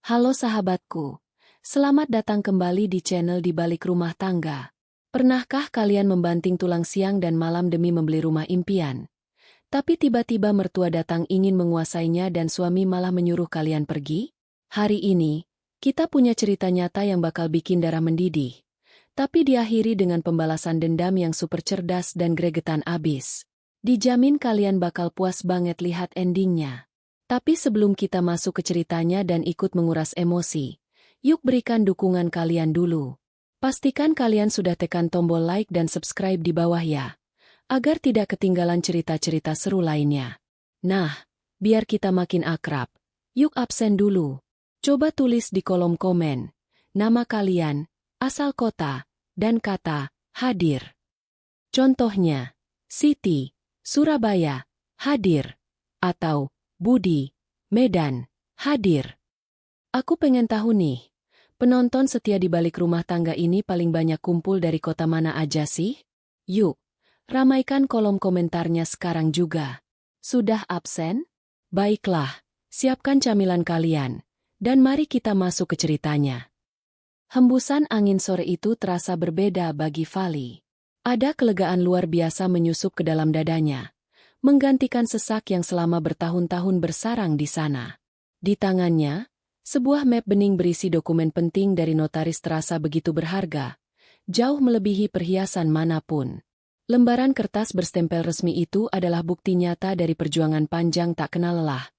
Halo sahabatku, selamat datang kembali di channel Di Balik Rumah Tangga. Pernahkah kalian membanting tulang siang dan malam demi membeli rumah impian? Tapi tiba-tiba mertua datang ingin menguasainya dan suami malah menyuruh kalian pergi? Hari ini, kita punya cerita nyata yang bakal bikin darah mendidih. Tapi diakhiri dengan pembalasan dendam yang super cerdas dan gregetan abis. Dijamin kalian bakal puas banget lihat endingnya. Tapi sebelum kita masuk ke ceritanya dan ikut menguras emosi, yuk berikan dukungan kalian dulu. Pastikan kalian sudah tekan tombol like dan subscribe di bawah ya, agar tidak ketinggalan cerita-cerita seru lainnya. Nah, biar kita makin akrab, yuk absen dulu. Coba tulis di kolom komen, nama kalian, asal kota, dan kata, hadir. Contohnya, Siti, Surabaya, hadir. Atau, Budi, Medan, hadir. Aku pengen tahu nih, penonton setia di balik rumah tangga ini paling banyak kumpul dari kota mana aja sih? Yuk, ramaikan kolom komentarnya sekarang juga. Sudah absen? Baiklah, siapkan camilan kalian, dan mari kita masuk ke ceritanya. Hembusan angin sore itu terasa berbeda bagi Fali. Ada kelegaan luar biasa menyusup ke dalam dadanya, menggantikan sesak yang selama bertahun-tahun bersarang di sana. Di tangannya, sebuah map bening berisi dokumen penting dari notaris terasa begitu berharga, jauh melebihi perhiasan manapun. Lembaran kertas berstempel resmi itu adalah bukti nyata dari perjuangan panjang tak kenal lelah,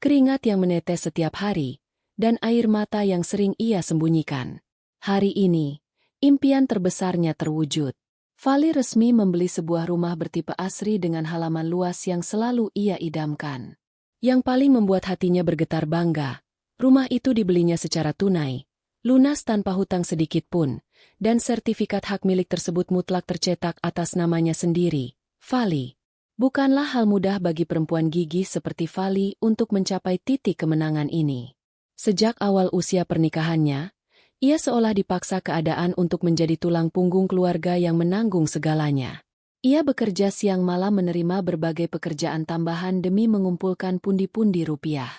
keringat yang menetes setiap hari, dan air mata yang sering ia sembunyikan. Hari ini, impian terbesarnya terwujud. Fali resmi membeli sebuah rumah bertipe asri dengan halaman luas yang selalu ia idamkan. Yang paling membuat hatinya bergetar bangga, rumah itu dibelinya secara tunai, lunas tanpa hutang sedikit pun, dan sertifikat hak milik tersebut mutlak tercetak atas namanya sendiri, Fali. Bukanlah hal mudah bagi perempuan gigih seperti Fali untuk mencapai titik kemenangan ini. Sejak awal usia pernikahannya, ia seolah dipaksa keadaan untuk menjadi tulang punggung keluarga yang menanggung segalanya. Ia bekerja siang malam menerima berbagai pekerjaan tambahan demi mengumpulkan pundi-pundi rupiah.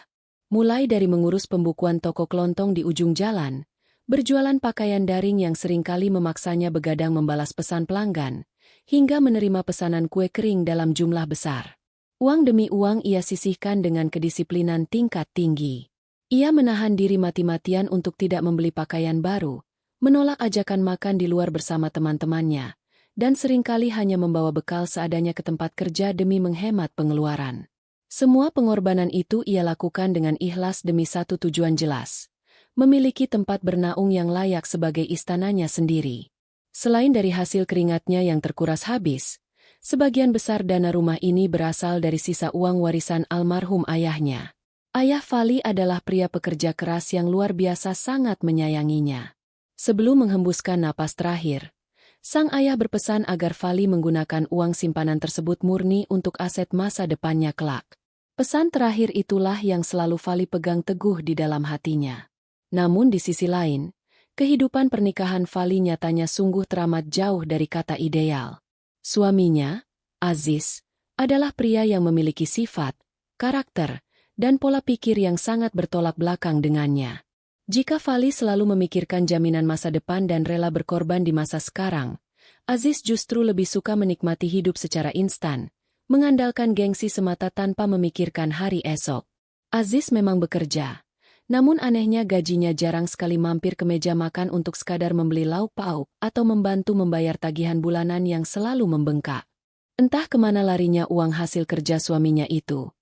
Mulai dari mengurus pembukuan toko kelontong di ujung jalan, berjualan pakaian daring yang seringkali memaksanya begadang membalas pesan pelanggan, hingga menerima pesanan kue kering dalam jumlah besar. Uang demi uang ia sisihkan dengan kedisiplinan tingkat tinggi. Ia menahan diri mati-matian untuk tidak membeli pakaian baru, menolak ajakan makan di luar bersama teman-temannya, dan seringkali hanya membawa bekal seadanya ke tempat kerja demi menghemat pengeluaran. Semua pengorbanan itu ia lakukan dengan ikhlas demi satu tujuan jelas, memiliki tempat bernaung yang layak sebagai istananya sendiri. Selain dari hasil keringatnya yang terkuras habis, sebagian besar dana rumah ini berasal dari sisa uang warisan almarhum ayahnya. Ayah Fali adalah pria pekerja keras yang luar biasa sangat menyayanginya. Sebelum menghembuskan napas terakhir, sang ayah berpesan agar Fali menggunakan uang simpanan tersebut murni untuk aset masa depannya kelak. Pesan terakhir itulah yang selalu Fali pegang teguh di dalam hatinya. Namun di sisi lain, kehidupan pernikahan Fali nyatanya sungguh teramat jauh dari kata ideal. Suaminya, Aziz, adalah pria yang memiliki sifat, karakter, dan pola pikir yang sangat bertolak belakang dengannya. Jika Fali selalu memikirkan jaminan masa depan dan rela berkorban di masa sekarang, Aziz justru lebih suka menikmati hidup secara instan, mengandalkan gengsi semata tanpa memikirkan hari esok. Aziz memang bekerja, namun anehnya gajinya jarang sekali mampir ke meja makan untuk sekadar membeli lauk pauk atau membantu membayar tagihan bulanan yang selalu membengkak. Entah kemana larinya uang hasil kerja suaminya itu.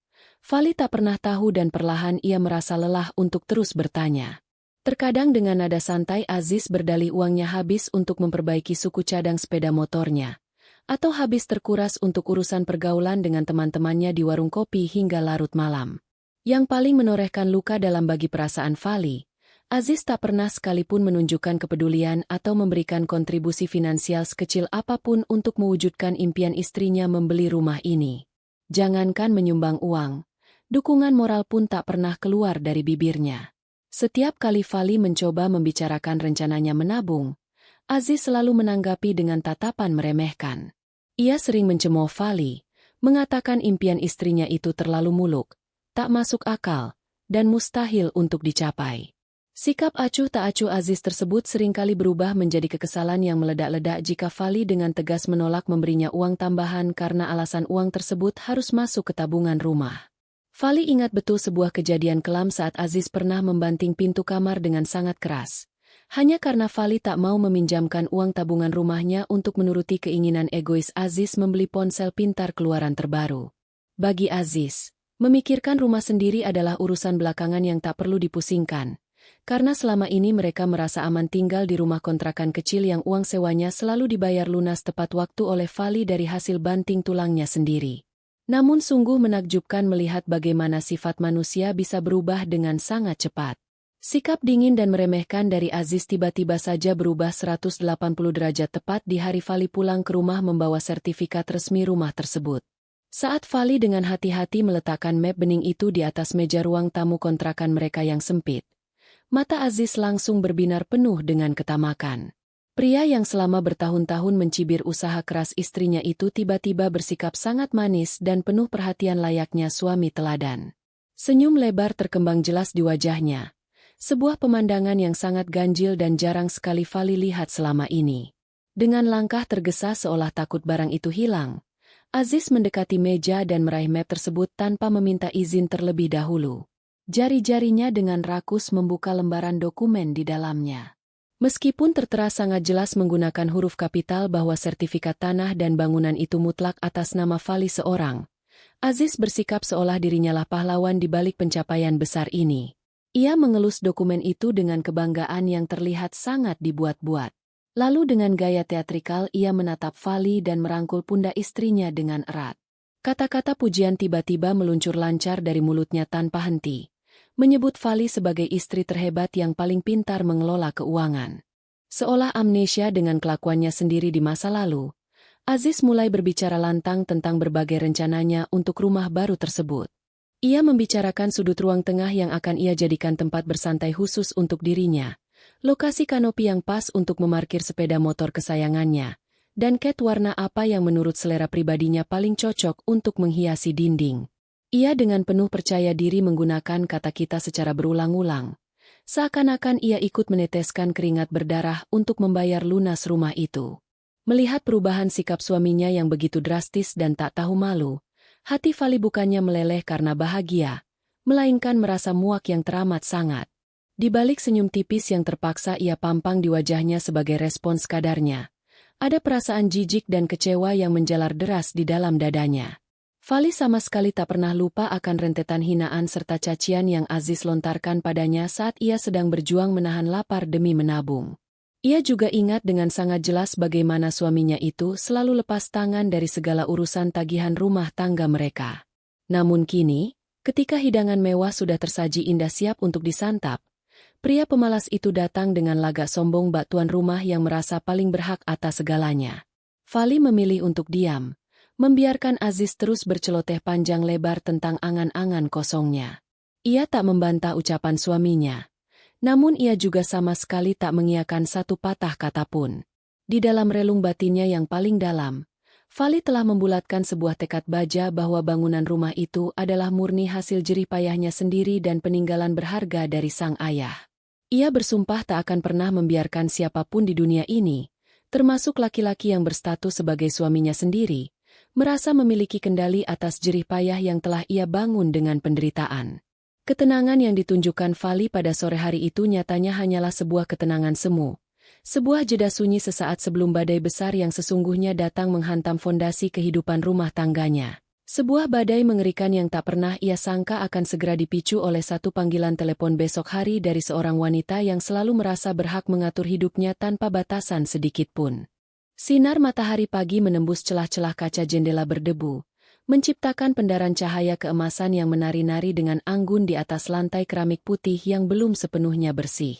Fali tak pernah tahu dan perlahan ia merasa lelah untuk terus bertanya. Terkadang dengan nada santai Aziz berdalih uangnya habis untuk memperbaiki suku cadang sepeda motornya, atau habis terkuras untuk urusan pergaulan dengan teman-temannya di warung kopi hingga larut malam. Yang paling menorehkan luka dalam bagi perasaan Fali, Aziz tak pernah sekalipun menunjukkan kepedulian atau memberikan kontribusi finansial sekecil apapun untuk mewujudkan impian istrinya membeli rumah ini. Jangankan menyumbang uang, dukungan moral pun tak pernah keluar dari bibirnya. Setiap kali Fali mencoba membicarakan rencananya menabung, Aziz selalu menanggapi dengan tatapan meremehkan. Ia sering mencemooh Fali, mengatakan impian istrinya itu terlalu muluk, tak masuk akal, dan mustahil untuk dicapai. Sikap acuh tak acuh Aziz tersebut seringkali berubah menjadi kekesalan yang meledak-ledak jika Fali dengan tegas menolak memberinya uang tambahan karena alasan uang tersebut harus masuk ke tabungan rumah. Fali ingat betul sebuah kejadian kelam saat Aziz pernah membanting pintu kamar dengan sangat keras. Hanya karena Fali tak mau meminjamkan uang tabungan rumahnya untuk menuruti keinginan egois Aziz membeli ponsel pintar keluaran terbaru. Bagi Aziz, memikirkan rumah sendiri adalah urusan belakangan yang tak perlu dipusingkan. Karena selama ini mereka merasa aman tinggal di rumah kontrakan kecil yang uang sewanya selalu dibayar lunas tepat waktu oleh Fali dari hasil banting tulangnya sendiri. Namun sungguh menakjubkan melihat bagaimana sifat manusia bisa berubah dengan sangat cepat. Sikap dingin dan meremehkan dari Aziz tiba-tiba saja berubah 180 derajat tepat di hari Fali pulang ke rumah membawa sertifikat resmi rumah tersebut. Saat Fali dengan hati-hati meletakkan map bening itu di atas meja ruang tamu kontrakan mereka yang sempit, mata Aziz langsung berbinar penuh dengan ketamakan. Pria yang selama bertahun-tahun mencibir usaha keras istrinya itu tiba-tiba bersikap sangat manis dan penuh perhatian layaknya suami teladan. Senyum lebar terkembang jelas di wajahnya. Sebuah pemandangan yang sangat ganjil dan jarang sekali Fali lihat selama ini. Dengan langkah tergesa seolah takut barang itu hilang, Aziz mendekati meja dan meraih map tersebut tanpa meminta izin terlebih dahulu. Jari-jarinya dengan rakus membuka lembaran dokumen di dalamnya. Meskipun tertera sangat jelas menggunakan huruf kapital bahwa sertifikat tanah dan bangunan itu mutlak atas nama Fali seorang, Aziz bersikap seolah dirinya lah pahlawan di balik pencapaian besar ini. Ia mengelus dokumen itu dengan kebanggaan yang terlihat sangat dibuat-buat. Lalu dengan gaya teatrikal ia menatap Fali dan merangkul pundak istrinya dengan erat. Kata-kata pujian tiba-tiba meluncur lancar dari mulutnya tanpa henti, menyebut Fali sebagai istri terhebat yang paling pintar mengelola keuangan. Seolah amnesia dengan kelakuannya sendiri di masa lalu, Aziz mulai berbicara lantang tentang berbagai rencananya untuk rumah baru tersebut. Ia membicarakan sudut ruang tengah yang akan ia jadikan tempat bersantai khusus untuk dirinya, lokasi kanopi yang pas untuk memarkir sepeda motor kesayangannya, dan cat warna apa yang menurut selera pribadinya paling cocok untuk menghiasi dinding. Ia dengan penuh percaya diri menggunakan kata kita secara berulang-ulang, seakan-akan ia ikut meneteskan keringat berdarah untuk membayar lunas rumah itu. Melihat perubahan sikap suaminya yang begitu drastis dan tak tahu malu, hati Fali bukannya meleleh karena bahagia, melainkan merasa muak yang teramat sangat. Di balik senyum tipis yang terpaksa ia pampang di wajahnya sebagai respons kadarnya, ada perasaan jijik dan kecewa yang menjalar deras di dalam dadanya. Fali sama sekali tak pernah lupa akan rentetan hinaan serta cacian yang Aziz lontarkan padanya saat ia sedang berjuang menahan lapar demi menabung. Ia juga ingat dengan sangat jelas bagaimana suaminya itu selalu lepas tangan dari segala urusan tagihan rumah tangga mereka. Namun kini, ketika hidangan mewah sudah tersaji indah siap untuk disantap, pria pemalas itu datang dengan lagak sombong bak tuan rumah yang merasa paling berhak atas segalanya. Fali memilih untuk diam, membiarkan Aziz terus berceloteh panjang lebar tentang angan-angan kosongnya. Ia tak membantah ucapan suaminya. Namun ia juga sama sekali tak mengiyakan satu patah kata pun. Di dalam relung batinnya yang paling dalam, Fali telah membulatkan sebuah tekad baja bahwa bangunan rumah itu adalah murni hasil jerih payahnya sendiri dan peninggalan berharga dari sang ayah. Ia bersumpah tak akan pernah membiarkan siapapun di dunia ini, termasuk laki-laki yang berstatus sebagai suaminya sendiri, merasa memiliki kendali atas jerih payah yang telah ia bangun dengan penderitaan. Ketenangan yang ditunjukkan Fali pada sore hari itu nyatanya hanyalah sebuah ketenangan semu. Sebuah jeda sunyi sesaat sebelum badai besar yang sesungguhnya datang menghantam fondasi kehidupan rumah tangganya. Sebuah badai mengerikan yang tak pernah ia sangka akan segera dipicu oleh satu panggilan telepon besok hari dari seorang wanita yang selalu merasa berhak mengatur hidupnya tanpa batasan sedikit pun. Sinar matahari pagi menembus celah-celah kaca jendela berdebu, menciptakan pendaran cahaya keemasan yang menari-nari dengan anggun di atas lantai keramik putih yang belum sepenuhnya bersih.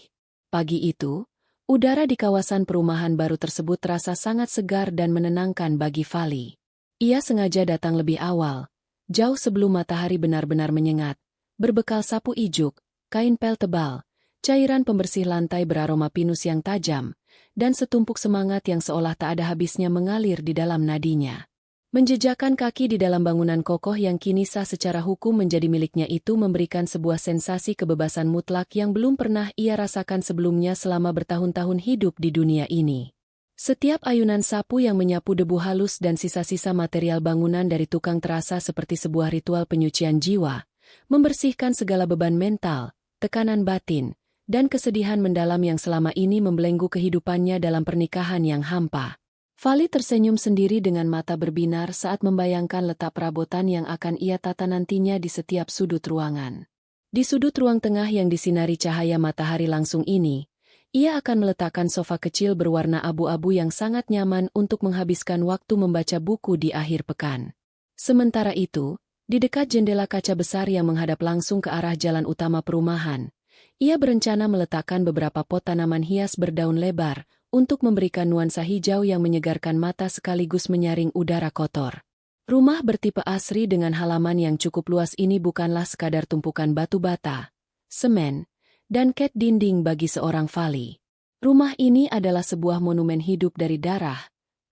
Pagi itu, udara di kawasan perumahan baru tersebut terasa sangat segar dan menenangkan bagi Fali. Ia sengaja datang lebih awal, jauh sebelum matahari benar-benar menyengat, berbekal sapu ijuk, kain pel tebal, cairan pembersih lantai beraroma pinus yang tajam, dan setumpuk semangat yang seolah tak ada habisnya mengalir di dalam nadinya. Menjejakkan kaki di dalam bangunan kokoh yang kini sah secara hukum menjadi miliknya itu memberikan sebuah sensasi kebebasan mutlak yang belum pernah ia rasakan sebelumnya selama bertahun-tahun hidup di dunia ini. Setiap ayunan sapu yang menyapu debu halus dan sisa-sisa material bangunan dari tukang terasa seperti sebuah ritual penyucian jiwa, membersihkan segala beban mental, tekanan batin, dan kesedihan mendalam yang selama ini membelenggu kehidupannya dalam pernikahan yang hampa. Fali tersenyum sendiri dengan mata berbinar saat membayangkan letak perabotan yang akan ia tata nantinya di setiap sudut ruangan. Di sudut ruang tengah yang disinari cahaya matahari langsung ini, ia akan meletakkan sofa kecil berwarna abu-abu yang sangat nyaman untuk menghabiskan waktu membaca buku di akhir pekan. Sementara itu, di dekat jendela kaca besar yang menghadap langsung ke arah jalan utama perumahan, ia berencana meletakkan beberapa pot tanaman hias berdaun lebar, untuk memberikan nuansa hijau yang menyegarkan mata sekaligus menyaring udara kotor. Rumah bertipe asri dengan halaman yang cukup luas ini bukanlah sekadar tumpukan batu bata, semen, dan cat dinding bagi seorang Fali. Rumah ini adalah sebuah monumen hidup dari darah,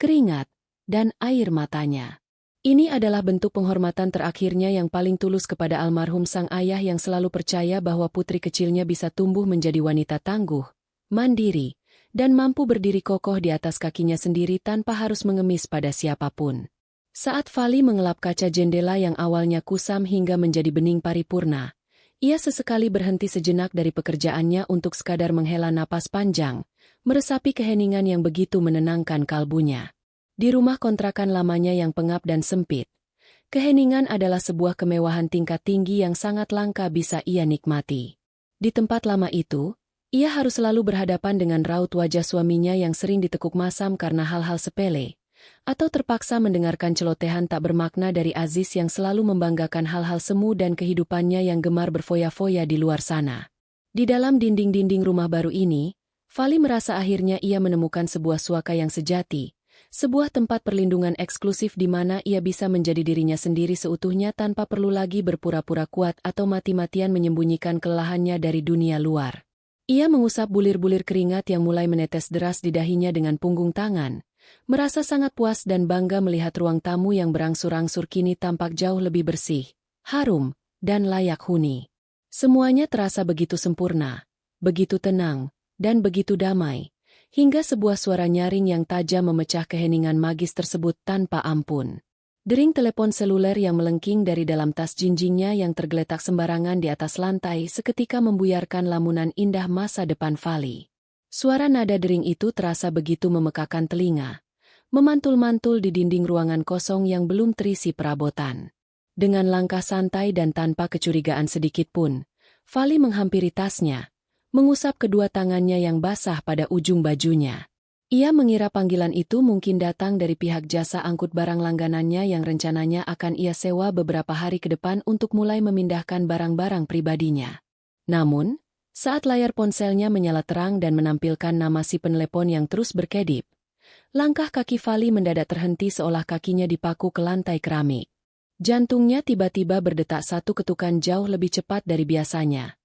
keringat, dan air matanya. Ini adalah bentuk penghormatan terakhirnya yang paling tulus kepada almarhum sang ayah yang selalu percaya bahwa putri kecilnya bisa tumbuh menjadi wanita tangguh, mandiri, dan mampu berdiri kokoh di atas kakinya sendiri tanpa harus mengemis pada siapapun. Saat Fali mengelap kaca jendela yang awalnya kusam hingga menjadi bening paripurna, ia sesekali berhenti sejenak dari pekerjaannya untuk sekadar menghela napas panjang, meresapi keheningan yang begitu menenangkan kalbunya. Di rumah kontrakan lamanya yang pengap dan sempit, keheningan adalah sebuah kemewahan tingkat tinggi yang sangat langka bisa ia nikmati. Di tempat lama itu, ia harus selalu berhadapan dengan raut wajah suaminya yang sering ditekuk masam karena hal-hal sepele, atau terpaksa mendengarkan celotehan tak bermakna dari Aziz yang selalu membanggakan hal-hal semu dan kehidupannya yang gemar berfoya-foya di luar sana. Di dalam dinding-dinding rumah baru ini, Fali merasa akhirnya ia menemukan sebuah suaka yang sejati, sebuah tempat perlindungan eksklusif di mana ia bisa menjadi dirinya sendiri seutuhnya tanpa perlu lagi berpura-pura kuat atau mati-matian menyembunyikan kelelahannya dari dunia luar. Ia mengusap bulir-bulir keringat yang mulai menetes deras di dahinya dengan punggung tangan, merasa sangat puas dan bangga melihat ruang tamu yang berangsur-angsur kini tampak jauh lebih bersih, harum, dan layak huni. Semuanya terasa begitu sempurna, begitu tenang, dan begitu damai, hingga sebuah suara nyaring yang tajam memecah keheningan magis tersebut tanpa ampun. Dering telepon seluler yang melengking dari dalam tas jinjingnya yang tergeletak sembarangan di atas lantai seketika membuyarkan lamunan indah masa depan Fali. Suara nada dering itu terasa begitu memekakan telinga, memantul-mantul di dinding ruangan kosong yang belum terisi perabotan. Dengan langkah santai dan tanpa kecurigaan sedikitpun, Fali menghampiri tasnya, mengusap kedua tangannya yang basah pada ujung bajunya. Ia mengira panggilan itu mungkin datang dari pihak jasa angkut barang langganannya yang rencananya akan ia sewa beberapa hari ke depan untuk mulai memindahkan barang-barang pribadinya. Namun, saat layar ponselnya menyala terang dan menampilkan nama si penelepon yang terus berkedip, langkah kaki Fali mendadak terhenti seolah kakinya dipaku ke lantai keramik. Jantungnya tiba-tiba berdetak satu ketukan jauh lebih cepat dari biasanya,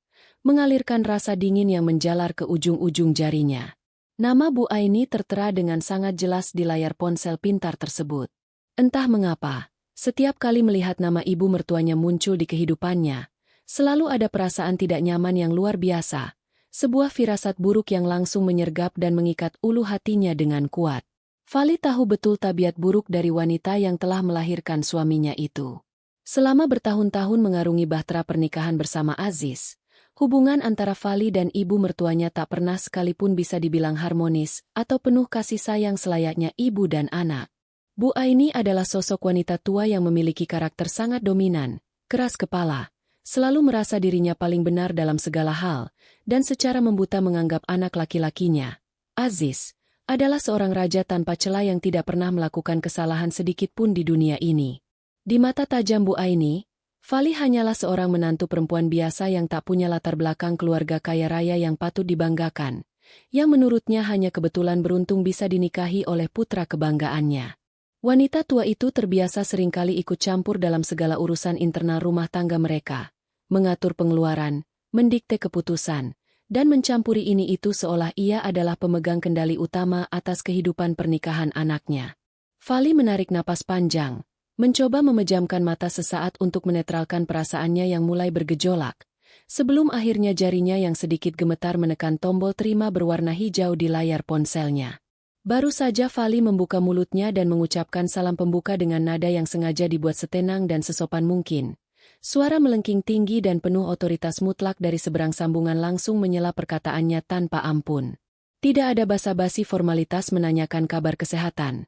mengalirkan rasa dingin yang menjalar ke ujung-ujung jarinya. Nama Bu Aini tertera dengan sangat jelas di layar ponsel pintar tersebut. Entah mengapa, setiap kali melihat nama ibu mertuanya muncul di kehidupannya, selalu ada perasaan tidak nyaman yang luar biasa, sebuah firasat buruk yang langsung menyergap dan mengikat ulu hatinya dengan kuat. Fali tahu betul tabiat buruk dari wanita yang telah melahirkan suaminya itu. Selama bertahun-tahun mengarungi bahtera pernikahan bersama Aziz, hubungan antara Fali dan ibu mertuanya tak pernah sekalipun bisa dibilang harmonis atau penuh kasih sayang selayaknya ibu dan anak. Bu Aini adalah sosok wanita tua yang memiliki karakter sangat dominan, keras kepala, selalu merasa dirinya paling benar dalam segala hal, dan secara membuta menganggap anak laki-lakinya, Aziz, adalah seorang raja tanpa celah yang tidak pernah melakukan kesalahan sedikit pun di dunia ini. Di mata tajam Bu Aini, Fali hanyalah seorang menantu perempuan biasa yang tak punya latar belakang keluarga kaya raya yang patut dibanggakan, yang menurutnya hanya kebetulan beruntung bisa dinikahi oleh putra kebanggaannya. Wanita tua itu terbiasa seringkali ikut campur dalam segala urusan internal rumah tangga mereka, mengatur pengeluaran, mendikte keputusan, dan mencampuri ini itu seolah ia adalah pemegang kendali utama atas kehidupan pernikahan anaknya. Fali menarik napas panjang, mencoba memejamkan mata sesaat untuk menetralkan perasaannya yang mulai bergejolak, sebelum akhirnya jarinya yang sedikit gemetar menekan tombol terima berwarna hijau di layar ponselnya. Baru saja Fali membuka mulutnya dan mengucapkan salam pembuka dengan nada yang sengaja dibuat setenang dan sesopan mungkin. Suara melengking tinggi dan penuh otoritas mutlak dari seberang sambungan langsung menyela perkataannya tanpa ampun. Tidak ada basa-basi formalitas menanyakan kabar kesehatan.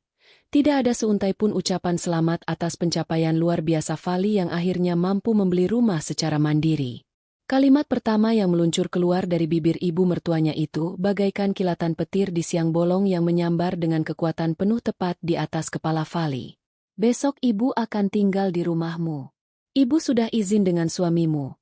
Tidak ada seuntai pun ucapan selamat atas pencapaian luar biasa Fali yang akhirnya mampu membeli rumah secara mandiri. Kalimat pertama yang meluncur keluar dari bibir ibu mertuanya itu bagaikan kilatan petir di siang bolong yang menyambar dengan kekuatan penuh tepat di atas kepala Fali. "Besok ibu akan tinggal di rumahmu. Ibu sudah izin dengan suamimu,"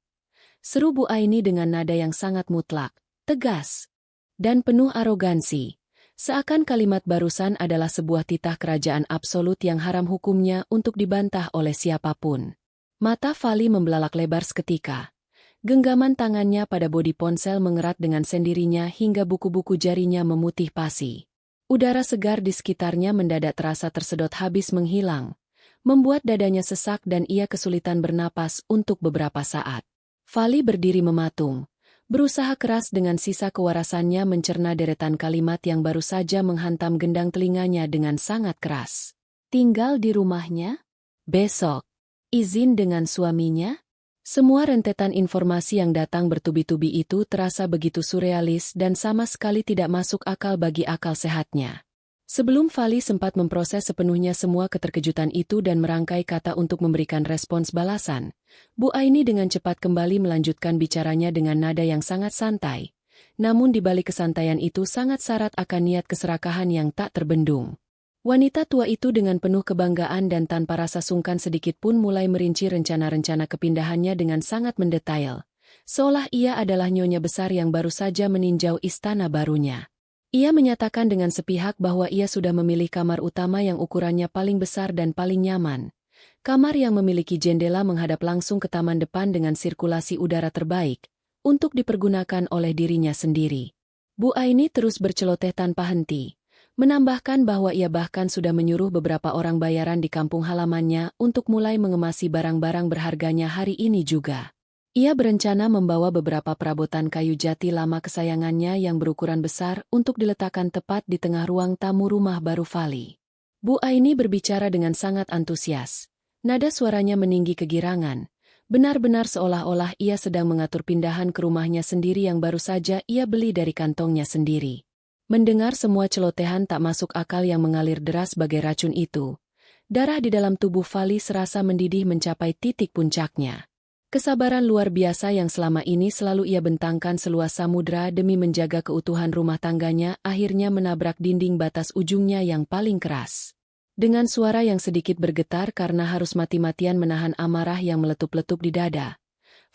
seru Bu Aini dengan nada yang sangat mutlak, tegas, dan penuh arogansi. Seakan kalimat barusan adalah sebuah titah kerajaan absolut yang haram hukumnya untuk dibantah oleh siapapun. Mata Fali membelalak lebar seketika. Genggaman tangannya pada bodi ponsel mengerat dengan sendirinya hingga buku-buku jarinya memutih pasi. Udara segar di sekitarnya mendadak terasa tersedot habis menghilang, membuat dadanya sesak dan ia kesulitan bernapas untuk beberapa saat. Fali berdiri mematung, berusaha keras dengan sisa kewarasannya mencerna deretan kalimat yang baru saja menghantam gendang telinganya dengan sangat keras. Tinggal di rumahnya? Besok. Izin dengan suaminya? Semua rentetan informasi yang datang bertubi-tubi itu terasa begitu surrealis dan sama sekali tidak masuk akal bagi akal sehatnya. Sebelum Fali sempat memproses sepenuhnya semua keterkejutan itu dan merangkai kata untuk memberikan respons balasan, Bu Aini dengan cepat kembali melanjutkan bicaranya dengan nada yang sangat santai. Namun di balik kesantaian itu sangat syarat akan niat keserakahan yang tak terbendung. Wanita tua itu dengan penuh kebanggaan dan tanpa rasa sungkan sedikit pun mulai merinci rencana-rencana kepindahannya dengan sangat mendetail, seolah ia adalah nyonya besar yang baru saja meninjau istana barunya. Ia menyatakan dengan sepihak bahwa ia sudah memilih kamar utama yang ukurannya paling besar dan paling nyaman. Kamar yang memiliki jendela menghadap langsung ke taman depan dengan sirkulasi udara terbaik, untuk dipergunakan oleh dirinya sendiri. Bu Aini terus berceloteh tanpa henti, menambahkan bahwa ia bahkan sudah menyuruh beberapa orang bayaran di kampung halamannya untuk mulai mengemasi barang-barang berharganya hari ini juga. Ia berencana membawa beberapa perabotan kayu jati lama kesayangannya yang berukuran besar untuk diletakkan tepat di tengah ruang tamu rumah baru Fali. Bu Aini berbicara dengan sangat antusias. Nada suaranya meninggi kegirangan. Benar-benar seolah-olah ia sedang mengatur pindahan ke rumahnya sendiri yang baru saja ia beli dari kantongnya sendiri. Mendengar semua celotehan tak masuk akal yang mengalir deras bagai racun itu, darah di dalam tubuh Fali serasa mendidih mencapai titik puncaknya. Kesabaran luar biasa yang selama ini selalu ia bentangkan seluas samudra demi menjaga keutuhan rumah tangganya akhirnya menabrak dinding batas ujungnya yang paling keras. Dengan suara yang sedikit bergetar karena harus mati-matian menahan amarah yang meletup-letup di dada,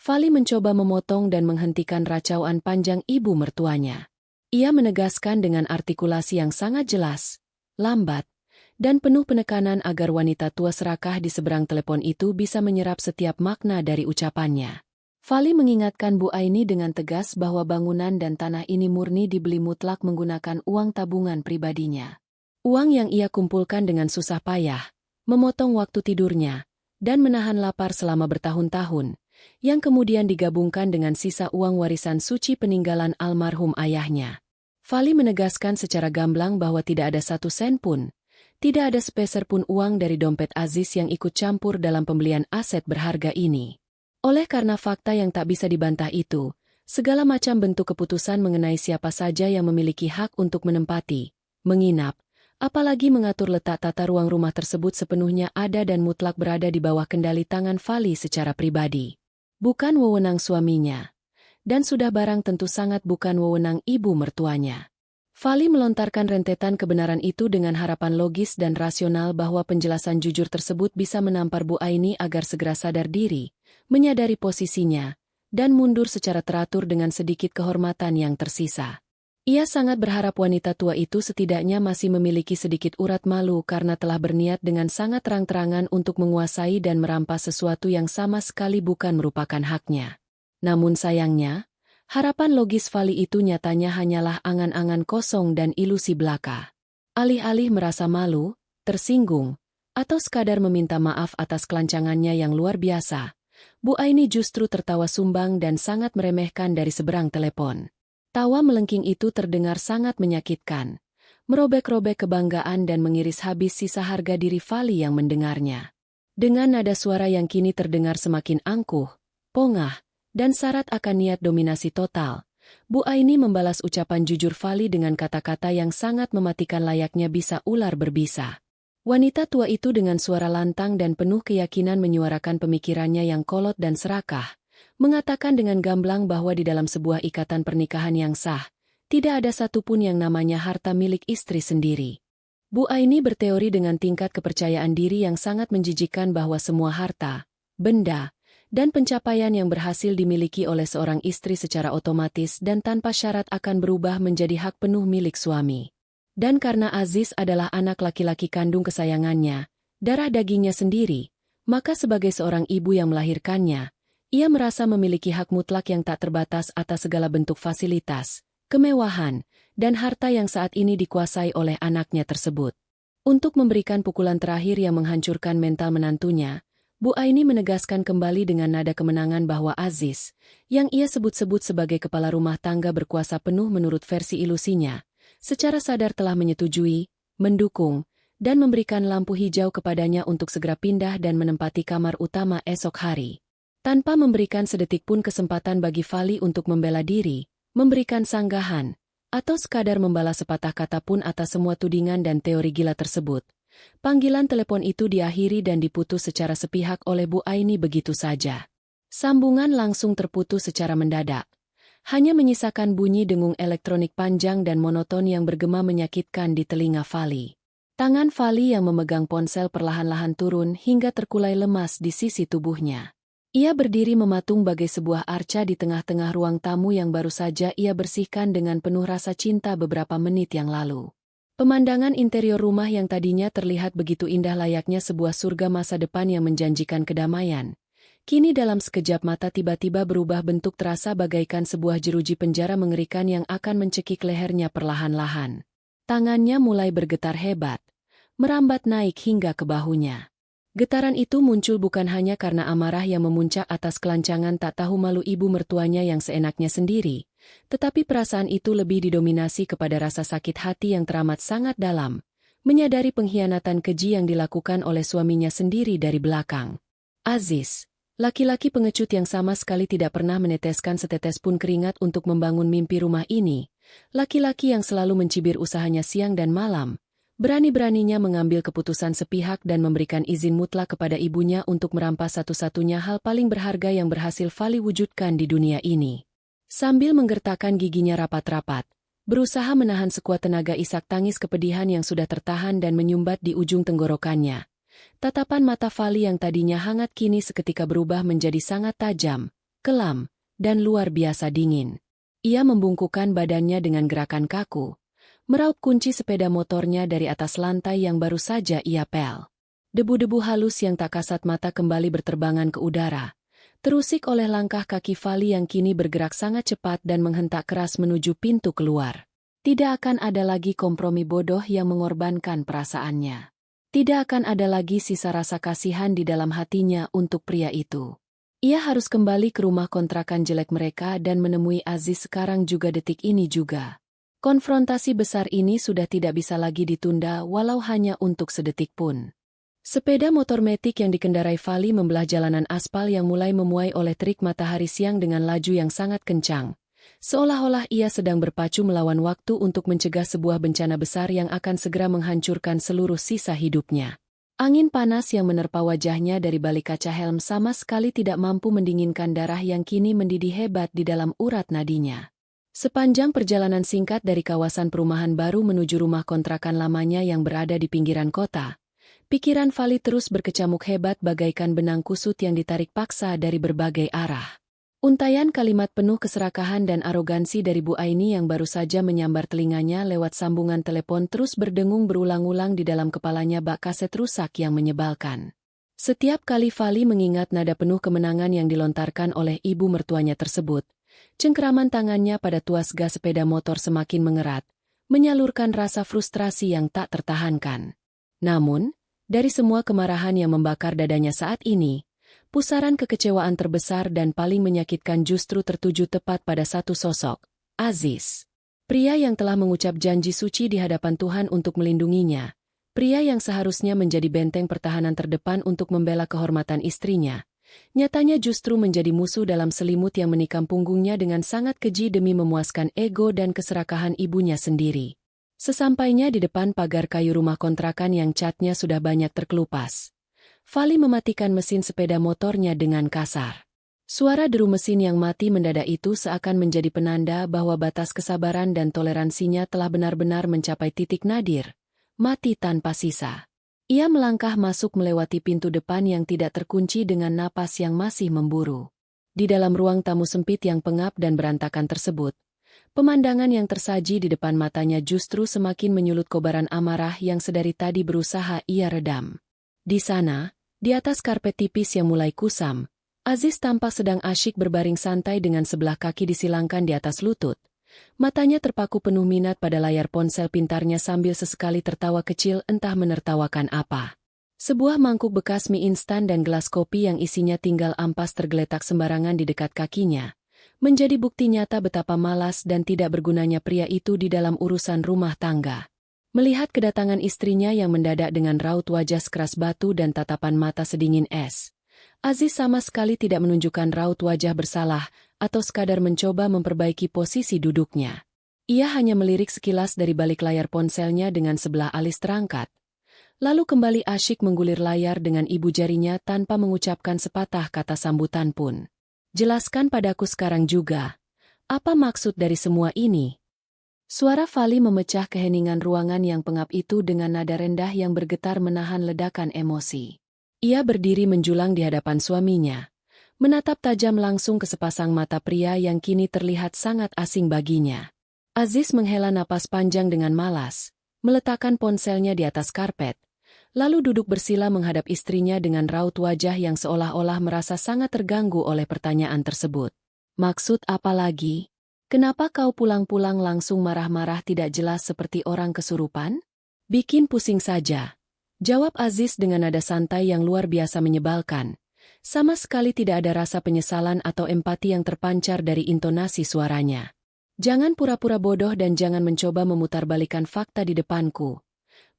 Fali mencoba memotong dan menghentikan racauan panjang ibu mertuanya. Ia menegaskan dengan artikulasi yang sangat jelas, lambat, dan penuh penekanan agar wanita tua serakah di seberang telepon itu bisa menyerap setiap makna dari ucapannya. Fali mengingatkan Bu Aini dengan tegas bahwa bangunan dan tanah ini murni dibeli mutlak menggunakan uang tabungan pribadinya. Uang yang ia kumpulkan dengan susah payah, memotong waktu tidurnya, dan menahan lapar selama bertahun-tahun, yang kemudian digabungkan dengan sisa uang warisan suci peninggalan almarhum ayahnya. Fali menegaskan secara gamblang bahwa tidak ada satu sen pun, tidak ada sepeser pun uang dari dompet Aziz yang ikut campur dalam pembelian aset berharga ini. Oleh karena fakta yang tak bisa dibantah itu, segala macam bentuk keputusan mengenai siapa saja yang memiliki hak untuk menempati, menginap, apalagi mengatur letak tata ruang rumah tersebut sepenuhnya ada dan mutlak berada di bawah kendali tangan Fali secara pribadi. Bukan wewenang suaminya. Dan sudah barang tentu sangat bukan wewenang ibu mertuanya. Fali melontarkan rentetan kebenaran itu dengan harapan logis dan rasional bahwa penjelasan jujur tersebut bisa menampar Bu Aini agar segera sadar diri, menyadari posisinya, dan mundur secara teratur dengan sedikit kehormatan yang tersisa. Ia sangat berharap wanita tua itu setidaknya masih memiliki sedikit urat malu karena telah berniat dengan sangat terang-terangan untuk menguasai dan merampas sesuatu yang sama sekali bukan merupakan haknya. Namun sayangnya, harapan logis Fali itu nyatanya hanyalah angan-angan kosong dan ilusi belaka. Alih-alih merasa malu, tersinggung, atau sekadar meminta maaf atas kelancangannya yang luar biasa, Bu Aini justru tertawa sumbang dan sangat meremehkan dari seberang telepon. Tawa melengking itu terdengar sangat menyakitkan, merobek-robek kebanggaan dan mengiris habis sisa harga diri Fali yang mendengarnya. Dengan nada suara yang kini terdengar semakin angkuh, pongah, dan syarat akan niat dominasi total, Bu Aini membalas ucapan jujur Fali dengan kata-kata yang sangat mematikan layaknya bisa ular berbisa. Wanita tua itu dengan suara lantang dan penuh keyakinan menyuarakan pemikirannya yang kolot dan serakah, mengatakan dengan gamblang bahwa di dalam sebuah ikatan pernikahan yang sah, tidak ada satupun yang namanya harta milik istri sendiri. Bu Aini berteori dengan tingkat kepercayaan diri yang sangat menjijikkan bahwa semua harta, benda, dan pencapaian yang berhasil dimiliki oleh seorang istri secara otomatis dan tanpa syarat akan berubah menjadi hak penuh milik suami. Dan karena Aziz adalah anak laki-laki kandung kesayangannya, darah dagingnya sendiri, maka sebagai seorang ibu yang melahirkannya, ia merasa memiliki hak mutlak yang tak terbatas atas segala bentuk fasilitas, kemewahan, dan harta yang saat ini dikuasai oleh anaknya tersebut. Untuk memberikan pukulan terakhir yang menghancurkan mental menantunya, Bu Aini menegaskan kembali dengan nada kemenangan bahwa Aziz, yang ia sebut-sebut sebagai kepala rumah tangga berkuasa penuh menurut versi ilusinya, secara sadar telah menyetujui, mendukung, dan memberikan lampu hijau kepadanya untuk segera pindah dan menempati kamar utama esok hari. Tanpa memberikan sedetik pun kesempatan bagi Fali untuk membela diri, memberikan sanggahan, atau sekadar membalas sepatah kata pun atas semua tudingan dan teori gila tersebut. Panggilan telepon itu diakhiri dan diputus secara sepihak oleh Bu Aini begitu saja. Sambungan langsung terputus secara mendadak. Hanya menyisakan bunyi dengung elektronik panjang dan monoton yang bergema menyakitkan di telinga Fali. Tangan Fali yang memegang ponsel perlahan-lahan turun hingga terkulai lemas di sisi tubuhnya. Ia berdiri mematung bagai sebuah arca di tengah-tengah ruang tamu yang baru saja ia bersihkan dengan penuh rasa cinta beberapa menit yang lalu. Pemandangan interior rumah yang tadinya terlihat begitu indah layaknya sebuah surga masa depan yang menjanjikan kedamaian, kini dalam sekejap mata tiba-tiba berubah bentuk terasa bagaikan sebuah jeruji penjara mengerikan yang akan mencekik lehernya perlahan-lahan. Tangannya mulai bergetar hebat, merambat naik hingga ke bahunya. Getaran itu muncul bukan hanya karena amarah yang memuncak atas kelancangan tak tahu malu ibu mertuanya yang seenaknya sendiri, tetapi perasaan itu lebih didominasi kepada rasa sakit hati yang teramat sangat dalam, menyadari pengkhianatan keji yang dilakukan oleh suaminya sendiri dari belakang. Aziz, laki-laki pengecut yang sama sekali tidak pernah meneteskan setetes pun keringat untuk membangun mimpi rumah ini, laki-laki yang selalu mencibir usahanya siang dan malam, berani-beraninya mengambil keputusan sepihak dan memberikan izin mutlak kepada ibunya untuk merampas satu-satunya hal paling berharga yang berhasil Fali wujudkan di dunia ini. Sambil menggertakkan giginya rapat-rapat, berusaha menahan sekuat tenaga isak tangis kepedihan yang sudah tertahan dan menyumbat di ujung tenggorokannya. Tatapan mata Fali yang tadinya hangat kini seketika berubah menjadi sangat tajam, kelam, dan luar biasa dingin. Ia membungkukkan badannya dengan gerakan kaku, meraup kunci sepeda motornya dari atas lantai yang baru saja ia pel. Debu-debu halus yang tak kasat mata kembali berterbangan ke udara, terusik oleh langkah kaki Fali yang kini bergerak sangat cepat dan menghentak keras menuju pintu keluar. Tidak akan ada lagi kompromi bodoh yang mengorbankan perasaannya. Tidak akan ada lagi sisa rasa kasihan di dalam hatinya untuk pria itu. Ia harus kembali ke rumah kontrakan jelek mereka dan menemui Aziz sekarang juga detik ini juga. Konfrontasi besar ini sudah tidak bisa lagi ditunda walau hanya untuk sedetik pun. Sepeda motor metik yang dikendarai Fali membelah jalanan aspal yang mulai memuai oleh terik matahari siang dengan laju yang sangat kencang. Seolah-olah ia sedang berpacu melawan waktu untuk mencegah sebuah bencana besar yang akan segera menghancurkan seluruh sisa hidupnya. Angin panas yang menerpa wajahnya dari balik kaca helm sama sekali tidak mampu mendinginkan darah yang kini mendidih hebat di dalam urat nadinya. Sepanjang perjalanan singkat dari kawasan perumahan baru menuju rumah kontrakan lamanya yang berada di pinggiran kota, pikiran Fali terus berkecamuk hebat bagaikan benang kusut yang ditarik paksa dari berbagai arah. Untaian kalimat penuh keserakahan dan arogansi dari Bu Aini yang baru saja menyambar telinganya lewat sambungan telepon terus berdengung berulang-ulang di dalam kepalanya bak kaset rusak yang menyebalkan. Setiap kali Fali mengingat nada penuh kemenangan yang dilontarkan oleh ibu mertuanya tersebut, cengkeraman tangannya pada tuas gas sepeda motor semakin mengerat, menyalurkan rasa frustrasi yang tak tertahankan. Namun, dari semua kemarahan yang membakar dadanya saat ini, pusaran kekecewaan terbesar dan paling menyakitkan justru tertuju tepat pada satu sosok, Aziz. Pria yang telah mengucap janji suci di hadapan Tuhan untuk melindunginya. Pria yang seharusnya menjadi benteng pertahanan terdepan untuk membela kehormatan istrinya. Nyatanya justru menjadi musuh dalam selimut yang menikam punggungnya dengan sangat keji demi memuaskan ego dan keserakahan ibunya sendiri. Sesampainya di depan pagar kayu rumah kontrakan yang catnya sudah banyak terkelupas, Fali mematikan mesin sepeda motornya dengan kasar. Suara deru mesin yang mati mendadak itu seakan menjadi penanda bahwa batas kesabaran dan toleransinya telah benar-benar mencapai titik nadir. Mati tanpa sisa. Ia melangkah masuk melewati pintu depan yang tidak terkunci dengan napas yang masih memburu. Di dalam ruang tamu sempit yang pengap dan berantakan tersebut, pemandangan yang tersaji di depan matanya justru semakin menyulut kobaran amarah yang sedari tadi berusaha ia redam. Di sana, di atas karpet tipis yang mulai kusam, Aziz tampak sedang asyik berbaring santai dengan sebelah kaki disilangkan di atas lutut. Matanya terpaku penuh minat pada layar ponsel pintarnya sambil sesekali tertawa kecil entah menertawakan apa. Sebuah mangkuk bekas mie instan dan gelas kopi yang isinya tinggal ampas tergeletak sembarangan di dekat kakinya, menjadi bukti nyata betapa malas dan tidak bergunanya pria itu di dalam urusan rumah tangga. Melihat kedatangan istrinya yang mendadak dengan raut wajah sekeras batu dan tatapan mata sedingin es, Aziz sama sekali tidak menunjukkan raut wajah bersalah atau sekadar mencoba memperbaiki posisi duduknya. Ia hanya melirik sekilas dari balik layar ponselnya dengan sebelah alis terangkat, lalu kembali asyik menggulir layar dengan ibu jarinya tanpa mengucapkan sepatah kata sambutan pun. Jelaskan padaku sekarang juga, apa maksud dari semua ini? Suara Fali memecah keheningan ruangan yang pengap itu dengan nada rendah yang bergetar menahan ledakan emosi. Ia berdiri menjulang di hadapan suaminya, menatap tajam langsung ke sepasang mata pria yang kini terlihat sangat asing baginya. Aziz menghela napas panjang dengan malas, meletakkan ponselnya di atas karpet, lalu duduk bersila menghadap istrinya dengan raut wajah yang seolah-olah merasa sangat terganggu oleh pertanyaan tersebut. Maksud apa lagi? Kenapa kau pulang-pulang langsung marah-marah tidak jelas seperti orang kesurupan? Bikin pusing saja, jawab Aziz dengan nada santai yang luar biasa menyebalkan. Sama sekali tidak ada rasa penyesalan atau empati yang terpancar dari intonasi suaranya. Jangan pura-pura bodoh dan jangan mencoba memutarbalikkan fakta di depanku,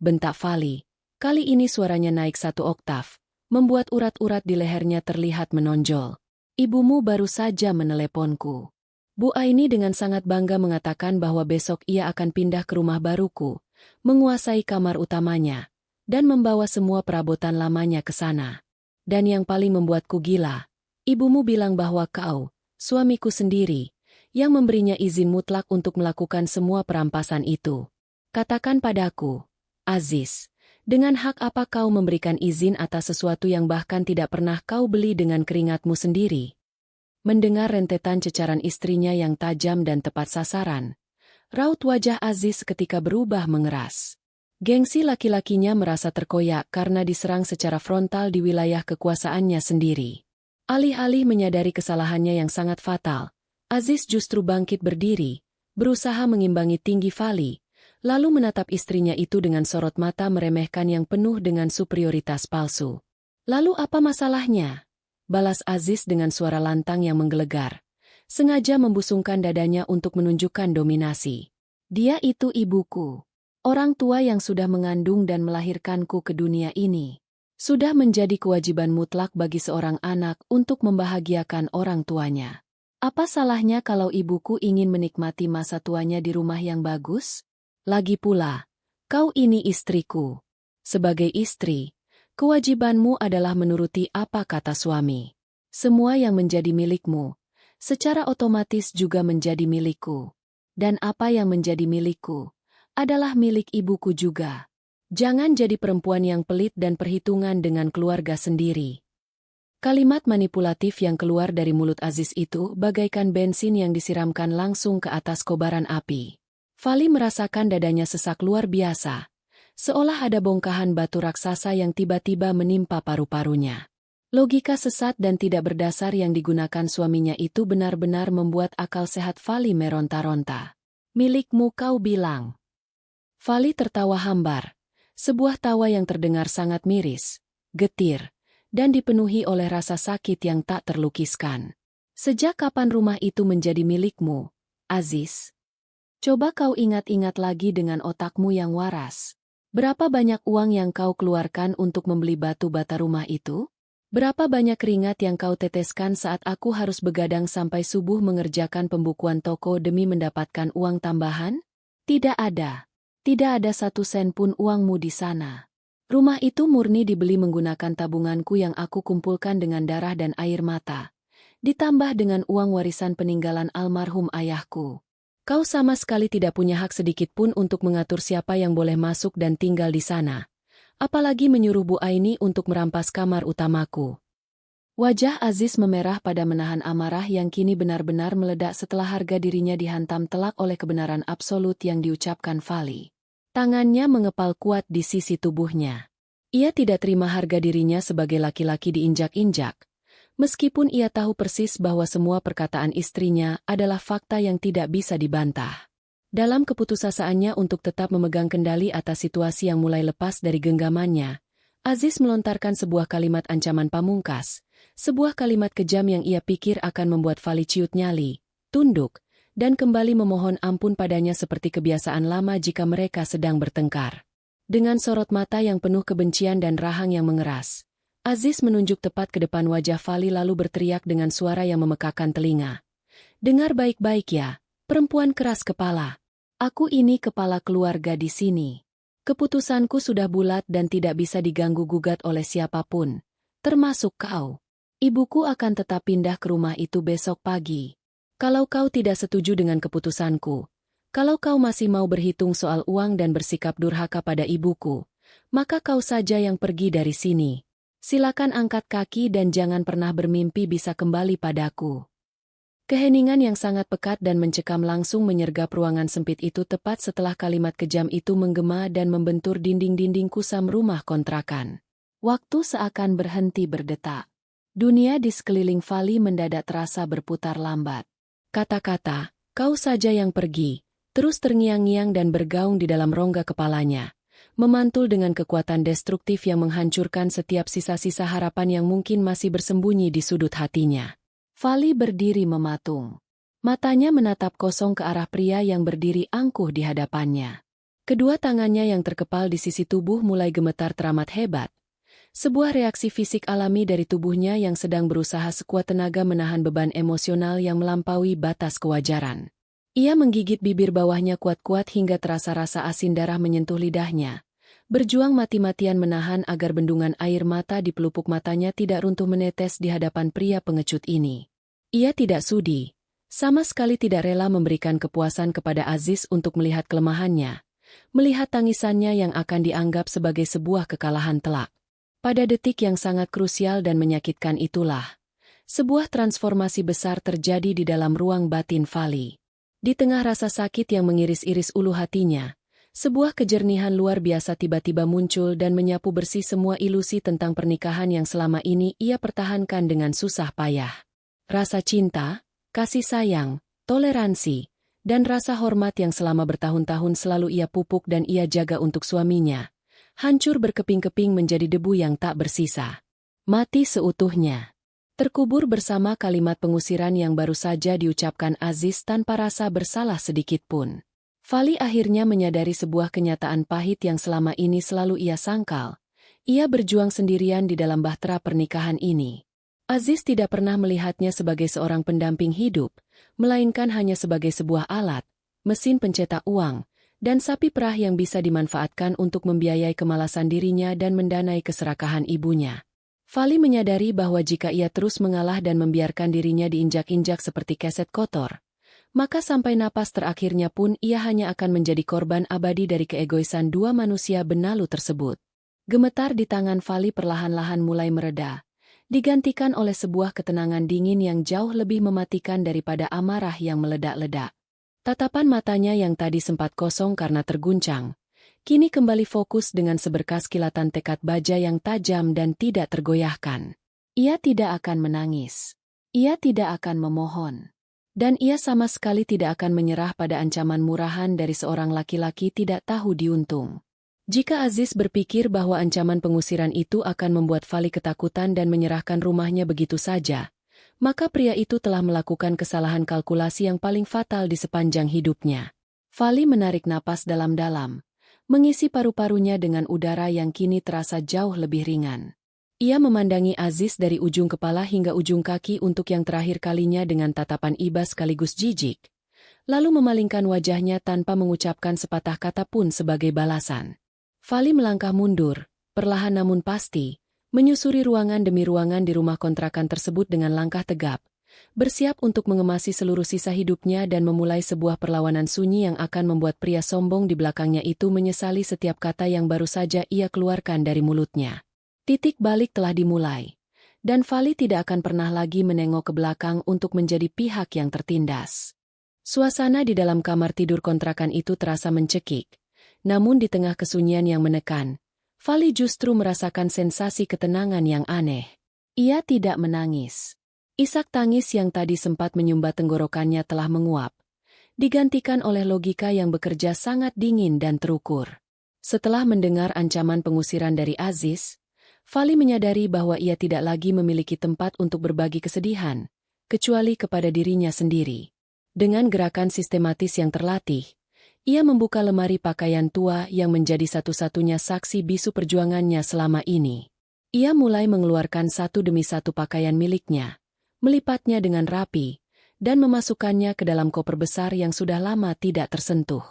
bentak Fali. Kali ini suaranya naik satu oktav, membuat urat-urat di lehernya terlihat menonjol. Ibumu baru saja meneleponku. Bu Aini dengan sangat bangga mengatakan bahwa besok ia akan pindah ke rumah baruku, menguasai kamar utamanya, dan membawa semua perabotan lamanya ke sana. Dan yang paling membuatku gila, ibumu bilang bahwa kau, suamiku sendiri, yang memberinya izin mutlak untuk melakukan semua perampasan itu. Katakan padaku, Aziz, dengan hak apa kau memberikan izin atas sesuatu yang bahkan tidak pernah kau beli dengan keringatmu sendiri? Mendengar rentetan cecaran istrinya yang tajam dan tepat sasaran, raut wajah Aziz ketika berubah mengeras. Gengsi laki-lakinya merasa terkoyak karena diserang secara frontal di wilayah kekuasaannya sendiri. Alih-alih menyadari kesalahannya yang sangat fatal, Aziz justru bangkit berdiri, berusaha mengimbangi tinggi Fali, lalu menatap istrinya itu dengan sorot mata meremehkan yang penuh dengan superioritas palsu. Lalu apa masalahnya? Balas Aziz dengan suara lantang yang menggelegar, sengaja membusungkan dadanya untuk menunjukkan dominasi. Dia itu ibuku. Orang tua yang sudah mengandung dan melahirkanku ke dunia ini. Sudah menjadi kewajiban mutlak bagi seorang anak untuk membahagiakan orang tuanya. Apa salahnya kalau ibuku ingin menikmati masa tuanya di rumah yang bagus? Lagi pula, kau ini istriku. Sebagai istri, kewajibanmu adalah menuruti apa kata suami. Semua yang menjadi milikmu, secara otomatis juga menjadi milikku. Dan apa yang menjadi milikku, adalah milik ibuku juga. Jangan jadi perempuan yang pelit dan perhitungan dengan keluarga sendiri. Kalimat manipulatif yang keluar dari mulut Aziz itu bagaikan bensin yang disiramkan langsung ke atas kobaran api. Fali merasakan dadanya sesak luar biasa, seolah ada bongkahan batu raksasa yang tiba-tiba menimpa paru-parunya. Logika sesat dan tidak berdasar yang digunakan suaminya itu benar-benar membuat akal sehat Fali meronta-ronta. Milikmu kau bilang. Fali tertawa hambar, Sebuah tawa yang terdengar sangat miris, getir, dan dipenuhi oleh rasa sakit yang tak terlukiskan. Sejak kapan rumah itu menjadi milikmu, Aziz? Coba kau ingat-ingat lagi dengan otakmu yang waras. Berapa banyak uang yang kau keluarkan untuk membeli batu bata rumah itu? Berapa banyak keringat yang kau teteskan saat aku harus begadang sampai subuh mengerjakan pembukuan toko demi mendapatkan uang tambahan? Tidak ada. Tidak ada satu sen pun uangmu di sana. Rumah itu murni dibeli menggunakan tabunganku yang aku kumpulkan dengan darah dan air mata. Ditambah dengan uang warisan peninggalan almarhum ayahku. Kau sama sekali tidak punya hak sedikit pun untuk mengatur siapa yang boleh masuk dan tinggal di sana. Apalagi menyuruh Bu Aini untuk merampas kamar utamaku. Wajah Aziz memerah pada menahan amarah yang kini benar-benar meledak setelah harga dirinya dihantam telak oleh kebenaran absolut yang diucapkan Fali. Tangannya mengepal kuat di sisi tubuhnya. Ia tidak terima harga dirinya sebagai laki-laki diinjak-injak. Meskipun ia tahu persis bahwa semua perkataan istrinya adalah fakta yang tidak bisa dibantah. Dalam keputusasaannya untuk tetap memegang kendali atas situasi yang mulai lepas dari genggamannya, Aziz melontarkan sebuah kalimat ancaman pamungkas, sebuah kalimat kejam yang ia pikir akan membuat Fali ciut nyali, tunduk, dan kembali memohon ampun padanya seperti kebiasaan lama jika mereka sedang bertengkar. Dengan sorot mata yang penuh kebencian dan rahang yang mengeras, Aziz menunjuk tepat ke depan wajah Fali lalu berteriak dengan suara yang memekakan telinga. Dengar baik-baik ya, perempuan keras kepala. Aku ini kepala keluarga di sini. Keputusanku sudah bulat dan tidak bisa diganggu-gugat oleh siapapun, termasuk kau. Ibuku akan tetap pindah ke rumah itu besok pagi. Kalau kau tidak setuju dengan keputusanku, kalau kau masih mau berhitung soal uang dan bersikap durhaka pada ibuku, maka kau saja yang pergi dari sini. Silakan angkat kaki dan jangan pernah bermimpi bisa kembali padaku. Keheningan yang sangat pekat dan mencekam langsung menyergap ruangan sempit itu tepat setelah kalimat kejam itu menggema dan membentur dinding-dinding kusam rumah kontrakan. Waktu seakan berhenti berdetak. Dunia di sekeliling Fali mendadak terasa berputar lambat. Kata-kata, kau saja yang pergi, terus terngiang-ngiang dan bergaung di dalam rongga kepalanya. Memantul dengan kekuatan destruktif yang menghancurkan setiap sisa-sisa harapan yang mungkin masih bersembunyi di sudut hatinya. Fali berdiri mematung. Matanya menatap kosong ke arah pria yang berdiri angkuh di hadapannya. Kedua tangannya yang terkepal di sisi tubuh mulai gemetar teramat hebat. Sebuah reaksi fisik alami dari tubuhnya yang sedang berusaha sekuat tenaga menahan beban emosional yang melampaui batas kewajaran. Ia menggigit bibir bawahnya kuat-kuat hingga terasa rasa asin darah menyentuh lidahnya. Berjuang mati-matian menahan agar bendungan air mata di pelupuk matanya tidak runtuh menetes di hadapan pria pengecut ini. Ia tidak sudi, sama sekali tidak rela memberikan kepuasan kepada Aziz untuk melihat kelemahannya, melihat tangisannya yang akan dianggap sebagai sebuah kekalahan telak. Pada detik yang sangat krusial dan menyakitkan itulah, sebuah transformasi besar terjadi di dalam ruang batin Fali. Di tengah rasa sakit yang mengiris-iris ulu hatinya, sebuah kejernihan luar biasa tiba-tiba muncul dan menyapu bersih semua ilusi tentang pernikahan yang selama ini ia pertahankan dengan susah payah. Rasa cinta, kasih sayang, toleransi, dan rasa hormat yang selama bertahun-tahun selalu ia pupuk dan ia jaga untuk suaminya, hancur berkeping-keping menjadi debu yang tak bersisa. Mati seutuhnya. Terkubur bersama kalimat pengusiran yang baru saja diucapkan Aziz tanpa rasa bersalah sedikit pun. Fali akhirnya menyadari sebuah kenyataan pahit yang selama ini selalu ia sangkal. Ia berjuang sendirian di dalam bahtera pernikahan ini. Aziz tidak pernah melihatnya sebagai seorang pendamping hidup, melainkan hanya sebagai sebuah alat, mesin pencetak uang, dan sapi perah yang bisa dimanfaatkan untuk membiayai kemalasan dirinya dan mendanai keserakahan ibunya. Fali menyadari bahwa jika ia terus mengalah dan membiarkan dirinya diinjak-injak seperti keset kotor, maka sampai napas terakhirnya pun ia hanya akan menjadi korban abadi dari keegoisan dua manusia benalu tersebut. Gemetar di tangan Fali perlahan-lahan mulai mereda, digantikan oleh sebuah ketenangan dingin yang jauh lebih mematikan daripada amarah yang meledak-ledak. Tatapan matanya yang tadi sempat kosong karena terguncang, kini kembali fokus dengan seberkas kilatan tekad baja yang tajam dan tidak tergoyahkan. Ia tidak akan menangis. Ia tidak akan memohon. Dan ia sama sekali tidak akan menyerah pada ancaman murahan dari seorang laki-laki tidak tahu diuntung. Jika Aziz berpikir bahwa ancaman pengusiran itu akan membuat Fali ketakutan dan menyerahkan rumahnya begitu saja, maka pria itu telah melakukan kesalahan kalkulasi yang paling fatal di sepanjang hidupnya. Fali menarik napas dalam-dalam, mengisi paru-parunya dengan udara yang kini terasa jauh lebih ringan. Ia memandangi Aziz dari ujung kepala hingga ujung kaki untuk yang terakhir kalinya dengan tatapan iba sekaligus jijik, lalu memalingkan wajahnya tanpa mengucapkan sepatah kata pun sebagai balasan. Fali melangkah mundur, perlahan namun pasti, menyusuri ruangan demi ruangan di rumah kontrakan tersebut dengan langkah tegap, bersiap untuk mengemasi seluruh sisa hidupnya dan memulai sebuah perlawanan sunyi yang akan membuat pria sombong di belakangnya itu menyesali setiap kata yang baru saja ia keluarkan dari mulutnya. Titik balik telah dimulai, dan Fali tidak akan pernah lagi menengok ke belakang untuk menjadi pihak yang tertindas. Suasana di dalam kamar tidur kontrakan itu terasa mencekik. Namun di tengah kesunyian yang menekan, Fali justru merasakan sensasi ketenangan yang aneh. Ia tidak menangis. Isak tangis yang tadi sempat menyumbat tenggorokannya telah menguap, digantikan oleh logika yang bekerja sangat dingin dan terukur. Setelah mendengar ancaman pengusiran dari Aziz, Fali menyadari bahwa ia tidak lagi memiliki tempat untuk berbagi kesedihan, kecuali kepada dirinya sendiri. Dengan gerakan sistematis yang terlatih, ia membuka lemari pakaian tua yang menjadi satu-satunya saksi bisu perjuangannya selama ini. Ia mulai mengeluarkan satu demi satu pakaian miliknya, melipatnya dengan rapi, dan memasukkannya ke dalam koper besar yang sudah lama tidak tersentuh.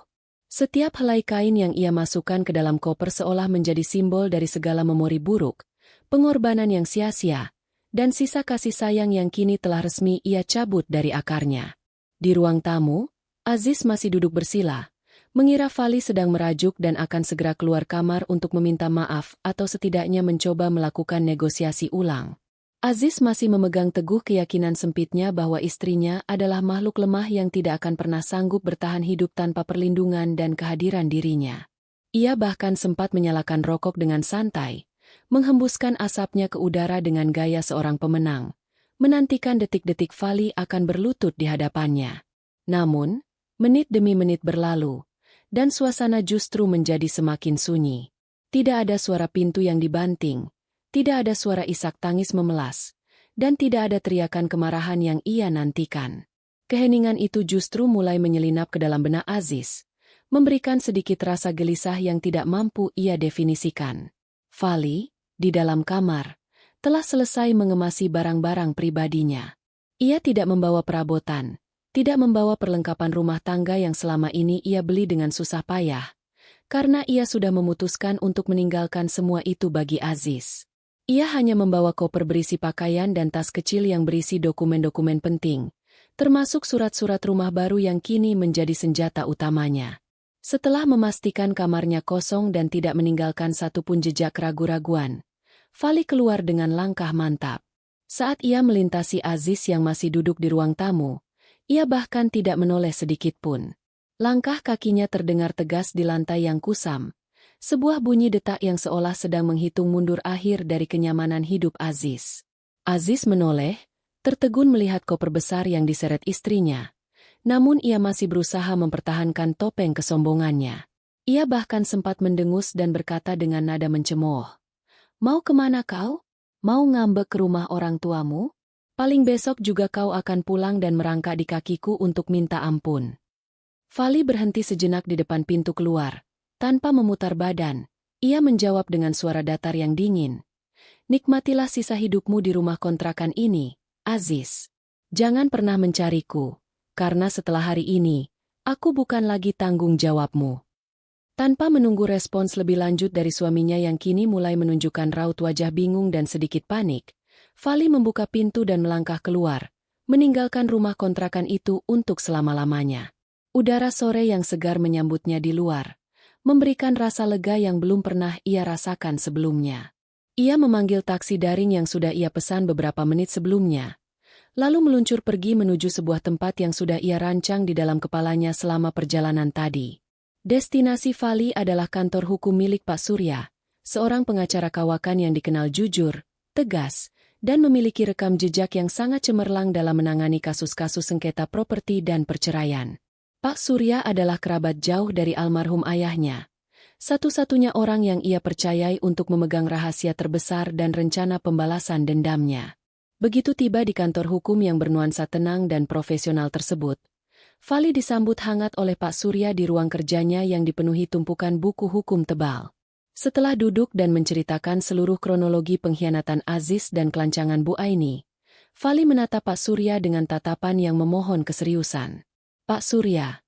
Setiap helai kain yang ia masukkan ke dalam koper seolah menjadi simbol dari segala memori buruk, pengorbanan yang sia-sia, dan sisa kasih sayang yang kini telah resmi ia cabut dari akarnya. Di ruang tamu, Aziz masih duduk bersila, mengira Fali sedang merajuk dan akan segera keluar kamar untuk meminta maaf atau setidaknya mencoba melakukan negosiasi ulang. Aziz masih memegang teguh keyakinan sempitnya bahwa istrinya adalah makhluk lemah yang tidak akan pernah sanggup bertahan hidup tanpa perlindungan dan kehadiran dirinya. Ia bahkan sempat menyalakan rokok dengan santai, menghembuskan asapnya ke udara dengan gaya seorang pemenang, menantikan detik-detik Fali akan berlutut di hadapannya. Namun, menit demi menit berlalu, dan suasana justru menjadi semakin sunyi. Tidak ada suara pintu yang dibanting, tidak ada suara isak tangis memelas, dan tidak ada teriakan kemarahan yang ia nantikan. Keheningan itu justru mulai menyelinap ke dalam benak Aziz, memberikan sedikit rasa gelisah yang tidak mampu ia definisikan. Fali, di dalam kamar, telah selesai mengemasi barang-barang pribadinya. Ia tidak membawa perabotan, tidak membawa perlengkapan rumah tangga yang selama ini ia beli dengan susah payah, karena ia sudah memutuskan untuk meninggalkan semua itu bagi Aziz. Ia hanya membawa koper berisi pakaian dan tas kecil yang berisi dokumen-dokumen penting, termasuk surat-surat rumah baru yang kini menjadi senjata utamanya. Setelah memastikan kamarnya kosong dan tidak meninggalkan satupun jejak keraguan-raguan, Fali keluar dengan langkah mantap. Saat ia melintasi Aziz yang masih duduk di ruang tamu, ia bahkan tidak menoleh sedikit pun. Langkah kakinya terdengar tegas di lantai yang kusam, sebuah bunyi detak yang seolah sedang menghitung mundur akhir dari kenyamanan hidup Aziz. Aziz menoleh, tertegun melihat koper besar yang diseret istrinya, namun ia masih berusaha mempertahankan topeng kesombongannya. Ia bahkan sempat mendengus dan berkata dengan nada mencemooh, "Mau kemana kau? Mau ngambek ke rumah orang tuamu? Paling besok juga kau akan pulang dan merangkak di kakiku untuk minta ampun." Fali berhenti sejenak di depan pintu keluar. Tanpa memutar badan, ia menjawab dengan suara datar yang dingin. "Nikmatilah sisa hidupmu di rumah kontrakan ini, Aziz. Jangan pernah mencariku, karena setelah hari ini, aku bukan lagi tanggung jawabmu." Tanpa menunggu respons lebih lanjut dari suaminya yang kini mulai menunjukkan raut wajah bingung dan sedikit panik, Fali membuka pintu dan melangkah keluar, meninggalkan rumah kontrakan itu untuk selama-lamanya. Udara sore yang segar menyambutnya di luar, memberikan rasa lega yang belum pernah ia rasakan sebelumnya. Ia memanggil taksi daring yang sudah ia pesan beberapa menit sebelumnya, lalu meluncur pergi menuju sebuah tempat yang sudah ia rancang di dalam kepalanya selama perjalanan tadi. Destinasi Fali adalah kantor hukum milik Pak Surya, seorang pengacara kawakan yang dikenal jujur, tegas, dan memiliki rekam jejak yang sangat cemerlang dalam menangani kasus-kasus sengketa properti dan perceraian. Pak Surya adalah kerabat jauh dari almarhum ayahnya, Satu-satunya orang yang ia percayai untuk memegang rahasia terbesar dan rencana pembalasan dendamnya. Begitu tiba di kantor hukum yang bernuansa tenang dan profesional tersebut, Fali disambut hangat oleh Pak Surya di ruang kerjanya yang dipenuhi tumpukan buku hukum tebal. Setelah duduk dan menceritakan seluruh kronologi pengkhianatan Aziz dan kelancangan Bu Aini, Fali menatap Pak Surya dengan tatapan yang memohon keseriusan. Pak Surya,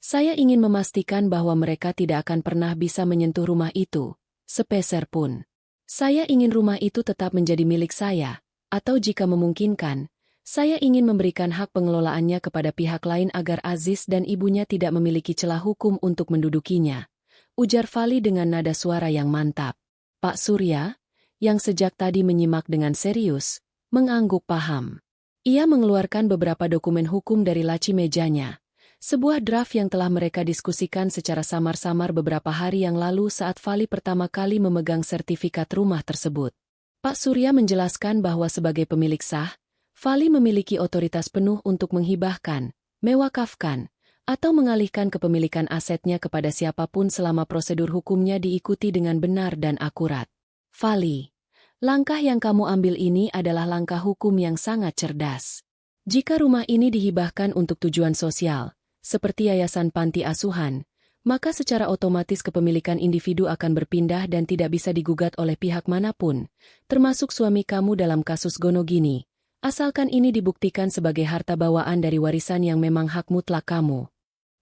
saya ingin memastikan bahwa mereka tidak akan pernah bisa menyentuh rumah itu, sepeser pun. Saya ingin rumah itu tetap menjadi milik saya, atau jika memungkinkan, saya ingin memberikan hak pengelolaannya kepada pihak lain agar Aziz dan ibunya tidak memiliki celah hukum untuk mendudukinya, ujar Fali dengan nada suara yang mantap. Pak Surya, yang sejak tadi menyimak dengan serius, mengangguk paham. Ia mengeluarkan beberapa dokumen hukum dari laci mejanya. Sebuah draft yang telah mereka diskusikan secara samar-samar beberapa hari yang lalu saat Fali pertama kali memegang sertifikat rumah tersebut. Pak Surya menjelaskan bahwa sebagai pemilik sah, Fali memiliki otoritas penuh untuk menghibahkan, mewakafkan, atau mengalihkan kepemilikan asetnya kepada siapapun selama prosedur hukumnya diikuti dengan benar dan akurat. Fali, langkah yang kamu ambil ini adalah langkah hukum yang sangat cerdas. Jika rumah ini dihibahkan untuk tujuan sosial, seperti yayasan panti asuhan, maka secara otomatis kepemilikan individu akan berpindah dan tidak bisa digugat oleh pihak manapun, termasuk suami kamu dalam kasus Gonogini, asalkan ini dibuktikan sebagai harta bawaan dari warisan yang memang hak mutlak kamu.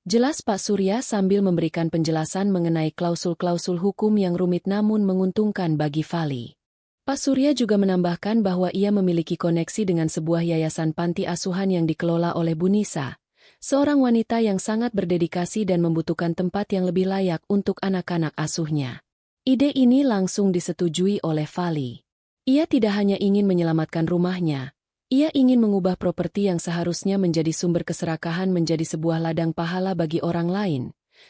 Jelas Pak Surya sambil memberikan penjelasan mengenai klausul-klausul hukum yang rumit namun menguntungkan bagi Fali. Pak Surya juga menambahkan bahwa ia memiliki koneksi dengan sebuah yayasan panti asuhan yang dikelola oleh Bu Nisa, seorang wanita yang sangat berdedikasi dan membutuhkan tempat yang lebih layak untuk anak-anak asuhnya. Ide ini langsung disetujui oleh Fali. Ia tidak hanya ingin menyelamatkan rumahnya, ia ingin mengubah properti yang seharusnya menjadi sumber keserakahan menjadi sebuah ladang pahala bagi orang lain,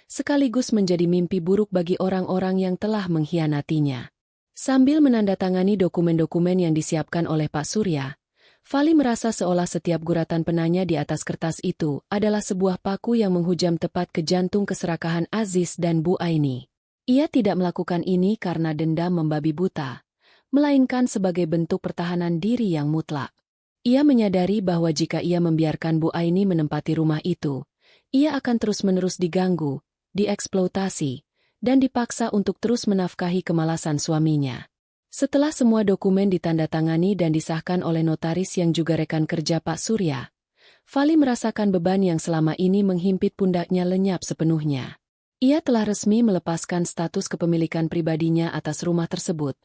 sekaligus menjadi mimpi buruk bagi orang-orang yang telah mengkhianatinya. Sambil menandatangani dokumen-dokumen yang disiapkan oleh Pak Surya, Fali merasa seolah setiap guratan penanya di atas kertas itu adalah sebuah paku yang menghujam tepat ke jantung keserakahan Aziz dan Bu Aini. Ia tidak melakukan ini karena dendam membabi buta, melainkan sebagai bentuk pertahanan diri yang mutlak. Ia menyadari bahwa jika ia membiarkan Bu Aini menempati rumah itu, ia akan terus-menerus diganggu, dieksploitasi, dan dipaksa untuk terus menafkahi kemalasan suaminya. Setelah semua dokumen ditandatangani dan disahkan oleh notaris yang juga rekan kerja Pak Surya, Fali merasakan beban yang selama ini menghimpit pundaknya lenyap sepenuhnya. Ia telah resmi melepaskan status kepemilikan pribadinya atas rumah tersebut,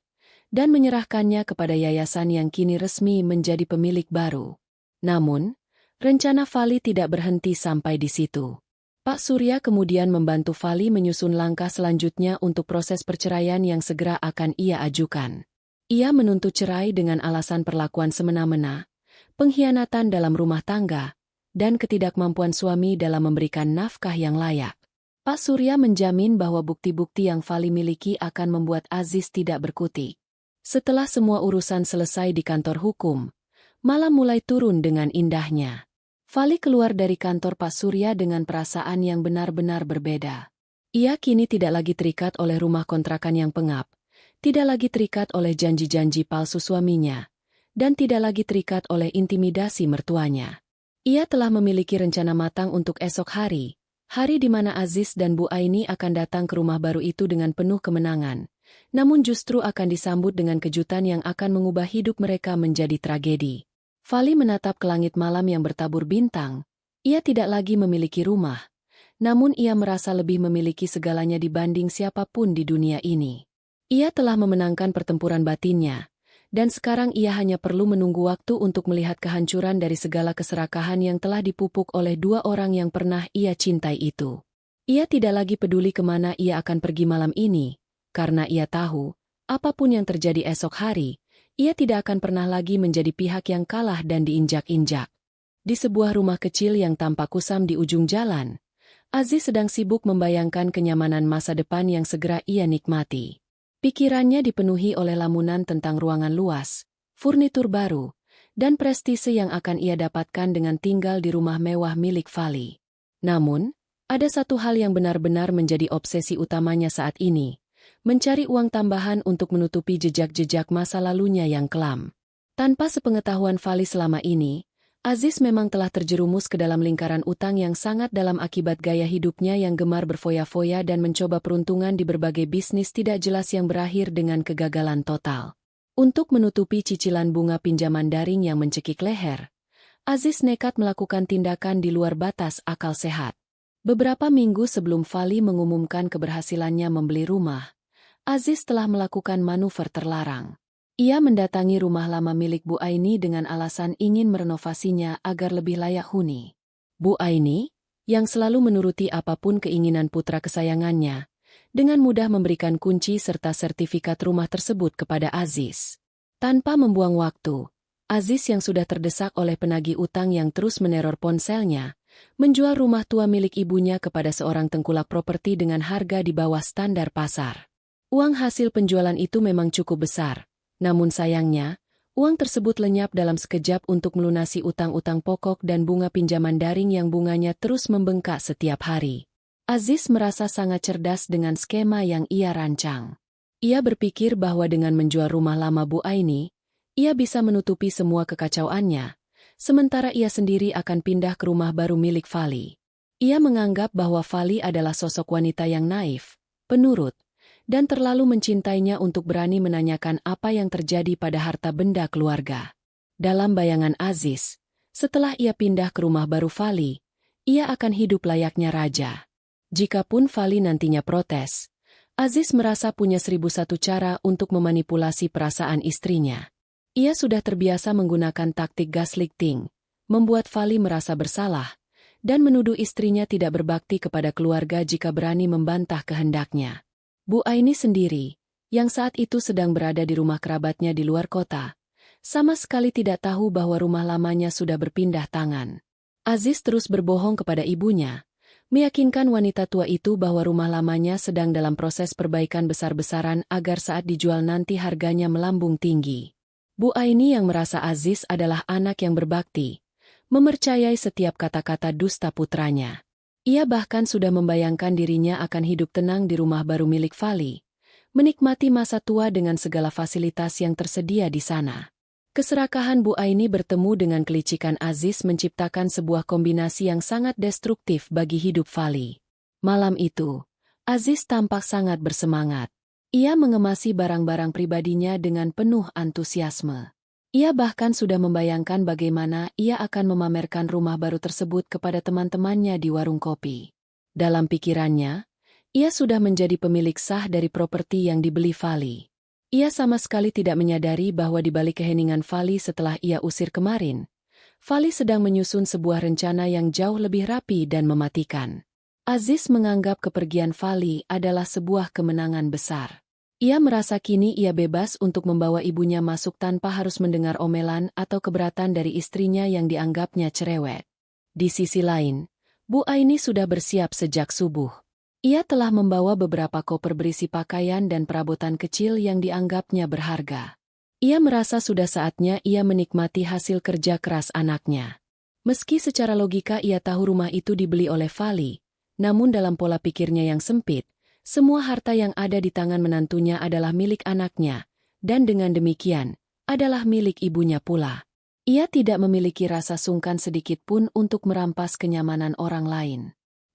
dan menyerahkannya kepada yayasan yang kini resmi menjadi pemilik baru. Namun, rencana Fali tidak berhenti sampai di situ. Pak Surya kemudian membantu Fali menyusun langkah selanjutnya untuk proses perceraian yang segera akan ia ajukan. Ia menuntut cerai dengan alasan perlakuan semena-mena, pengkhianatan dalam rumah tangga, dan ketidakmampuan suami dalam memberikan nafkah yang layak. Pak Surya menjamin bahwa bukti-bukti yang Fali miliki akan membuat Aziz tidak berkutik. Setelah semua urusan selesai di kantor hukum, malam mulai turun dengan indahnya. Fali keluar dari kantor Pak Surya dengan perasaan yang benar-benar berbeda. Ia kini tidak lagi terikat oleh rumah kontrakan yang pengap, tidak lagi terikat oleh janji-janji palsu suaminya, dan tidak lagi terikat oleh intimidasi mertuanya. Ia telah memiliki rencana matang untuk esok hari, hari di mana Aziz dan Bu Aini akan datang ke rumah baru itu dengan penuh kemenangan, namun justru akan disambut dengan kejutan yang akan mengubah hidup mereka menjadi tragedi. Fali menatap ke langit malam yang bertabur bintang. Ia tidak lagi memiliki rumah, namun ia merasa lebih memiliki segalanya dibanding siapapun di dunia ini. Ia telah memenangkan pertempuran batinnya, dan sekarang ia hanya perlu menunggu waktu untuk melihat kehancuran dari segala keserakahan yang telah dipupuk oleh dua orang yang pernah ia cintai itu. Ia tidak lagi peduli kemana ia akan pergi malam ini, karena ia tahu, apapun yang terjadi esok hari, ia tidak akan pernah lagi menjadi pihak yang kalah dan diinjak-injak. Di sebuah rumah kecil yang tampak kusam di ujung jalan, Aziz sedang sibuk membayangkan kenyamanan masa depan yang segera ia nikmati. Pikirannya dipenuhi oleh lamunan tentang ruangan luas, furnitur baru, dan prestise yang akan ia dapatkan dengan tinggal di rumah mewah milik Fali. Namun, Ada satu hal yang benar-benar menjadi obsesi utamanya saat ini, mencari uang tambahan untuk menutupi jejak-jejak masa lalunya yang kelam. Tanpa sepengetahuan Fali selama ini, Aziz memang telah terjerumus ke dalam lingkaran utang yang sangat dalam akibat gaya hidupnya yang gemar berfoya-foya dan mencoba peruntungan di berbagai bisnis tidak jelas yang berakhir dengan kegagalan total. Untuk menutupi cicilan bunga pinjaman daring yang mencekik leher, Aziz nekat melakukan tindakan di luar batas akal sehat. Beberapa minggu sebelum Fali mengumumkan keberhasilannya membeli rumah, Aziz telah melakukan manuver terlarang. Ia mendatangi rumah lama milik Bu Aini dengan alasan ingin merenovasinya agar lebih layak huni. Bu Aini, yang selalu menuruti apapun keinginan putra kesayangannya, dengan mudah memberikan kunci serta sertifikat rumah tersebut kepada Aziz. Tanpa membuang waktu, Aziz yang sudah terdesak oleh penagih utang yang terus meneror ponselnya, menjual rumah tua milik ibunya kepada seorang tengkulak properti dengan harga di bawah standar pasar. Uang hasil penjualan itu memang cukup besar, namun sayangnya, uang tersebut lenyap dalam sekejap untuk melunasi utang-utang pokok dan bunga pinjaman daring yang bunganya terus membengkak setiap hari. Aziz merasa sangat cerdas dengan skema yang ia rancang. Ia berpikir bahwa dengan menjual rumah lama Bu Aini, ia bisa menutupi semua kekacauannya, sementara ia sendiri akan pindah ke rumah baru milik Fali. Ia menganggap bahwa Fali adalah sosok wanita yang naif, penurut, dan terlalu mencintainya untuk berani menanyakan apa yang terjadi pada harta benda keluarga. Dalam bayangan Aziz, setelah ia pindah ke rumah baru Fali, ia akan hidup layaknya raja. Jikapun Fali nantinya protes, Aziz merasa punya 1001 cara untuk memanipulasi perasaan istrinya. Ia sudah terbiasa menggunakan taktik gaslighting, membuat Fali merasa bersalah, dan menuduh istrinya tidak berbakti kepada keluarga jika berani membantah kehendaknya. Bu Aini sendiri, yang saat itu sedang berada di rumah kerabatnya di luar kota, sama sekali tidak tahu bahwa rumah lamanya sudah berpindah tangan. Aziz terus berbohong kepada ibunya, meyakinkan wanita tua itu bahwa rumah lamanya sedang dalam proses perbaikan besar-besaran agar saat dijual nanti harganya melambung tinggi. Bu Aini yang merasa Aziz adalah anak yang berbakti, mempercayai setiap kata-kata dusta putranya. Ia bahkan sudah membayangkan dirinya akan hidup tenang di rumah baru milik Fali, menikmati masa tua dengan segala fasilitas yang tersedia di sana. Keserakahan Bu Aini bertemu dengan kelicikan Aziz menciptakan sebuah kombinasi yang sangat destruktif bagi hidup Fali. Malam itu, Aziz tampak sangat bersemangat. Ia mengemasi barang-barang pribadinya dengan penuh antusiasme. Ia bahkan sudah membayangkan bagaimana ia akan memamerkan rumah baru tersebut kepada teman-temannya di warung kopi. Dalam pikirannya, ia sudah menjadi pemilik sah dari properti yang dibeli Fali. Ia sama sekali tidak menyadari bahwa di balik keheningan Fali setelah ia usir kemarin, Fali sedang menyusun sebuah rencana yang jauh lebih rapi dan mematikan. Aziz menganggap kepergian Fali adalah sebuah kemenangan besar. Ia merasa kini ia bebas untuk membawa ibunya masuk tanpa harus mendengar omelan atau keberatan dari istrinya yang dianggapnya cerewet. Di sisi lain, Bu Aini sudah bersiap sejak subuh. Ia telah membawa beberapa koper berisi pakaian dan perabotan kecil yang dianggapnya berharga. Ia merasa sudah saatnya ia menikmati hasil kerja keras anaknya. Meski secara logika ia tahu rumah itu dibeli oleh Fali, namun dalam pola pikirnya yang sempit, semua harta yang ada di tangan menantunya adalah milik anaknya, dan dengan demikian, adalah milik ibunya pula. Ia tidak memiliki rasa sungkan sedikit pun untuk merampas kenyamanan orang lain.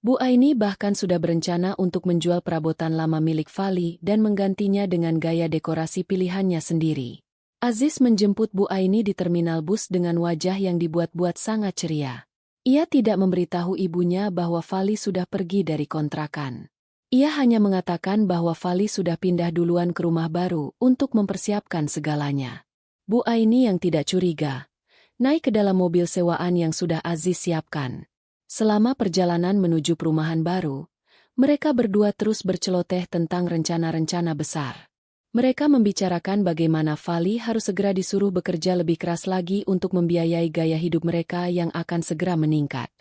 Bu Aini bahkan sudah berencana untuk menjual perabotan lama milik Fali dan menggantinya dengan gaya dekorasi pilihannya sendiri. Aziz menjemput Bu Aini di terminal bus dengan wajah yang dibuat-buat sangat ceria. Ia tidak memberitahu ibunya bahwa Fali sudah pergi dari kontrakan. Ia hanya mengatakan bahwa Fali sudah pindah duluan ke rumah baru untuk mempersiapkan segalanya. Bu Aini yang tidak curiga, naik ke dalam mobil sewaan yang sudah Aziz siapkan. Selama perjalanan menuju perumahan baru, mereka berdua terus berceloteh tentang rencana-rencana besar. Mereka membicarakan bagaimana Fali harus segera disuruh bekerja lebih keras lagi untuk membiayai gaya hidup mereka yang akan segera meningkat.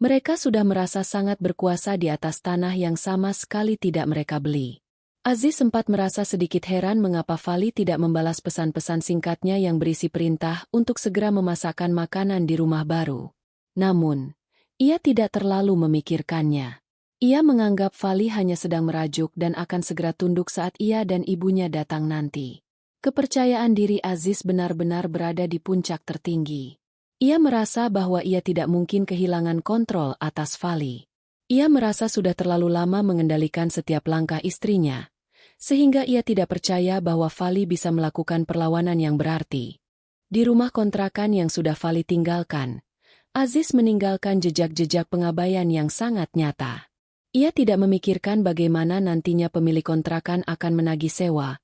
Mereka sudah merasa sangat berkuasa di atas tanah yang sama sekali tidak mereka beli. Aziz sempat merasa sedikit heran mengapa Fali tidak membalas pesan-pesan singkatnya yang berisi perintah untuk segera memasakkan makanan di rumah baru. Namun, ia tidak terlalu memikirkannya. Ia menganggap Fali hanya sedang merajuk dan akan segera tunduk saat ia dan ibunya datang nanti. Kepercayaan diri Aziz benar-benar berada di puncak tertinggi. Ia merasa bahwa ia tidak mungkin kehilangan kontrol atas Fali. Ia merasa sudah terlalu lama mengendalikan setiap langkah istrinya, sehingga ia tidak percaya bahwa Fali bisa melakukan perlawanan yang berarti. Di rumah kontrakan yang sudah Fali tinggalkan, Aziz meninggalkan jejak-jejak pengabaian yang sangat nyata. Ia tidak memikirkan bagaimana nantinya pemilik kontrakan akan menagih sewa,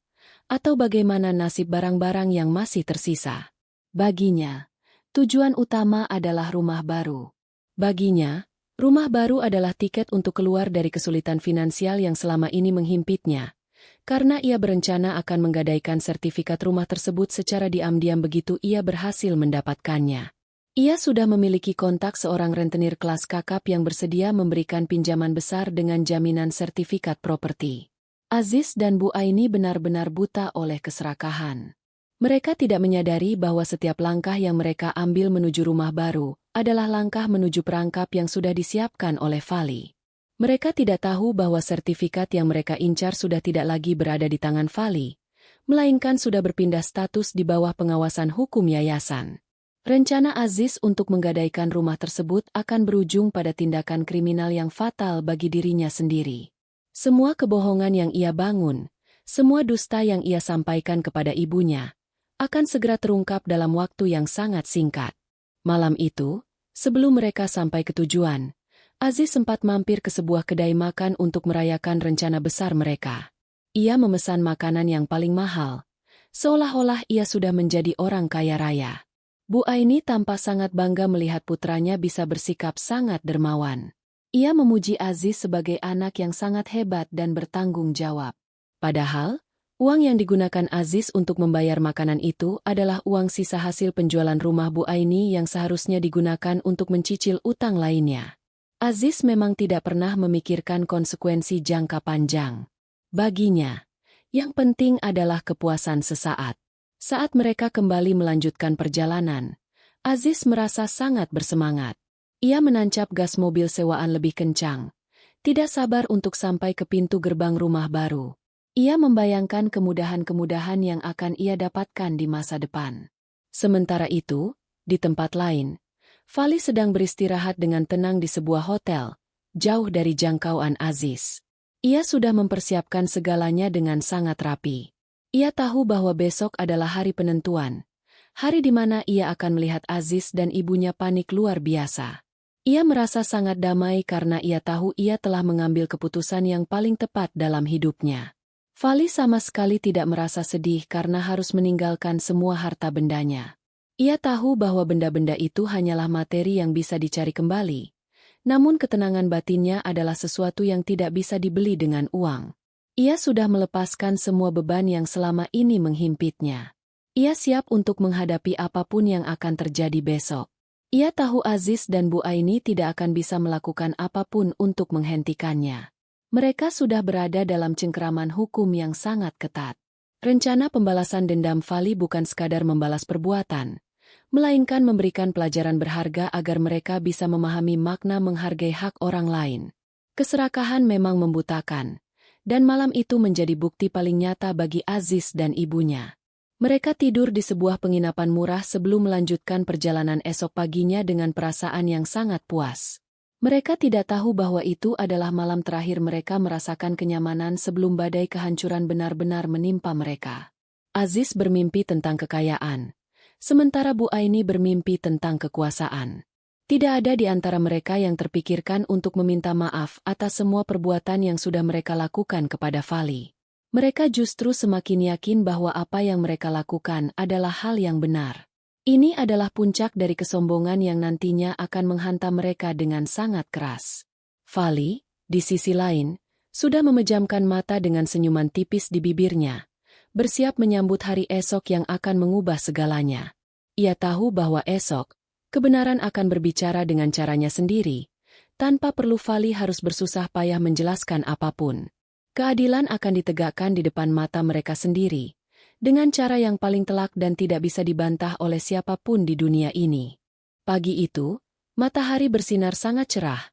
atau bagaimana nasib barang-barang yang masih tersisa. Baginya, tujuan utama adalah rumah baru. Baginya, rumah baru adalah tiket untuk keluar dari kesulitan finansial yang selama ini menghimpitnya, karena ia berencana akan menggadaikan sertifikat rumah tersebut secara diam-diam begitu ia berhasil mendapatkannya. Ia sudah memiliki kontak seorang rentenir kelas kakap yang bersedia memberikan pinjaman besar dengan jaminan sertifikat properti. Aziz dan Bu Aini benar-benar buta oleh keserakahan. Mereka tidak menyadari bahwa setiap langkah yang mereka ambil menuju rumah baru adalah langkah menuju perangkap yang sudah disiapkan oleh Fali. Mereka tidak tahu bahwa sertifikat yang mereka incar sudah tidak lagi berada di tangan Fali, melainkan sudah berpindah status di bawah pengawasan hukum yayasan. Rencana Aziz untuk menggadaikan rumah tersebut akan berujung pada tindakan kriminal yang fatal bagi dirinya sendiri. Semua kebohongan yang ia bangun, semua dusta yang ia sampaikan kepada ibunya, akan segera terungkap dalam waktu yang sangat singkat. Malam itu, sebelum mereka sampai ke tujuan, Aziz sempat mampir ke sebuah kedai makan untuk merayakan rencana besar mereka. Ia memesan makanan yang paling mahal, seolah-olah ia sudah menjadi orang kaya raya. Bu Aini tampak sangat bangga melihat putranya bisa bersikap sangat dermawan. Ia memuji Aziz sebagai anak yang sangat hebat dan bertanggung jawab. Padahal, uang yang digunakan Aziz untuk membayar makanan itu adalah uang sisa hasil penjualan rumah Bu Aini yang seharusnya digunakan untuk mencicil utang lainnya. Aziz memang tidak pernah memikirkan konsekuensi jangka panjang. Baginya, yang penting adalah kepuasan sesaat. Saat mereka kembali melanjutkan perjalanan, Aziz merasa sangat bersemangat. Ia menancap gas mobil sewaan lebih kencang, tidak sabar untuk sampai ke pintu gerbang rumah baru. Ia membayangkan kemudahan-kemudahan yang akan ia dapatkan di masa depan. Sementara itu, di tempat lain, Fali sedang beristirahat dengan tenang di sebuah hotel, jauh dari jangkauan Aziz. Ia sudah mempersiapkan segalanya dengan sangat rapi. Ia tahu bahwa besok adalah hari penentuan, hari di mana ia akan melihat Aziz dan ibunya panik luar biasa. Ia merasa sangat damai karena ia tahu ia telah mengambil keputusan yang paling tepat dalam hidupnya. Fali sama sekali tidak merasa sedih karena harus meninggalkan semua harta bendanya. Ia tahu bahwa benda-benda itu hanyalah materi yang bisa dicari kembali, namun ketenangan batinnya adalah sesuatu yang tidak bisa dibeli dengan uang. Ia sudah melepaskan semua beban yang selama ini menghimpitnya. Ia siap untuk menghadapi apapun yang akan terjadi besok. Ia tahu Aziz dan Bu Aini tidak akan bisa melakukan apapun untuk menghentikannya. Mereka sudah berada dalam cengkeraman hukum yang sangat ketat. Rencana pembalasan dendam Fali bukan sekadar membalas perbuatan, melainkan memberikan pelajaran berharga agar mereka bisa memahami makna menghargai hak orang lain. Keserakahan memang membutakan. Dan malam itu menjadi bukti paling nyata bagi Aziz dan ibunya. Mereka tidur di sebuah penginapan murah sebelum melanjutkan perjalanan esok paginya dengan perasaan yang sangat puas. Mereka tidak tahu bahwa itu adalah malam terakhir mereka merasakan kenyamanan sebelum badai kehancuran benar-benar menimpa mereka. Aziz bermimpi tentang kekayaan, sementara Bu Aini bermimpi tentang kekuasaan. Tidak ada di antara mereka yang terpikirkan untuk meminta maaf atas semua perbuatan yang sudah mereka lakukan kepada Fali. Mereka justru semakin yakin bahwa apa yang mereka lakukan adalah hal yang benar. Ini adalah puncak dari kesombongan yang nantinya akan menghantam mereka dengan sangat keras. Fali, di sisi lain, sudah memejamkan mata dengan senyuman tipis di bibirnya, bersiap menyambut hari esok yang akan mengubah segalanya. Ia tahu bahwa esok, kebenaran akan berbicara dengan caranya sendiri, tanpa perlu Fali harus bersusah payah menjelaskan apapun. Keadilan akan ditegakkan di depan mata mereka sendiri, dengan cara yang paling telak dan tidak bisa dibantah oleh siapapun di dunia ini. Pagi itu, matahari bersinar sangat cerah,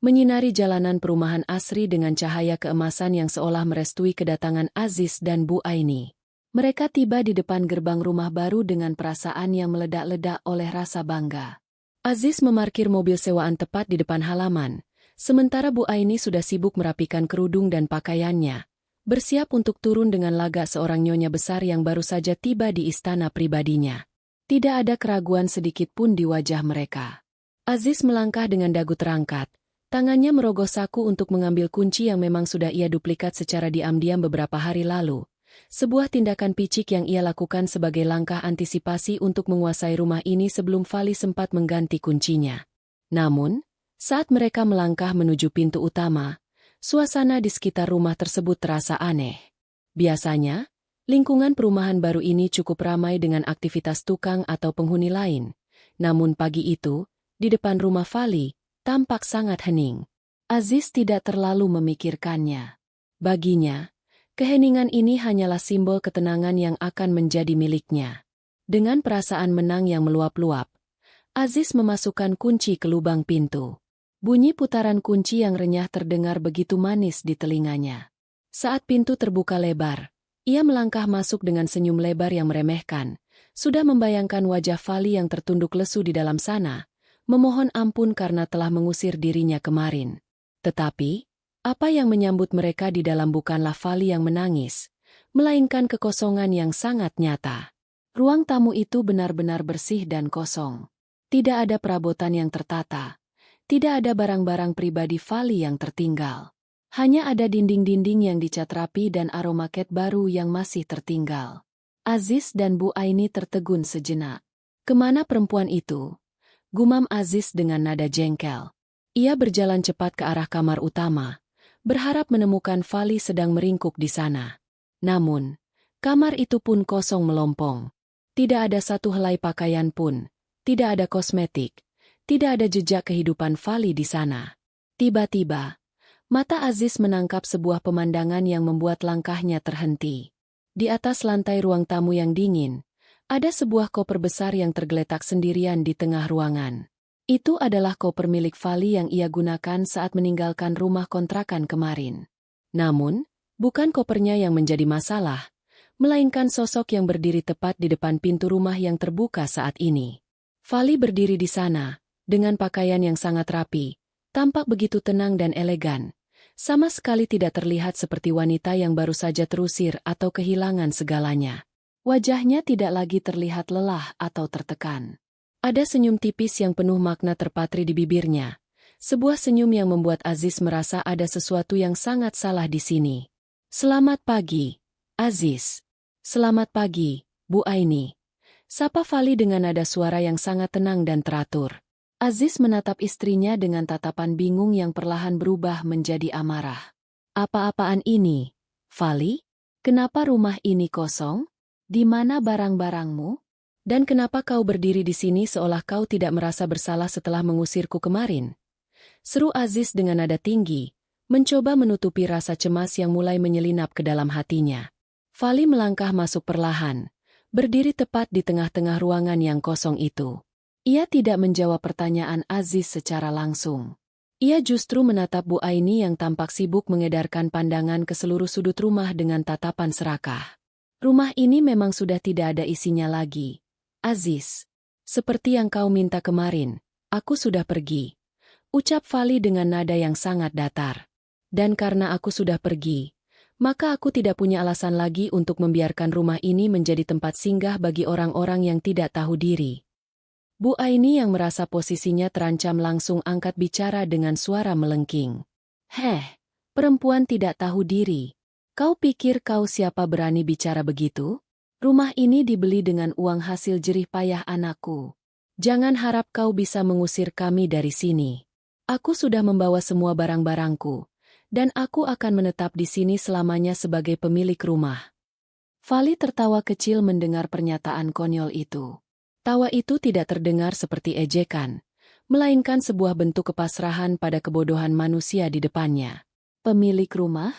menyinari jalanan perumahan asri dengan cahaya keemasan yang seolah merestui kedatangan Aziz dan Bu Aini. Mereka tiba di depan gerbang rumah baru dengan perasaan yang meledak-ledak oleh rasa bangga. Aziz memarkir mobil sewaan tepat di depan halaman, sementara Bu Aini sudah sibuk merapikan kerudung dan pakaiannya, bersiap untuk turun dengan lagak seorang nyonya besar yang baru saja tiba di istana pribadinya. Tidak ada keraguan sedikit pun di wajah mereka. Aziz melangkah dengan dagu terangkat, tangannya merogoh saku untuk mengambil kunci yang memang sudah ia duplikat secara diam-diam beberapa hari lalu. Sebuah tindakan picik yang ia lakukan sebagai langkah antisipasi untuk menguasai rumah ini sebelum Fali sempat mengganti kuncinya. Namun, saat mereka melangkah menuju pintu utama, suasana di sekitar rumah tersebut terasa aneh. Biasanya, lingkungan perumahan baru ini cukup ramai dengan aktivitas tukang atau penghuni lain. Namun pagi itu, di depan rumah Fali, tampak sangat hening. Aziz tidak terlalu memikirkannya. Baginya, keheningan ini hanyalah simbol ketenangan yang akan menjadi miliknya. Dengan perasaan menang yang meluap-luap, Aziz memasukkan kunci ke lubang pintu. Bunyi putaran kunci yang renyah terdengar begitu manis di telinganya. Saat pintu terbuka lebar, ia melangkah masuk dengan senyum lebar yang meremehkan, sudah membayangkan wajah Fali yang tertunduk lesu di dalam sana, memohon ampun karena telah mengusir dirinya kemarin. Tetapi, apa yang menyambut mereka di dalam bukanlah Fali yang menangis, melainkan kekosongan yang sangat nyata. Ruang tamu itu benar-benar bersih dan kosong. Tidak ada perabotan yang tertata. Tidak ada barang-barang pribadi Fali yang tertinggal. Hanya ada dinding-dinding yang dicat rapi dan aroma cat baru yang masih tertinggal. Aziz dan Bu Aini tertegun sejenak. Kemana perempuan itu? Gumam Aziz dengan nada jengkel. Ia berjalan cepat ke arah kamar utama, berharap menemukan Fali sedang meringkuk di sana. Namun, kamar itu pun kosong melompong. Tidak ada satu helai pakaian pun, tidak ada kosmetik. Tidak ada jejak kehidupan Fali di sana. Tiba-tiba, mata Aziz menangkap sebuah pemandangan yang membuat langkahnya terhenti. Di atas lantai ruang tamu yang dingin, ada sebuah koper besar yang tergeletak sendirian di tengah ruangan. Itu adalah koper milik Fali yang ia gunakan saat meninggalkan rumah kontrakan kemarin. Namun, bukan kopernya yang menjadi masalah, melainkan sosok yang berdiri tepat di depan pintu rumah yang terbuka saat ini. Fali berdiri di sana, dengan pakaian yang sangat rapi, tampak begitu tenang dan elegan, sama sekali tidak terlihat seperti wanita yang baru saja terusir atau kehilangan segalanya. Wajahnya tidak lagi terlihat lelah atau tertekan. Ada senyum tipis yang penuh makna terpatri di bibirnya, sebuah senyum yang membuat Aziz merasa ada sesuatu yang sangat salah di sini. "Selamat pagi, Aziz." "Selamat pagi, Bu Aini." Sapa Fali dengan nada suara yang sangat tenang dan teratur. Aziz menatap istrinya dengan tatapan bingung yang perlahan berubah menjadi amarah. "Apa-apaan ini, Fali? Kenapa rumah ini kosong? Di mana barang-barangmu? Dan kenapa kau berdiri di sini seolah kau tidak merasa bersalah setelah mengusirku kemarin?" Seru Aziz dengan nada tinggi, mencoba menutupi rasa cemas yang mulai menyelinap ke dalam hatinya. Fali melangkah masuk perlahan, berdiri tepat di tengah-tengah ruangan yang kosong itu. Ia tidak menjawab pertanyaan Aziz secara langsung. Ia justru menatap Bu Aini yang tampak sibuk mengedarkan pandangan ke seluruh sudut rumah dengan tatapan serakah. "Rumah ini memang sudah tidak ada isinya lagi, Aziz. Seperti yang kau minta kemarin, aku sudah pergi," ucap Fali dengan nada yang sangat datar. "Dan karena aku sudah pergi, maka aku tidak punya alasan lagi untuk membiarkan rumah ini menjadi tempat singgah bagi orang-orang yang tidak tahu diri." Bu Aini yang merasa posisinya terancam langsung angkat bicara dengan suara melengking. Perempuan tidak tahu diri. Kau pikir kau siapa berani bicara begitu? Rumah ini dibeli dengan uang hasil jerih payah anakku. Jangan harap kau bisa mengusir kami dari sini. Aku sudah membawa semua barang-barangku, dan aku akan menetap di sini selamanya sebagai pemilik rumah." Fali tertawa kecil mendengar pernyataan konyol itu. Tawa itu tidak terdengar seperti ejekan, melainkan sebuah bentuk kepasrahan pada kebodohan manusia di depannya. "Pemilik rumah?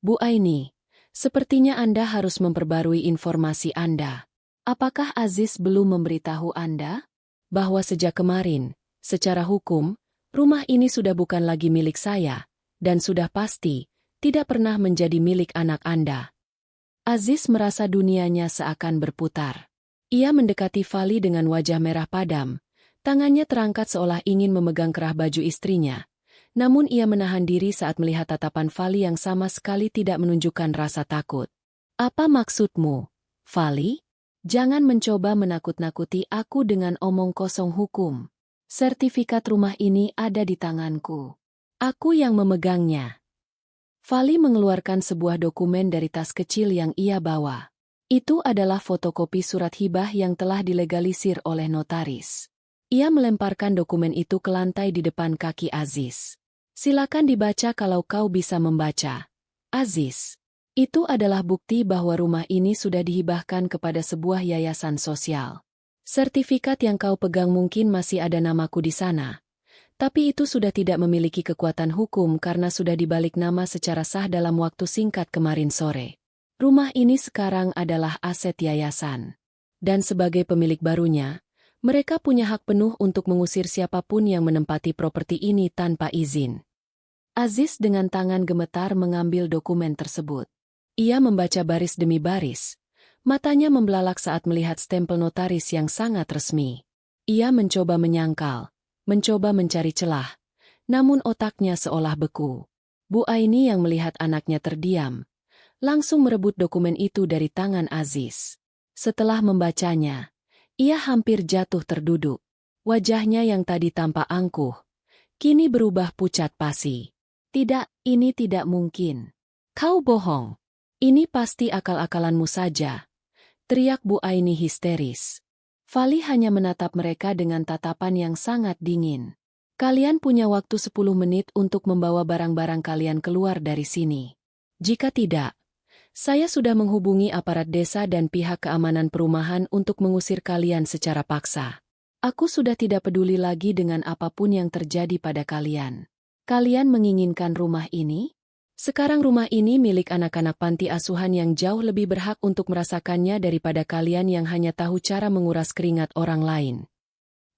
Bu Aini, sepertinya Anda harus memperbarui informasi Anda. Apakah Aziz belum memberitahu Anda bahwa sejak kemarin, secara hukum, Rumah ini sudah bukan lagi milik saya, dan sudah pasti tidak pernah menjadi milik anak Anda. Aziz merasa dunianya seakan berputar. Ia mendekati Fali dengan wajah merah padam. Tangannya terangkat seolah ingin memegang kerah baju istrinya. Namun ia menahan diri saat melihat tatapan Fali yang sama sekali tidak menunjukkan rasa takut. Apa maksudmu, Fali? Jangan mencoba menakut-nakuti aku dengan omong kosong hukum. Sertifikat rumah ini ada di tanganku. Aku yang memegangnya. Fali mengeluarkan sebuah dokumen dari tas kecil yang ia bawa. Itu adalah fotokopi surat hibah yang telah dilegalisir oleh notaris. Ia melemparkan dokumen itu ke lantai di depan kaki Aziz. Silakan dibaca kalau kau bisa membaca. Aziz. Itu adalah bukti bahwa rumah ini sudah dihibahkan kepada sebuah yayasan sosial. Sertifikat yang kau pegang mungkin masih ada namaku di sana. Tapi itu sudah tidak memiliki kekuatan hukum karena sudah dibalik nama secara sah dalam waktu singkat kemarin sore. Rumah ini sekarang adalah aset yayasan. Dan sebagai pemilik barunya, mereka punya hak penuh untuk mengusir siapapun yang menempati properti ini tanpa izin. Aziz dengan tangan gemetar mengambil dokumen tersebut. Ia membaca baris demi baris. Matanya membelalak saat melihat stempel notaris yang sangat resmi. Ia mencoba menyangkal, mencoba mencari celah, namun otaknya seolah beku. Bu Aini yang melihat anaknya terdiam, langsung merebut dokumen itu dari tangan Aziz. Setelah membacanya, ia hampir jatuh terduduk. Wajahnya yang tadi tampak angkuh, kini berubah pucat pasi. Tidak, ini tidak mungkin. Kau bohong. Ini pasti akal-akalanmu saja, teriak Bu Aini histeris. Fali hanya menatap mereka dengan tatapan yang sangat dingin. Kalian punya waktu 10 menit untuk membawa barang-barang kalian keluar dari sini. Jika tidak, saya sudah menghubungi aparat desa dan pihak keamanan perumahan untuk mengusir kalian secara paksa. Aku sudah tidak peduli lagi dengan apapun yang terjadi pada kalian. Kalian menginginkan rumah ini? Sekarang rumah ini milik anak-anak panti asuhan yang jauh lebih berhak untuk merasakannya daripada kalian yang hanya tahu cara menguras keringat orang lain.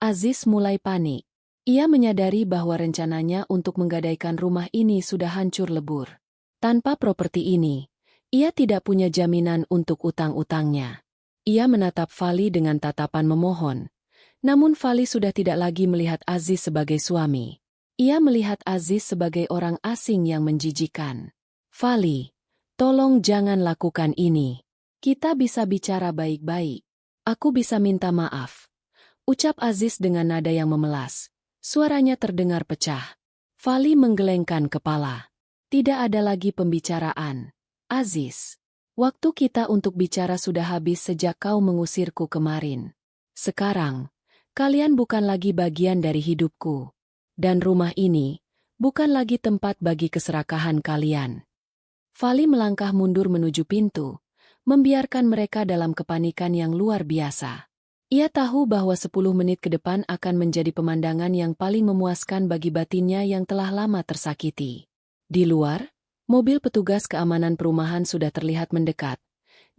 Aziz mulai panik. Ia menyadari bahwa rencananya untuk menggadaikan rumah ini sudah hancur lebur. Tanpa properti ini, ia tidak punya jaminan untuk utang-utangnya. Ia menatap Fali dengan tatapan memohon. Namun Fali sudah tidak lagi melihat Aziz sebagai suami. Ia melihat Aziz sebagai orang asing yang menjijikan. Fali, tolong jangan lakukan ini. Kita bisa bicara baik-baik. Aku bisa minta maaf. Ucap Aziz dengan nada yang memelas. Suaranya terdengar pecah. Fali menggelengkan kepala. Tidak ada lagi pembicaraan. Aziz, waktu kita untuk bicara sudah habis sejak kau mengusirku kemarin. Sekarang, kalian bukan lagi bagian dari hidupku. Dan rumah ini bukan lagi tempat bagi keserakahan kalian. Fali melangkah mundur menuju pintu, membiarkan mereka dalam kepanikan yang luar biasa. Ia tahu bahwa 10 menit ke depan akan menjadi pemandangan yang paling memuaskan bagi batinnya yang telah lama tersakiti. Di luar, mobil petugas keamanan perumahan sudah terlihat mendekat,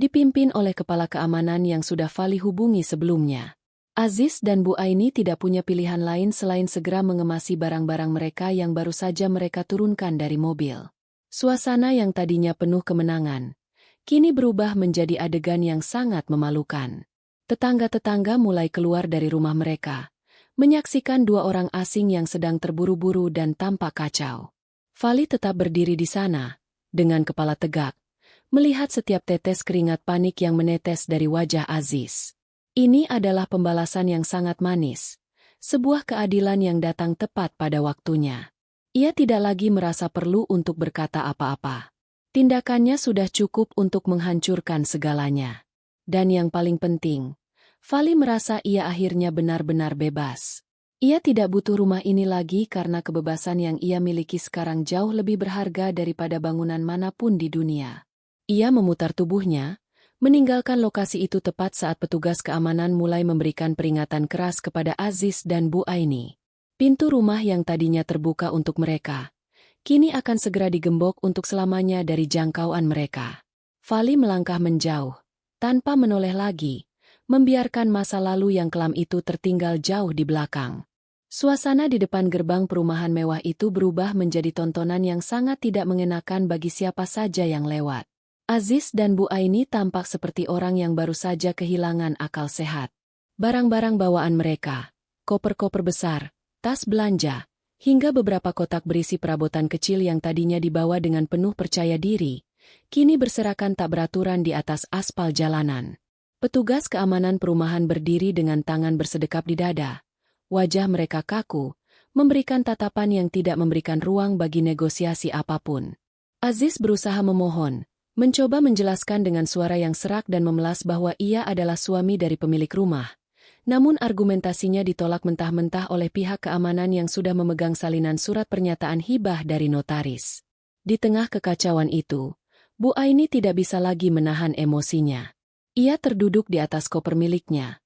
dipimpin oleh kepala keamanan yang sudah Fali hubungi sebelumnya. Aziz dan Bu Aini tidak punya pilihan lain selain segera mengemasi barang-barang mereka yang baru saja mereka turunkan dari mobil. Suasana yang tadinya penuh kemenangan, kini berubah menjadi adegan yang sangat memalukan. Tetangga-tetangga mulai keluar dari rumah mereka, menyaksikan dua orang asing yang sedang terburu-buru dan tampak kacau. Fali tetap berdiri di sana, dengan kepala tegak, melihat setiap tetes keringat panik yang menetes dari wajah Aziz. Ini adalah pembalasan yang sangat manis, sebuah keadilan yang datang tepat pada waktunya. Ia tidak lagi merasa perlu untuk berkata apa-apa. Tindakannya sudah cukup untuk menghancurkan segalanya. Dan yang paling penting, Fali merasa ia akhirnya benar-benar bebas. Ia tidak butuh rumah ini lagi karena kebebasan yang ia miliki sekarang jauh lebih berharga daripada bangunan manapun di dunia. Ia memutar tubuhnya, meninggalkan lokasi itu tepat saat petugas keamanan mulai memberikan peringatan keras kepada Aziz dan Bu Aini. Pintu rumah yang tadinya terbuka untuk mereka, kini akan segera digembok untuk selamanya dari jangkauan mereka. Fali melangkah menjauh, tanpa menoleh lagi, membiarkan masa lalu yang kelam itu tertinggal jauh di belakang. Suasana di depan gerbang perumahan mewah itu berubah menjadi tontonan yang sangat tidak mengenakan bagi siapa saja yang lewat. Aziz dan Bu Aini tampak seperti orang yang baru saja kehilangan akal sehat. Barang-barang bawaan mereka, koper-koper besar, tas belanja, hingga beberapa kotak berisi perabotan kecil yang tadinya dibawa dengan penuh percaya diri, kini berserakan tak beraturan di atas aspal jalanan. Petugas keamanan perumahan berdiri dengan tangan bersedekap di dada. Wajah mereka kaku, memberikan tatapan yang tidak memberikan ruang bagi negosiasi apapun. Aziz berusaha memohon, mencoba menjelaskan dengan suara yang serak dan memelas bahwa ia adalah suami dari pemilik rumah. Namun argumentasinya ditolak mentah-mentah oleh pihak keamanan yang sudah memegang salinan surat pernyataan hibah dari notaris. Di tengah kekacauan itu, Bu Aini tidak bisa lagi menahan emosinya. Ia terduduk di atas koper miliknya,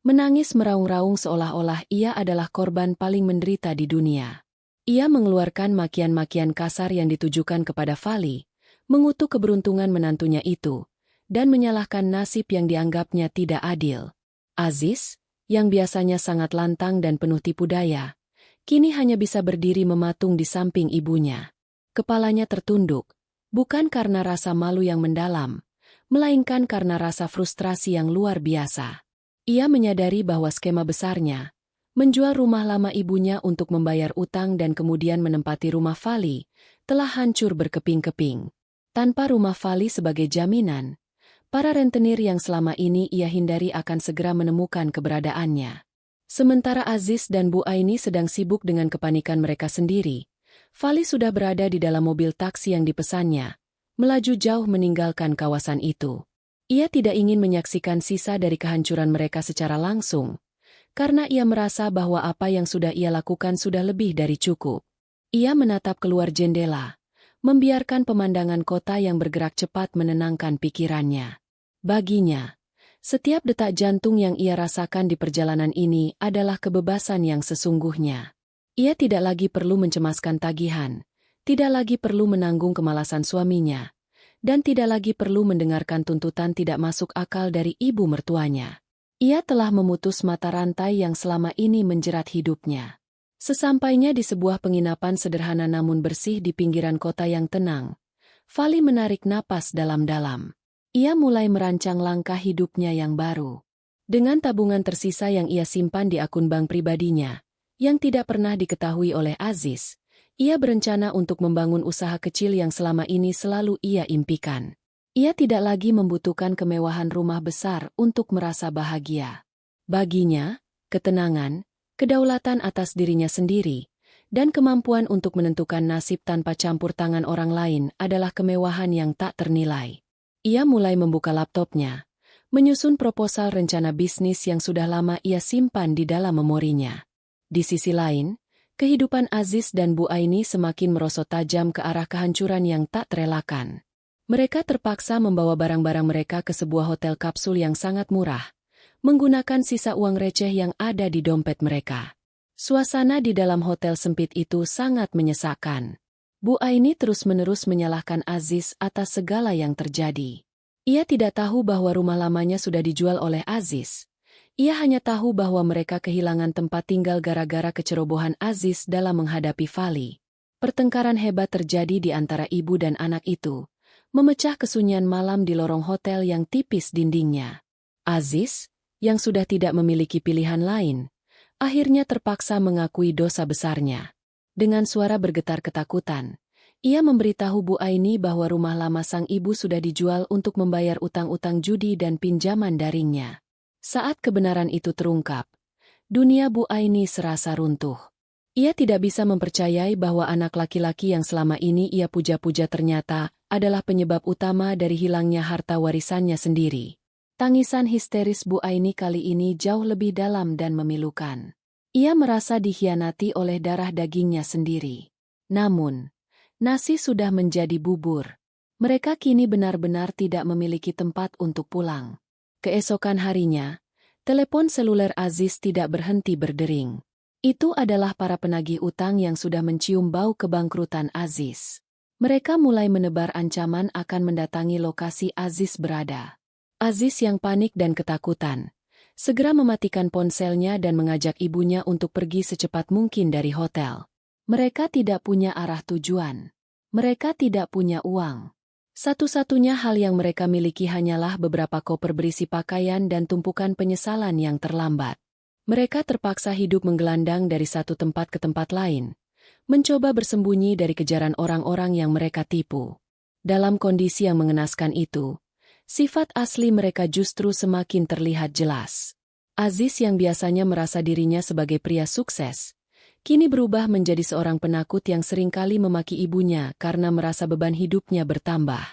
menangis meraung-raung seolah-olah ia adalah korban paling menderita di dunia. Ia mengeluarkan makian-makian kasar yang ditujukan kepada Fali, mengutuk keberuntungan menantunya itu, dan menyalahkan nasib yang dianggapnya tidak adil. Aziz, yang biasanya sangat lantang dan penuh tipu daya, kini hanya bisa berdiri mematung di samping ibunya. Kepalanya tertunduk, bukan karena rasa malu yang mendalam, melainkan karena rasa frustrasi yang luar biasa. Ia menyadari bahwa skema besarnya, menjual rumah lama ibunya untuk membayar utang dan kemudian menempati rumah Fali, telah hancur berkeping-keping. Tanpa rumah Fali sebagai jaminan, para rentenir yang selama ini ia hindari akan segera menemukan keberadaannya. Sementara Aziz dan Bu Aini sedang sibuk dengan kepanikan mereka sendiri, Fali sudah berada di dalam mobil taksi yang dipesannya, melaju jauh meninggalkan kawasan itu. Ia tidak ingin menyaksikan sisa dari kehancuran mereka secara langsung, karena ia merasa bahwa apa yang sudah ia lakukan sudah lebih dari cukup. Ia menatap keluar jendela, membiarkan pemandangan kota yang bergerak cepat menenangkan pikirannya. Baginya, setiap detak jantung yang ia rasakan di perjalanan ini adalah kebebasan yang sesungguhnya. Ia tidak lagi perlu mencemaskan tagihan, tidak lagi perlu menanggung kemalasan suaminya, dan tidak lagi perlu mendengarkan tuntutan tidak masuk akal dari ibu mertuanya. Ia telah memutus mata rantai yang selama ini menjerat hidupnya. Sesampainya di sebuah penginapan sederhana namun bersih di pinggiran kota yang tenang, Fali menarik napas dalam-dalam. Ia mulai merancang langkah hidupnya yang baru. Dengan tabungan tersisa yang ia simpan di akun bank pribadinya, yang tidak pernah diketahui oleh Aziz, ia berencana untuk membangun usaha kecil yang selama ini selalu ia impikan. Ia tidak lagi membutuhkan kemewahan rumah besar untuk merasa bahagia. Baginya, ketenangan, kedaulatan atas dirinya sendiri, dan kemampuan untuk menentukan nasib tanpa campur tangan orang lain adalah kemewahan yang tak ternilai. Ia mulai membuka laptopnya, menyusun proposal rencana bisnis yang sudah lama ia simpan di dalam memorinya. Di sisi lain, kehidupan Aziz dan Bu Aini semakin merosot tajam ke arah kehancuran yang tak terelakkan. Mereka terpaksa membawa barang-barang mereka ke sebuah hotel kapsul yang sangat murah, menggunakan sisa uang receh yang ada di dompet mereka. Suasana di dalam hotel sempit itu sangat menyesakkan. Bu Aini terus-menerus menyalahkan Aziz atas segala yang terjadi. Ia tidak tahu bahwa rumah lamanya sudah dijual oleh Aziz. Ia hanya tahu bahwa mereka kehilangan tempat tinggal gara-gara kecerobohan Aziz dalam menghadapi Fali. Pertengkaran hebat terjadi di antara ibu dan anak itu, memecah kesunyian malam di lorong hotel yang tipis dindingnya. Aziz, yang sudah tidak memiliki pilihan lain, akhirnya terpaksa mengakui dosa besarnya. Dengan suara bergetar ketakutan, ia memberitahu Bu Aini bahwa rumah lama sang ibu sudah dijual untuk membayar utang-utang judi dan pinjaman daringnya. Saat kebenaran itu terungkap, dunia Bu Aini serasa runtuh. Ia tidak bisa mempercayai bahwa anak laki-laki yang selama ini ia puja-puja ternyata adalah penyebab utama dari hilangnya harta warisannya sendiri. Tangisan histeris Bu Aini kali ini jauh lebih dalam dan memilukan. Ia merasa dikhianati oleh darah dagingnya sendiri. Namun, nasi sudah menjadi bubur. Mereka kini benar-benar tidak memiliki tempat untuk pulang. Keesokan harinya, telepon seluler Aziz tidak berhenti berdering. Itu adalah para penagih utang yang sudah mencium bau kebangkrutan Aziz. Mereka mulai menebar ancaman akan mendatangi lokasi Aziz berada. Aziz yang panik dan ketakutan, segera mematikan ponselnya dan mengajak ibunya untuk pergi secepat mungkin dari hotel. Mereka tidak punya arah tujuan. Mereka tidak punya uang. Satu-satunya hal yang mereka miliki hanyalah beberapa koper berisi pakaian dan tumpukan penyesalan yang terlambat. Mereka terpaksa hidup menggelandang dari satu tempat ke tempat lain, mencoba bersembunyi dari kejaran orang-orang yang mereka tipu. Dalam kondisi yang mengenaskan itu, sifat asli mereka justru semakin terlihat jelas. Aziz yang biasanya merasa dirinya sebagai pria sukses, kini berubah menjadi seorang penakut yang seringkali memaki ibunya karena merasa beban hidupnya bertambah.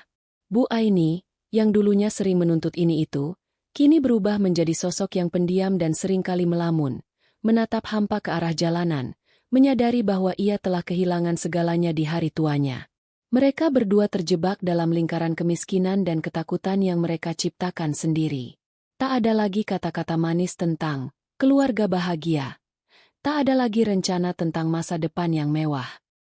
Bu Aini, yang dulunya sering menuntut ini itu, kini berubah menjadi sosok yang pendiam dan seringkali melamun, menatap hampa ke arah jalanan, menyadari bahwa ia telah kehilangan segalanya di hari tuanya. Mereka berdua terjebak dalam lingkaran kemiskinan dan ketakutan yang mereka ciptakan sendiri. Tak ada lagi kata-kata manis tentang keluarga bahagia. Tak ada lagi rencana tentang masa depan yang mewah.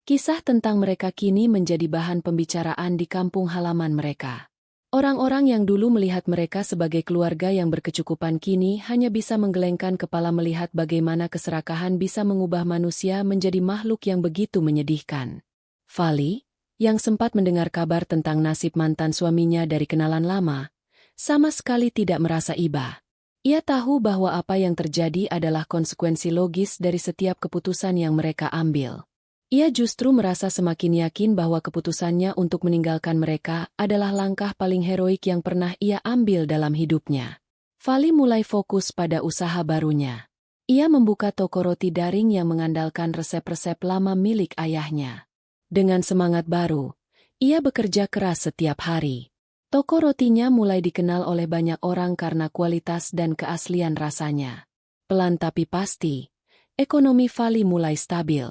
Kisah tentang mereka kini menjadi bahan pembicaraan di kampung halaman mereka. Orang-orang yang dulu melihat mereka sebagai keluarga yang berkecukupan kini hanya bisa menggelengkan kepala melihat bagaimana keserakahan bisa mengubah manusia menjadi makhluk yang begitu menyedihkan. Fali, yang sempat mendengar kabar tentang nasib mantan suaminya dari kenalan lama, sama sekali tidak merasa iba. Ia tahu bahwa apa yang terjadi adalah konsekuensi logis dari setiap keputusan yang mereka ambil. Ia justru merasa semakin yakin bahwa keputusannya untuk meninggalkan mereka adalah langkah paling heroik yang pernah ia ambil dalam hidupnya. Fali mulai fokus pada usaha barunya. Ia membuka toko roti daring yang mengandalkan resep-resep lama milik ayahnya. Dengan semangat baru, ia bekerja keras setiap hari. Toko rotinya mulai dikenal oleh banyak orang karena kualitas dan keaslian rasanya. Pelan tapi pasti, ekonomi Fali mulai stabil.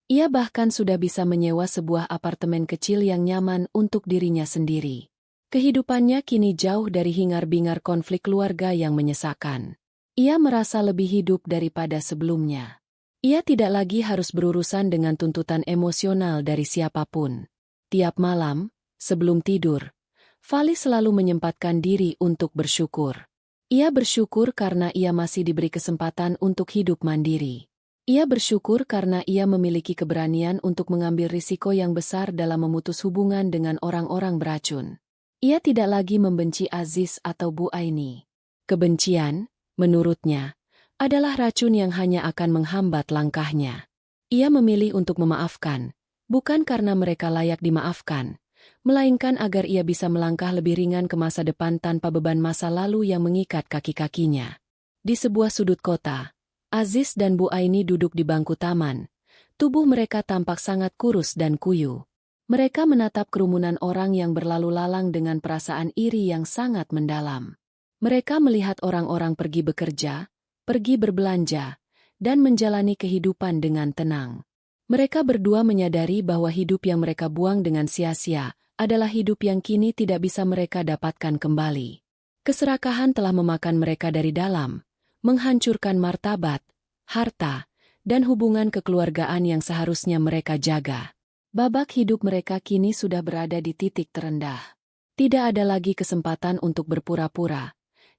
Ia bahkan sudah bisa menyewa sebuah apartemen kecil yang nyaman untuk dirinya sendiri. Kehidupannya kini jauh dari hingar-bingar konflik keluarga yang menyesakkan. Ia merasa lebih hidup daripada sebelumnya. Ia tidak lagi harus berurusan dengan tuntutan emosional dari siapapun. Tiap malam, sebelum tidur, Fali selalu menyempatkan diri untuk bersyukur. Ia bersyukur karena ia masih diberi kesempatan untuk hidup mandiri. Ia bersyukur karena ia memiliki keberanian untuk mengambil risiko yang besar dalam memutus hubungan dengan orang-orang beracun. Ia tidak lagi membenci Aziz atau Bu Aini. Kebencian, menurutnya, adalah racun yang hanya akan menghambat langkahnya. Ia memilih untuk memaafkan, bukan karena mereka layak dimaafkan, melainkan agar ia bisa melangkah lebih ringan ke masa depan tanpa beban masa lalu yang mengikat kaki-kakinya. Di sebuah sudut kota, Aziz dan Bu Aini duduk di bangku taman. Tubuh mereka tampak sangat kurus dan kuyu. Mereka menatap kerumunan orang yang berlalu lalang dengan perasaan iri yang sangat mendalam. Mereka melihat orang-orang pergi bekerja, pergi berbelanja, dan menjalani kehidupan dengan tenang. Mereka berdua menyadari bahwa hidup yang mereka buang dengan sia-sia adalah hidup yang kini tidak bisa mereka dapatkan kembali. Keserakahan telah memakan mereka dari dalam, menghancurkan martabat, harta, dan hubungan kekeluargaan yang seharusnya mereka jaga. Babak hidup mereka kini sudah berada di titik terendah. Tidak ada lagi kesempatan untuk berpura-pura.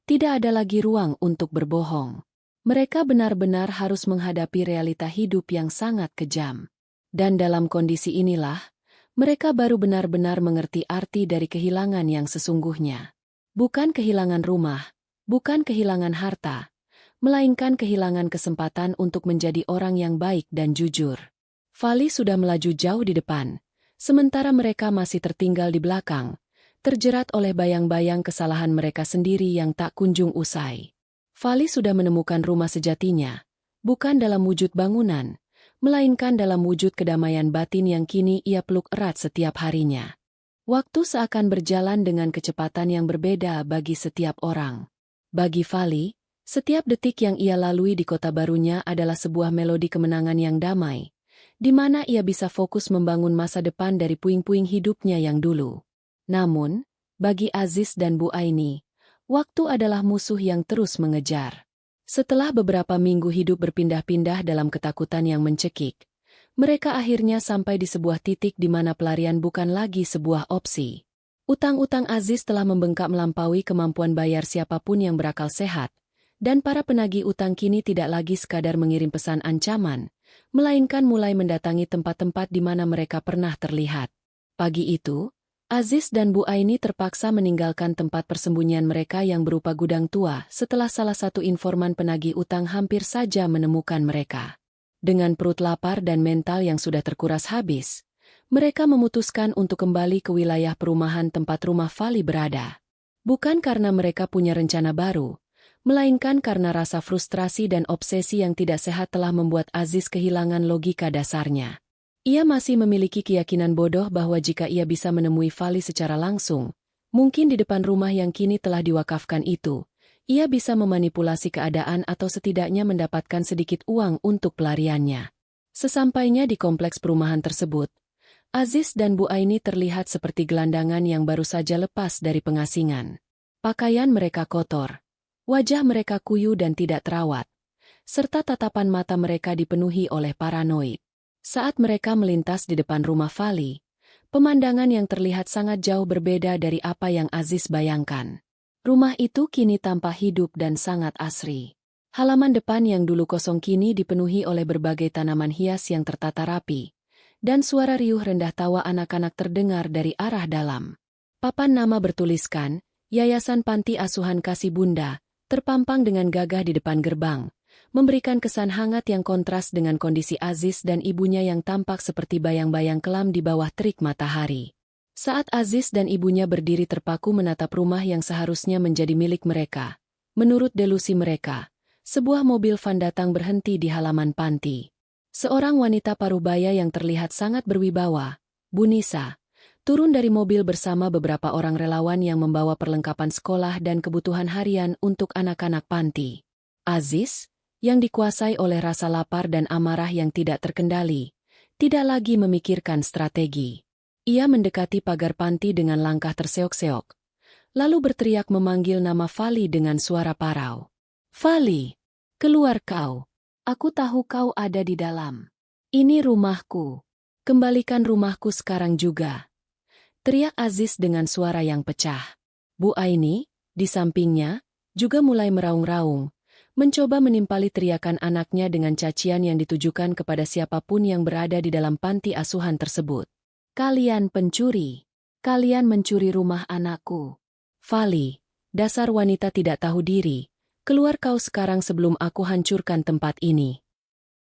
Tidak ada lagi ruang untuk berbohong. Mereka benar-benar harus menghadapi realita hidup yang sangat kejam. Dan dalam kondisi inilah, mereka baru benar-benar mengerti arti dari kehilangan yang sesungguhnya. Bukan kehilangan rumah, bukan kehilangan harta, melainkan kehilangan kesempatan untuk menjadi orang yang baik dan jujur. Fali sudah melaju jauh di depan, sementara mereka masih tertinggal di belakang, terjerat oleh bayang-bayang kesalahan mereka sendiri yang tak kunjung usai. Fali sudah menemukan rumah sejatinya, bukan dalam wujud bangunan, melainkan dalam wujud kedamaian batin yang kini ia peluk erat setiap harinya. Waktu seakan berjalan dengan kecepatan yang berbeda bagi setiap orang. Bagi Fali, setiap detik yang ia lalui di kota barunya adalah sebuah melodi kemenangan yang damai, di mana ia bisa fokus membangun masa depan dari puing-puing hidupnya yang dulu. Namun, bagi Aziz dan Bu Aini, waktu adalah musuh yang terus mengejar. Setelah beberapa minggu hidup berpindah-pindah dalam ketakutan yang mencekik, mereka akhirnya sampai di sebuah titik di mana pelarian bukan lagi sebuah opsi. Utang-utang Aziz telah membengkak melampaui kemampuan bayar siapapun yang berakal sehat, Dan para penagih utang kini tidak lagi sekadar mengirim pesan ancaman, melainkan mulai mendatangi tempat-tempat di mana mereka pernah terlihat. Pagi itu, Aziz dan Bu Aini terpaksa meninggalkan tempat persembunyian mereka yang berupa gudang tua setelah salah satu informan penagih utang hampir saja menemukan mereka. Dengan perut lapar dan mental yang sudah terkuras habis, mereka memutuskan untuk kembali ke wilayah perumahan tempat rumah Fali berada. Bukan karena mereka punya rencana baru, melainkan karena rasa frustrasi dan obsesi yang tidak sehat telah membuat Aziz kehilangan logika dasarnya. Ia masih memiliki keyakinan bodoh bahwa jika ia bisa menemui Fali secara langsung, mungkin di depan rumah yang kini telah diwakafkan itu, ia bisa memanipulasi keadaan atau setidaknya mendapatkan sedikit uang untuk pelariannya. Sesampainya di kompleks perumahan tersebut, Aziz dan Bu Aini terlihat seperti gelandangan yang baru saja lepas dari pengasingan. Pakaian mereka kotor, wajah mereka kuyu dan tidak terawat, serta tatapan mata mereka dipenuhi oleh paranoid. Saat mereka melintas di depan rumah Fali, pemandangan yang terlihat sangat jauh berbeda dari apa yang Aziz bayangkan. Rumah itu kini tampak hidup dan sangat asri. Halaman depan yang dulu kosong kini dipenuhi oleh berbagai tanaman hias yang tertata rapi, dan suara riuh rendah tawa anak-anak terdengar dari arah dalam. Papan nama bertuliskan, Yayasan Panti Asuhan Kasih Bunda, terpampang dengan gagah di depan gerbang, memberikan kesan hangat yang kontras dengan kondisi Aziz dan ibunya yang tampak seperti bayang-bayang kelam di bawah terik matahari. Saat Aziz dan ibunya berdiri terpaku menatap rumah yang seharusnya menjadi milik mereka, menurut delusi mereka, sebuah mobil van datang berhenti di halaman panti. Seorang wanita parubaya yang terlihat sangat berwibawa, Bu Nisa, turun dari mobil bersama beberapa orang relawan yang membawa perlengkapan sekolah dan kebutuhan harian untuk anak-anak panti. Aziz, yang dikuasai oleh rasa lapar dan amarah yang tidak terkendali, tidak lagi memikirkan strategi. Ia mendekati pagar panti dengan langkah terseok-seok, lalu berteriak memanggil nama Fali dengan suara parau. "Fali, keluar kau. Aku tahu kau ada di dalam. Ini rumahku. Kembalikan rumahku sekarang juga," teriak Aziz dengan suara yang pecah. Bu Aini, di sampingnya, juga mulai meraung-raung, mencoba menimpali teriakan anaknya dengan cacian yang ditujukan kepada siapapun yang berada di dalam panti asuhan tersebut. "Kalian pencuri. Kalian mencuri rumah anakku. Fali, dasar wanita tidak tahu diri. Keluar kau sekarang sebelum aku hancurkan tempat ini."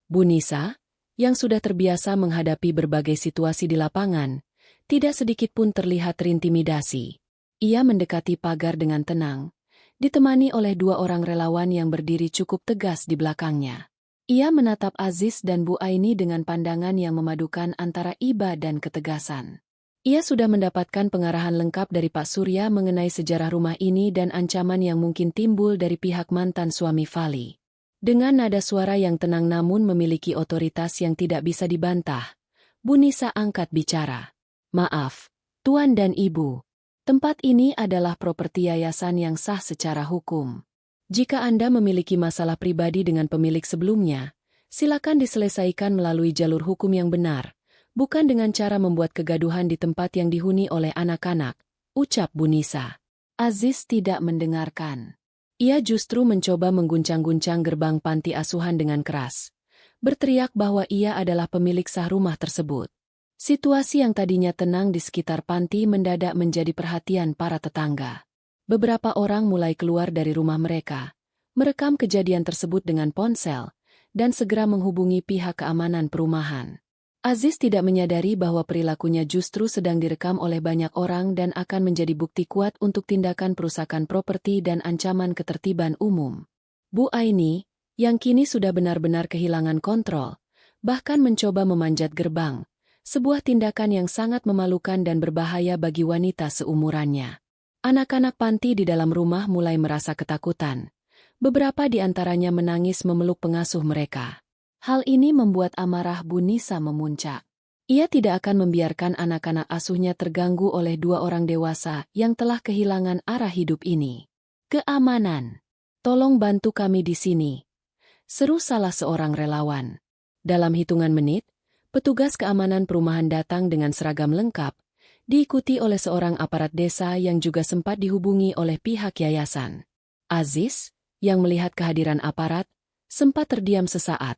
Bu Nisa, yang sudah terbiasa menghadapi berbagai situasi di lapangan, tidak sedikit pun terlihat terintimidasi. Ia mendekati pagar dengan tenang, ditemani oleh dua orang relawan yang berdiri cukup tegas di belakangnya. Ia menatap Aziz dan Bu Aini dengan pandangan yang memadukan antara iba dan ketegasan. Ia sudah mendapatkan pengarahan lengkap dari Pak Surya mengenai sejarah rumah ini dan ancaman yang mungkin timbul dari pihak mantan suami Fali. Dengan nada suara yang tenang namun memiliki otoritas yang tidak bisa dibantah, Bu Nisa angkat bicara. "Maaf, Tuan dan Ibu. Tempat ini adalah properti yayasan yang sah secara hukum. Jika Anda memiliki masalah pribadi dengan pemilik sebelumnya, silakan diselesaikan melalui jalur hukum yang benar, bukan dengan cara membuat kegaduhan di tempat yang dihuni oleh anak-anak," ucap Bu Nisa. Aziz tidak mendengarkan. Ia justru mencoba mengguncang-guncang gerbang panti asuhan dengan keras, berteriak bahwa ia adalah pemilik sah rumah tersebut. Situasi yang tadinya tenang di sekitar panti mendadak menjadi perhatian para tetangga. Beberapa orang mulai keluar dari rumah mereka, merekam kejadian tersebut dengan ponsel, dan segera menghubungi pihak keamanan perumahan. Aziz tidak menyadari bahwa perilakunya justru sedang direkam oleh banyak orang dan akan menjadi bukti kuat untuk tindakan perusakan properti dan ancaman ketertiban umum. Bu Aini, yang kini sudah benar-benar kehilangan kontrol, bahkan mencoba memanjat gerbang, sebuah tindakan yang sangat memalukan dan berbahaya bagi wanita seumurannya. Anak-anak panti di dalam rumah mulai merasa ketakutan. Beberapa di antaranya menangis memeluk pengasuh mereka. Hal ini membuat amarah Bu Nisa memuncak. Ia tidak akan membiarkan anak-anak asuhnya terganggu oleh dua orang dewasa yang telah kehilangan arah hidup ini. "Keamanan. Tolong bantu kami di sini," seru salah seorang relawan. Dalam hitungan menit, petugas keamanan perumahan datang dengan seragam lengkap, diikuti oleh seorang aparat desa yang juga sempat dihubungi oleh pihak yayasan. Aziz, yang melihat kehadiran aparat, sempat terdiam sesaat.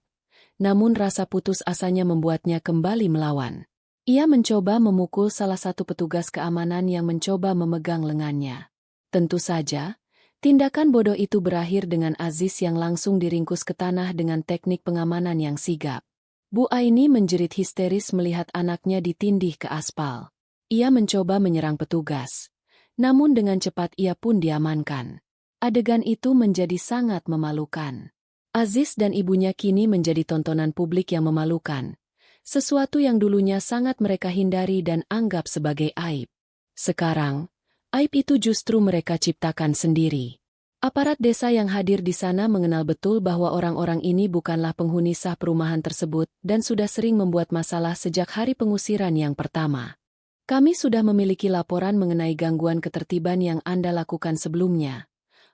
Namun rasa putus asanya membuatnya kembali melawan. Ia mencoba memukul salah satu petugas keamanan yang mencoba memegang lengannya. Tentu saja, tindakan bodoh itu berakhir dengan Aziz yang langsung diringkus ke tanah dengan teknik pengamanan yang sigap. Bu Aini menjerit histeris melihat anaknya ditindih ke aspal. Ia mencoba menyerang petugas. Namun dengan cepat ia pun diamankan. Adegan itu menjadi sangat memalukan. Aziz dan ibunya kini menjadi tontonan publik yang memalukan. Sesuatu yang dulunya sangat mereka hindari dan anggap sebagai aib. Sekarang, aib itu justru mereka ciptakan sendiri. Aparat desa yang hadir di sana mengenal betul bahwa orang-orang ini bukanlah penghuni sah perumahan tersebut dan sudah sering membuat masalah sejak hari pengusiran yang pertama. Kami sudah memiliki laporan mengenai gangguan ketertiban yang Anda lakukan sebelumnya,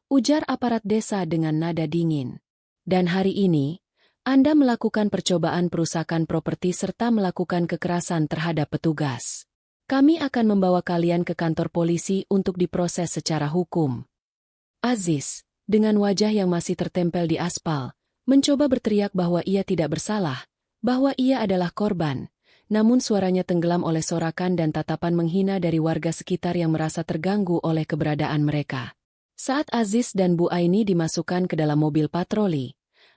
ujar aparat desa dengan nada dingin. Dan hari ini, Anda melakukan percobaan perusakan properti serta melakukan kekerasan terhadap petugas. Kami akan membawa kalian ke kantor polisi untuk diproses secara hukum. Aziz, dengan wajah yang masih tertempel di aspal, mencoba berteriak bahwa ia tidak bersalah, bahwa ia adalah korban, namun suaranya tenggelam oleh sorakan dan tatapan menghina dari warga sekitar yang merasa terganggu oleh keberadaan mereka. Saat Aziz dan Bu Aini dimasukkan ke dalam mobil patroli,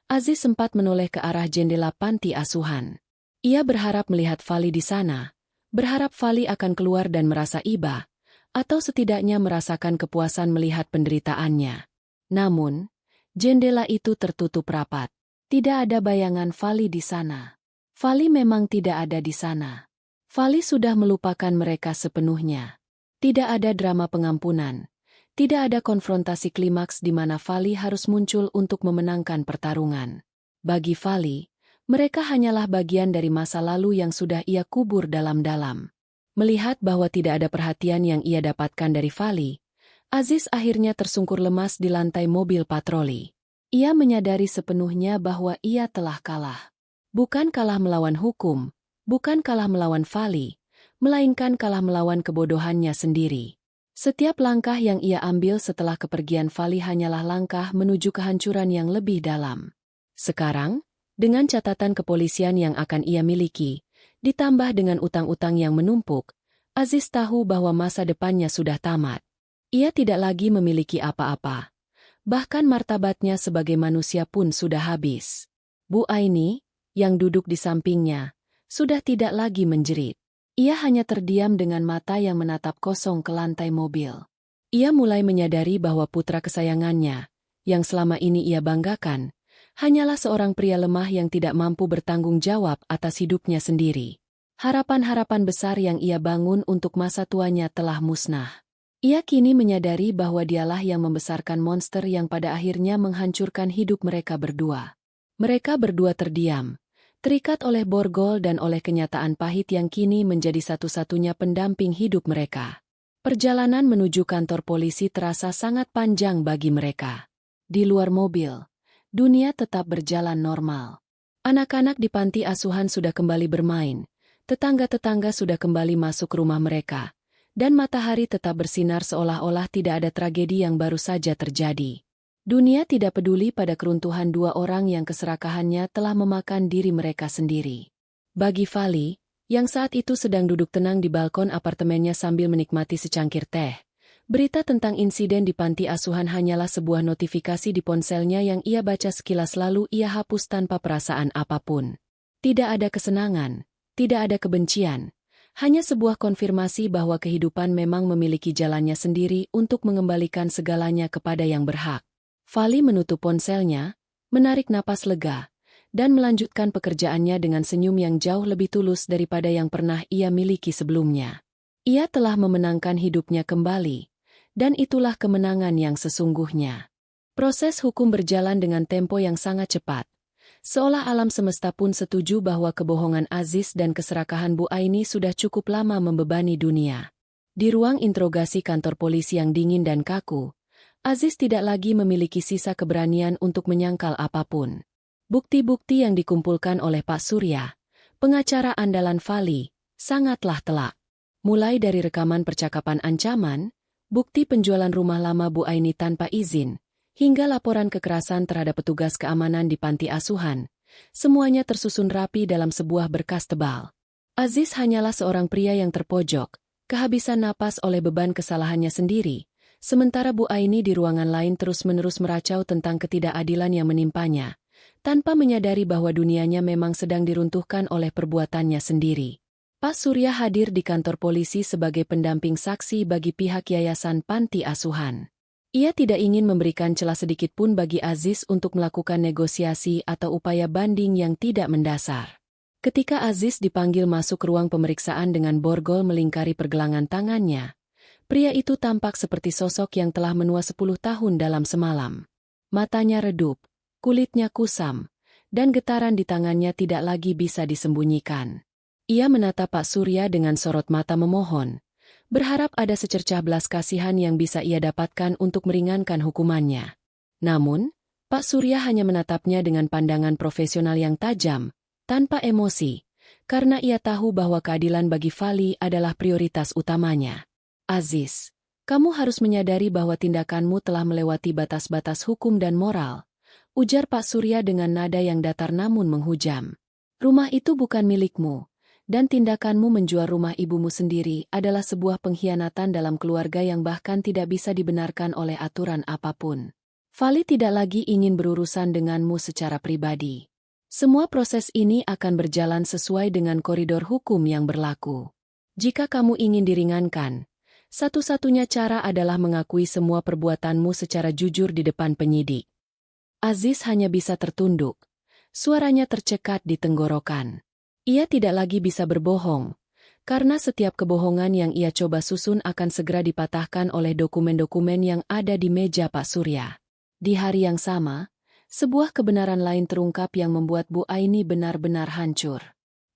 Aziz sempat menoleh ke arah jendela panti asuhan. Ia berharap melihat Fali di sana, berharap Fali akan keluar dan merasa iba, atau setidaknya merasakan kepuasan melihat penderitaannya. Namun, jendela itu tertutup rapat. Tidak ada bayangan Fali di sana. Fali memang tidak ada di sana. Fali sudah melupakan mereka sepenuhnya. Tidak ada drama pengampunan. Tidak ada konfrontasi klimaks di mana Fali harus muncul untuk memenangkan pertarungan. Bagi Fali, mereka hanyalah bagian dari masa lalu yang sudah ia kubur dalam-dalam. Melihat bahwa tidak ada perhatian yang ia dapatkan dari Fali, Aziz akhirnya tersungkur lemas di lantai mobil patroli. Ia menyadari sepenuhnya bahwa ia telah kalah. Bukan kalah melawan hukum, bukan kalah melawan Fali, melainkan kalah melawan kebodohannya sendiri. Setiap langkah yang ia ambil setelah kepergian Fali hanyalah langkah menuju kehancuran yang lebih dalam. Sekarang, dengan catatan kepolisian yang akan ia miliki, ditambah dengan utang-utang yang menumpuk, Aziz tahu bahwa masa depannya sudah tamat. Ia tidak lagi memiliki apa-apa. Bahkan martabatnya sebagai manusia pun sudah habis. Bu Aini, yang duduk di sampingnya, sudah tidak lagi menjerit. Ia hanya terdiam dengan mata yang menatap kosong ke lantai mobil. Ia mulai menyadari bahwa putra kesayangannya, yang selama ini ia banggakan, hanyalah seorang pria lemah yang tidak mampu bertanggung jawab atas hidupnya sendiri. Harapan-harapan besar yang ia bangun untuk masa tuanya telah musnah. Ia kini menyadari bahwa dialah yang membesarkan monster yang pada akhirnya menghancurkan hidup mereka berdua. Mereka berdua terdiam, terikat oleh borgol dan oleh kenyataan pahit yang kini menjadi satu-satunya pendamping hidup mereka. Perjalanan menuju kantor polisi terasa sangat panjang bagi mereka. Di luar mobil, dunia tetap berjalan normal. Anak-anak di panti asuhan sudah kembali bermain, tetangga-tetangga sudah kembali masuk rumah mereka, dan matahari tetap bersinar seolah-olah tidak ada tragedi yang baru saja terjadi. Dunia tidak peduli pada keruntuhan dua orang yang keserakahannya telah memakan diri mereka sendiri. Bagi Fali, yang saat itu sedang duduk tenang di balkon apartemennya sambil menikmati secangkir teh, berita tentang insiden di panti asuhan hanyalah sebuah notifikasi di ponselnya yang ia baca sekilas lalu ia hapus tanpa perasaan apapun. Tidak ada kesenangan, tidak ada kebencian, hanya sebuah konfirmasi bahwa kehidupan memang memiliki jalannya sendiri untuk mengembalikan segalanya kepada yang berhak. Fali menutup ponselnya, menarik napas lega, dan melanjutkan pekerjaannya dengan senyum yang jauh lebih tulus daripada yang pernah ia miliki sebelumnya. Ia telah memenangkan hidupnya kembali, dan itulah kemenangan yang sesungguhnya. Proses hukum berjalan dengan tempo yang sangat cepat, seolah alam semesta pun setuju bahwa kebohongan Aziz dan keserakahan Bu Aini sudah cukup lama membebani dunia. Di ruang interogasi kantor polisi yang dingin dan kaku, Aziz tidak lagi memiliki sisa keberanian untuk menyangkal apapun. Bukti-bukti yang dikumpulkan oleh Pak Surya, pengacara andalan Fali, sangatlah telak. Mulai dari rekaman percakapan ancaman, bukti penjualan rumah lama Bu Aini tanpa izin, hingga laporan kekerasan terhadap petugas keamanan di panti asuhan. Semuanya tersusun rapi dalam sebuah berkas tebal. Aziz hanyalah seorang pria yang terpojok, kehabisan napas oleh beban kesalahannya sendiri, sementara Bu Aini di ruangan lain terus-menerus meracau tentang ketidakadilan yang menimpanya, tanpa menyadari bahwa dunianya memang sedang diruntuhkan oleh perbuatannya sendiri. Pak Surya hadir di kantor polisi sebagai pendamping saksi bagi pihak yayasan panti asuhan. Ia tidak ingin memberikan celah sedikit pun bagi Aziz untuk melakukan negosiasi atau upaya banding yang tidak mendasar. Ketika Aziz dipanggil masuk ke ruang pemeriksaan dengan borgol melingkari pergelangan tangannya, pria itu tampak seperti sosok yang telah menua 10 tahun dalam semalam. Matanya redup, kulitnya kusam, dan getaran di tangannya tidak lagi bisa disembunyikan. Ia menatap Pak Surya dengan sorot mata memohon, berharap ada secercah belas kasihan yang bisa ia dapatkan untuk meringankan hukumannya. Namun, Pak Surya hanya menatapnya dengan pandangan profesional yang tajam, tanpa emosi, karena ia tahu bahwa keadilan bagi Fali adalah prioritas utamanya. Aziz, kamu harus menyadari bahwa tindakanmu telah melewati batas-batas hukum dan moral, ujar Pak Surya dengan nada yang datar namun menghujam. Rumah itu bukan milikmu. Dan tindakanmu menjual rumah ibumu sendiri adalah sebuah pengkhianatan dalam keluarga yang bahkan tidak bisa dibenarkan oleh aturan apapun. Fali tidak lagi ingin berurusan denganmu secara pribadi. Semua proses ini akan berjalan sesuai dengan koridor hukum yang berlaku. Jika kamu ingin diringankan, satu-satunya cara adalah mengakui semua perbuatanmu secara jujur di depan penyidik. Aziz hanya bisa tertunduk. Suaranya tercekat di tenggorokan. Ia tidak lagi bisa berbohong, karena setiap kebohongan yang ia coba susun akan segera dipatahkan oleh dokumen-dokumen yang ada di meja Pak Surya. Di hari yang sama, sebuah kebenaran lain terungkap yang membuat Bu Aini benar-benar hancur.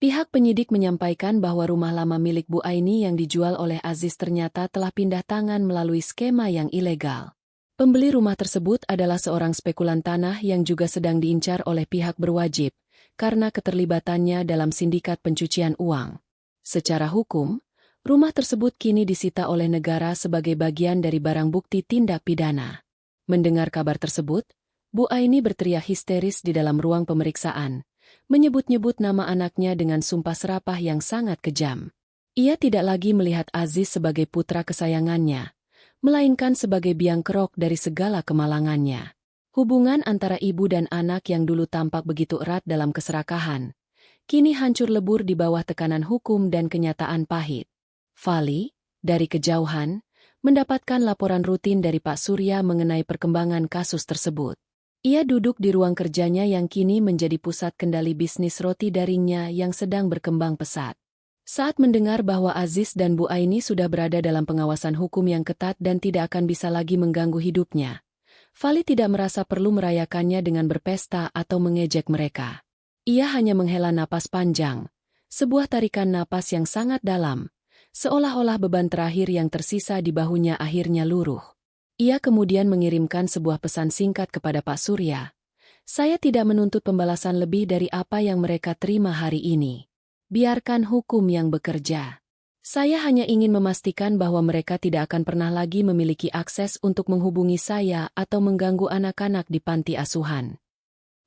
Pihak penyidik menyampaikan bahwa rumah lama milik Bu Aini yang dijual oleh Aziz ternyata telah pindah tangan melalui skema yang ilegal. Pembeli rumah tersebut adalah seorang spekulan tanah yang juga sedang diincar oleh pihak berwajib, karena keterlibatannya dalam sindikat pencucian uang. Secara hukum, rumah tersebut kini disita oleh negara sebagai bagian dari barang bukti tindak pidana. Mendengar kabar tersebut, Bu Aini berteriak histeris di dalam ruang pemeriksaan, menyebut-nyebut nama anaknya dengan sumpah serapah yang sangat kejam. Ia tidak lagi melihat Aziz sebagai putra kesayangannya, melainkan sebagai biang kerok dari segala kemalangannya. Hubungan antara ibu dan anak yang dulu tampak begitu erat dalam keserakahan, kini hancur lebur di bawah tekanan hukum dan kenyataan pahit. Fali, dari kejauhan, mendapatkan laporan rutin dari Pak Surya mengenai perkembangan kasus tersebut. Ia duduk di ruang kerjanya yang kini menjadi pusat kendali bisnis roti daringnya yang sedang berkembang pesat. Saat mendengar bahwa Aziz dan Bu Aini sudah berada dalam pengawasan hukum yang ketat dan tidak akan bisa lagi mengganggu hidupnya, Fali tidak merasa perlu merayakannya dengan berpesta atau mengejek mereka. Ia hanya menghela napas panjang, sebuah tarikan napas yang sangat dalam, seolah-olah beban terakhir yang tersisa di bahunya akhirnya luruh. Ia kemudian mengirimkan sebuah pesan singkat kepada Pak Surya. Saya tidak menuntut pembalasan lebih dari apa yang mereka terima hari ini. Biarkan hukum yang bekerja. Saya hanya ingin memastikan bahwa mereka tidak akan pernah lagi memiliki akses untuk menghubungi saya atau mengganggu anak-anak di panti asuhan.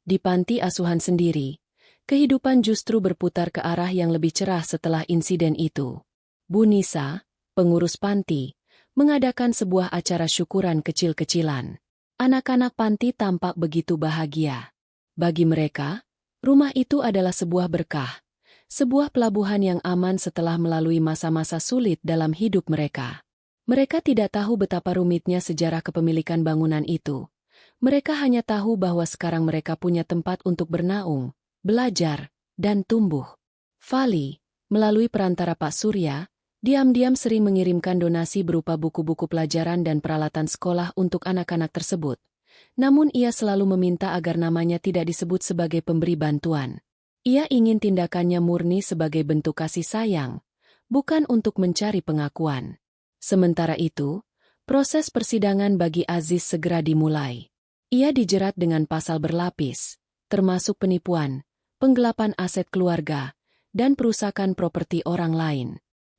Di panti asuhan sendiri, kehidupan justru berputar ke arah yang lebih cerah setelah insiden itu. Bu Nisa, pengurus panti, mengadakan sebuah acara syukuran kecil-kecilan. Anak-anak panti tampak begitu bahagia. Bagi mereka, rumah itu adalah sebuah berkah. Sebuah pelabuhan yang aman setelah melalui masa-masa sulit dalam hidup mereka. Mereka tidak tahu betapa rumitnya sejarah kepemilikan bangunan itu. Mereka hanya tahu bahwa sekarang mereka punya tempat untuk bernaung, belajar, dan tumbuh. Fali, melalui perantara Pak Surya, diam-diam sering mengirimkan donasi berupa buku-buku pelajaran dan peralatan sekolah untuk anak-anak tersebut. Namun ia selalu meminta agar namanya tidak disebut sebagai pemberi bantuan. Ia ingin tindakannya murni sebagai bentuk kasih sayang, bukan untuk mencari pengakuan. Sementara itu, proses persidangan bagi Aziz segera dimulai. Ia dijerat dengan pasal berlapis, termasuk penipuan, penggelapan aset keluarga, dan perusakan properti orang lain.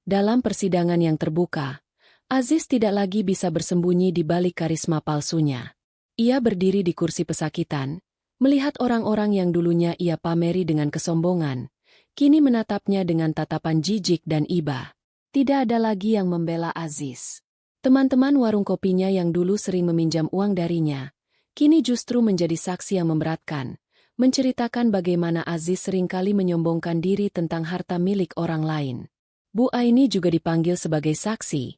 Dalam persidangan yang terbuka, Aziz tidak lagi bisa bersembunyi di balik karisma palsunya. Ia berdiri di kursi pesakitan, melihat orang-orang yang dulunya ia pameri dengan kesombongan, kini menatapnya dengan tatapan jijik dan iba. Tidak ada lagi yang membela Aziz. Teman-teman warung kopinya yang dulu sering meminjam uang darinya, kini justru menjadi saksi yang memberatkan, menceritakan bagaimana Aziz seringkali menyombongkan diri tentang harta milik orang lain. Bu Aini juga dipanggil sebagai saksi,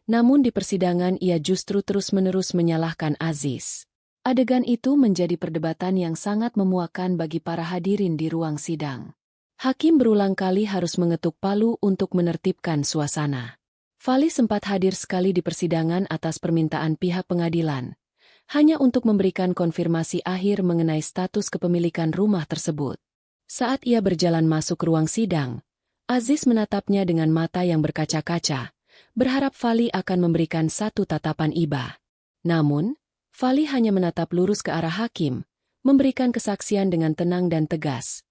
namun di persidangan ia justru terus-menerus menyalahkan Aziz. Adegan itu menjadi perdebatan yang sangat memuakkan bagi para hadirin di ruang sidang. Hakim berulang kali harus mengetuk palu untuk menertibkan suasana. Fali sempat hadir sekali di persidangan atas permintaan pihak pengadilan, hanya untuk memberikan konfirmasi akhir mengenai status kepemilikan rumah tersebut. Saat ia berjalan masuk ruang sidang, Aziz menatapnya dengan mata yang berkaca-kaca, berharap Fali akan memberikan satu tatapan iba. Namun, Fali hanya menatap lurus ke arah hakim, memberikan kesaksian dengan tenang dan tegas,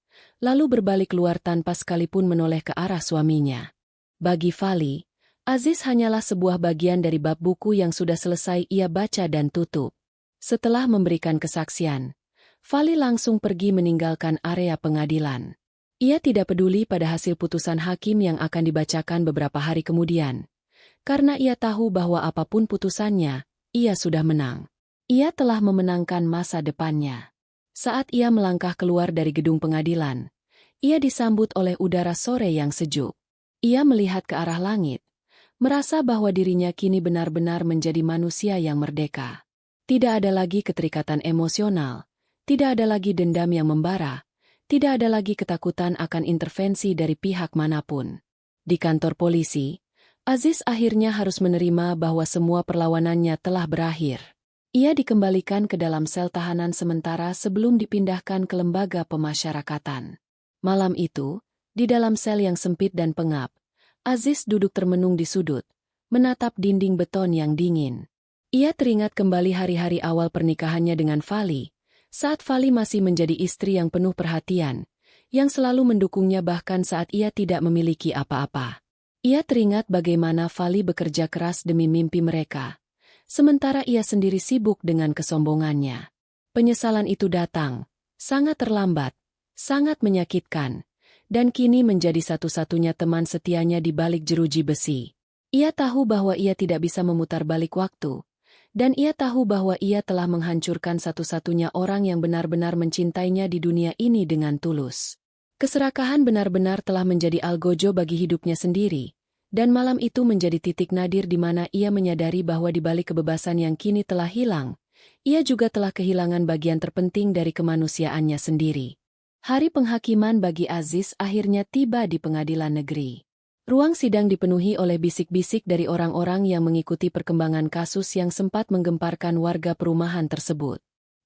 lalu berbalik keluar tanpa sekalipun menoleh ke arah suaminya. Bagi Fali, Aziz hanyalah sebuah bagian dari bab buku yang sudah selesai ia baca dan tutup. Setelah memberikan kesaksian, Fali langsung pergi meninggalkan area pengadilan. Ia tidak peduli pada hasil putusan hakim yang akan dibacakan beberapa hari kemudian, karena ia tahu bahwa apapun putusannya, ia sudah menang. Ia telah memenangkan masa depannya. Saat ia melangkah keluar dari gedung pengadilan, ia disambut oleh udara sore yang sejuk. Ia melihat ke arah langit, merasa bahwa dirinya kini benar-benar menjadi manusia yang merdeka. Tidak ada lagi keterikatan emosional, tidak ada lagi dendam yang membara, tidak ada lagi ketakutan akan intervensi dari pihak manapun. Di kantor polisi, Aziz akhirnya harus menerima bahwa semua perlawanannya telah berakhir. Ia dikembalikan ke dalam sel tahanan sementara sebelum dipindahkan ke lembaga pemasyarakatan. Malam itu, di dalam sel yang sempit dan pengap, Aziz duduk termenung di sudut, menatap dinding beton yang dingin. Ia teringat kembali hari-hari awal pernikahannya dengan Fali, saat Fali masih menjadi istri yang penuh perhatian, yang selalu mendukungnya bahkan saat ia tidak memiliki apa-apa. Ia teringat bagaimana Fali bekerja keras demi mimpi mereka, sementara ia sendiri sibuk dengan kesombongannya. Penyesalan itu datang, sangat terlambat, sangat menyakitkan, dan kini menjadi satu-satunya teman setianya di balik jeruji besi. Ia tahu bahwa ia tidak bisa memutar balik waktu, dan ia tahu bahwa ia telah menghancurkan satu-satunya orang yang benar-benar mencintainya di dunia ini dengan tulus. Keserakahan benar-benar telah menjadi algojo bagi hidupnya sendiri, dan malam itu menjadi titik nadir di mana ia menyadari bahwa di balik kebebasan yang kini telah hilang, ia juga telah kehilangan bagian terpenting dari kemanusiaannya sendiri. Hari penghakiman bagi Aziz akhirnya tiba di pengadilan negeri. Ruang sidang dipenuhi oleh bisik-bisik dari orang-orang yang mengikuti perkembangan kasus yang sempat menggemparkan warga perumahan tersebut.